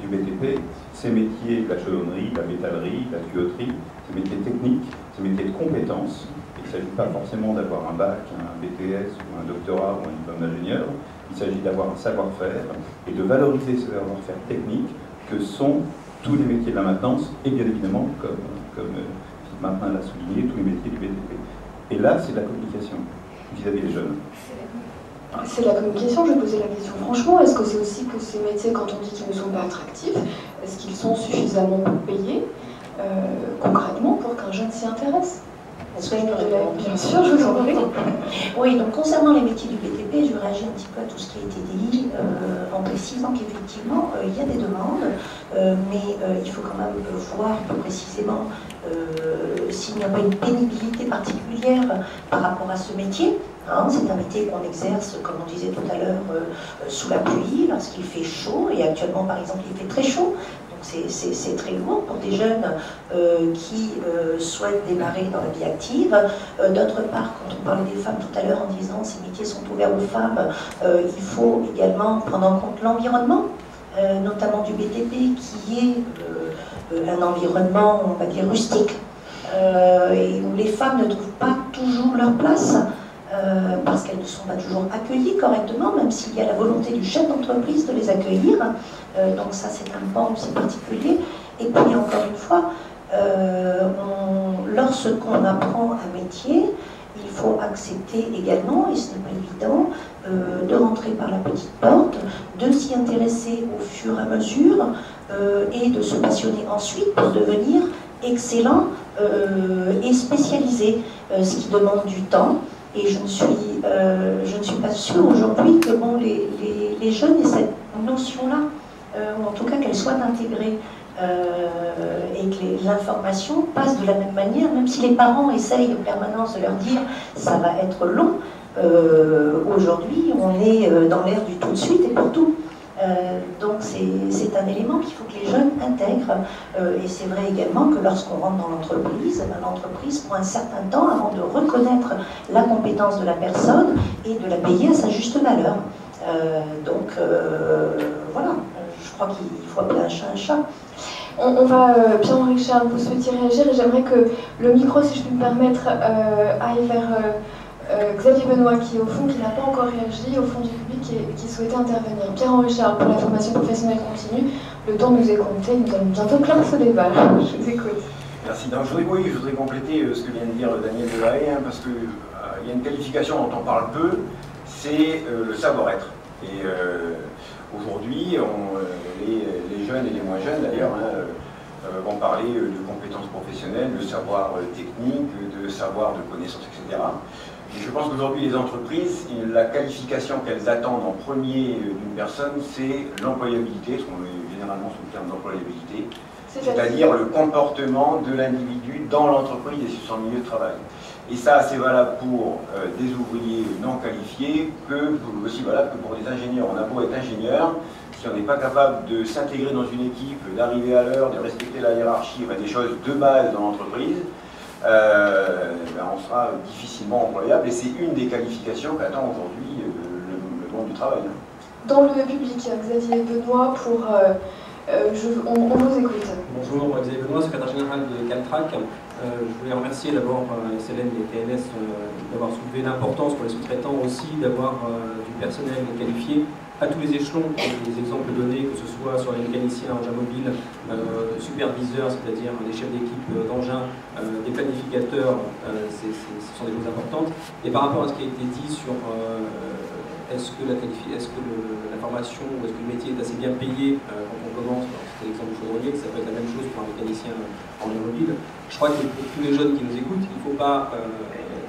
du BTP, ces métiers de la chaudronnerie, de la métallerie, de la tuyauterie, ces métiers techniques, ces métiers de compétences. Il ne s'agit pas forcément d'avoir un bac, un BTS ou un doctorat ou un diplôme d'ingénieur. Il s'agit d'avoir un savoir-faire et de valoriser ce savoir-faire technique que sont tous les métiers de la maintenance et bien évidemment, comme Philippe Martin l'a souligné, tous les métiers du BTP. Et là, c'est de la communication vis-à-vis des jeunes. C'est la communication, je posais la question franchement, est-ce que c'est aussi que ces métiers, quand on dit qu'ils ne sont pas attractifs, est-ce qu'ils sont suffisamment payés concrètement pour qu'un jeune s'y intéresse? Est-ce que je peux répondre? Bien sûr, je vous en prie. Oui, donc concernant les métiers du BTP, je réagis un petit peu à tout ce qui a été dit, en précisant qu'effectivement, il y a des demandes, mais il faut quand même voir plus précisément s'il n'y a pas une pénibilité particulière par rapport à ce métier. Hein, c'est un métier qu'on exerce, comme on disait tout à l'heure, sous la pluie, lorsqu'il fait chaud, et actuellement, par exemple, il fait très chaud. C'est très lourd pour des jeunes qui souhaitent démarrer dans la vie active. D'autre part, quand on parlait des femmes tout à l'heure en disant ces métiers sont ouverts aux femmes, il faut également prendre en compte l'environnement, notamment du BTP, qui est un environnement, on va dire, rustique, et où les femmes ne trouvent pas toujours leur place. Parce qu'elles ne sont pas toujours accueillies correctement, même s'il y a la volonté du chef d'entreprise de les accueillir. Donc ça, c'est un pan aussi particulier. Et puis, encore une fois, lorsqu'on apprend un métier, il faut accepter également, et ce n'est pas évident, de rentrer par la petite porte, de s'y intéresser au fur et à mesure, et de se passionner ensuite pour devenir excellent et spécialisé, ce qui demande du temps. Et je ne suis pas sûre aujourd'hui que bon, les jeunes aient cette notion-là, ou en tout cas qu'elle soit intégrée, et que l'information passe de la même manière, même si les parents essayent en permanence de leur dire ça va être long. Aujourd'hui, on est dans l'ère du tout de suite et pour tout. Donc c'est un élément qu'il faut que les jeunes intègrent. Et c'est vrai également que lorsqu'on rentre dans l'entreprise, l'entreprise prend un certain temps avant de reconnaître la compétence de la personne et de la payer à sa juste valeur. Voilà, je crois qu'il faut appeler un chat un chat. On va, Pierre-Henri Richard, vous souhaitiez réagir et j'aimerais que le micro, si je puis me permettre, aille vers Xavier Benoît, qui au fond, qui n'a pas encore réagi, au fond du public, qui souhaitait intervenir. Pierre-Henri Richard, pour la formation professionnelle continue, le temps nous est compté, nous allons bientôt clore ce débat. Je vous écoute. Merci. Donc, je voudrais compléter ce que vient de dire Daniel Delahaye, hein, parce qu'il y a une qualification dont on parle peu, c'est le savoir-être. Et aujourd'hui, les jeunes et les moins jeunes d'ailleurs vont parler de compétences professionnelles, de savoir technique, de savoir de connaissances, etc. Et je pense qu'aujourd'hui, les entreprises, la qualification qu'elles attendent en premier d'une personne, c'est l'employabilité, ce qu'on met généralement sous le terme d'employabilité, c'est-à-dire le comportement de l'individu dans l'entreprise et sur son milieu de travail. Et ça, c'est valable pour des ouvriers non qualifiés, aussi valable que pour des ingénieurs. On a beau être ingénieur, si on n'est pas capable de s'intégrer dans une équipe, d'arriver à l'heure, de respecter la hiérarchie, des choses de base dans l'entreprise, on sera difficilement employable. Et c'est une des qualifications qu'attend aujourd'hui le monde du travail. Dans le public, Xavier Benoît, on vous écoute. Bonjour, Xavier Benoît, secrétaire général de Caltrac. Je voulais remercier d'abord SLN et TNS d'avoir soulevé l'importance pour les sous-traitants aussi d'avoir du personnel qualifié à tous les échelons. Les exemples donnés, que ce soit sur les mécaniciens engins mobiles, superviseurs, c'est-à-dire les chefs d'équipe d'engins, des planificateurs, ce sont des choses importantes. Et par rapport à ce qui a été dit sur est-ce que la formation ou est-ce que le métier est assez bien payé quand on commence, c'était l'exemple du chaudronnier, ça peut être la même chose pour un mécanicien engin mobile. Je crois que pour tous les jeunes qui nous écoutent, il ne faut pas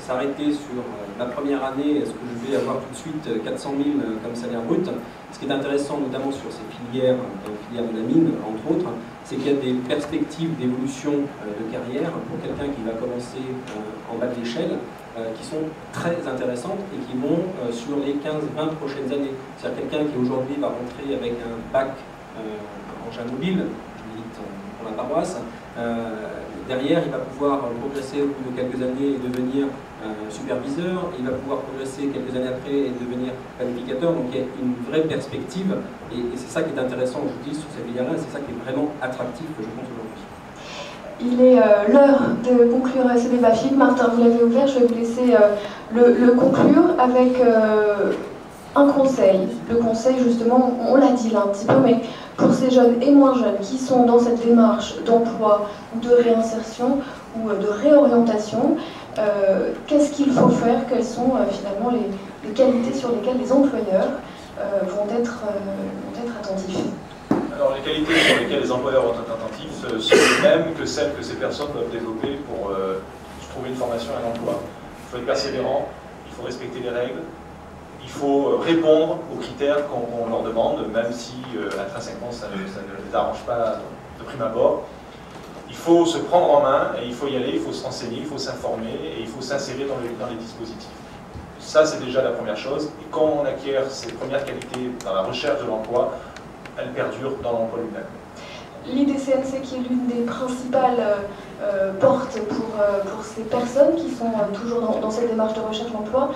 s'arrêter sur la première année, est-ce que je vais avoir tout de suite 400 000 comme salaire brut. Ce qui est intéressant notamment sur ces filières de la mine, entre autres, c'est qu'il y a des perspectives d'évolution de carrière pour quelqu'un qui va commencer en bas de l'échelle, qui sont très intéressantes et qui vont sur les 15-20 prochaines années. C'est-à-dire quelqu'un qui aujourd'hui va rentrer avec un bac engin mobile, je milite pour la paroisse, derrière il va pouvoir progresser au bout de quelques années et devenir superviseur, il va pouvoir progresser quelques années après et devenir planificateur, donc il y a une vraie perspective et c'est ça qui est intéressant aujourd'hui sur ces filières-là, c'est ça qui est vraiment attractif, je pense, aujourd'hui. Il est l'heure de conclure ce débat. Philippe Martin, vous l'avez ouvert, je vais vous laisser le conclure avec un conseil. Le conseil, justement, on l'a dit là un petit peu, mais pour ces jeunes et moins jeunes qui sont dans cette démarche d'emploi, de réinsertion ou de réorientation, qu'est-ce qu'il faut faire? Quelles sont finalement les qualités sur lesquelles les employeurs vont être attentifs? Alors les qualités sur lesquelles les employeurs vont être attentifs sont les mêmes que celles que ces personnes doivent développer pour trouver une formation et un emploi. Il faut être persévérant, il faut respecter les règles, il faut répondre aux critères qu'on leur demande, même si intrinsèquement ça ne les arrange pas de prime abord. Il faut se prendre en main et il faut y aller, il faut se renseigner, il faut s'informer et il faut s'insérer dans les dispositifs. Ça, c'est déjà la première chose. Et quand on acquiert ces premières qualités dans la recherche de l'emploi, elles perdurent dans l'emploi lui-même. L'IDCNC, qui est l'une des principales portes pour ces personnes qui sont toujours dans cette démarche de recherche d'emploi,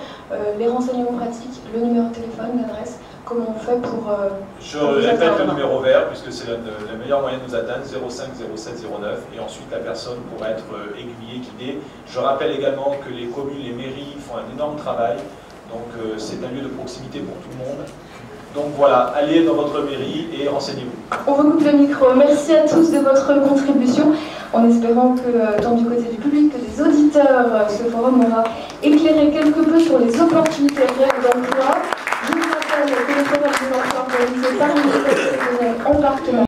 les renseignements pratiques, le numéro de téléphone, l'adresse, comment on fait pour... Je répète le numéro vert, puisque c'est le meilleur moyen de nous atteindre, 05 07 09, et ensuite la personne pourra être aiguillée, guidée. Je rappelle également que les communes, les mairies font un énorme travail, donc c'est un lieu de proximité pour tout le monde. Donc voilà, allez dans votre mairie et renseignez-vous. On vous coupe le micro. Merci à tous de votre contribution, en espérant que, tant du côté du public que des auditeurs, ce forum aura éclairé quelque peu sur les opportunités réelles d'emploi. Je vous rappelle que le forum des emplois organisé par l'Université en partenariat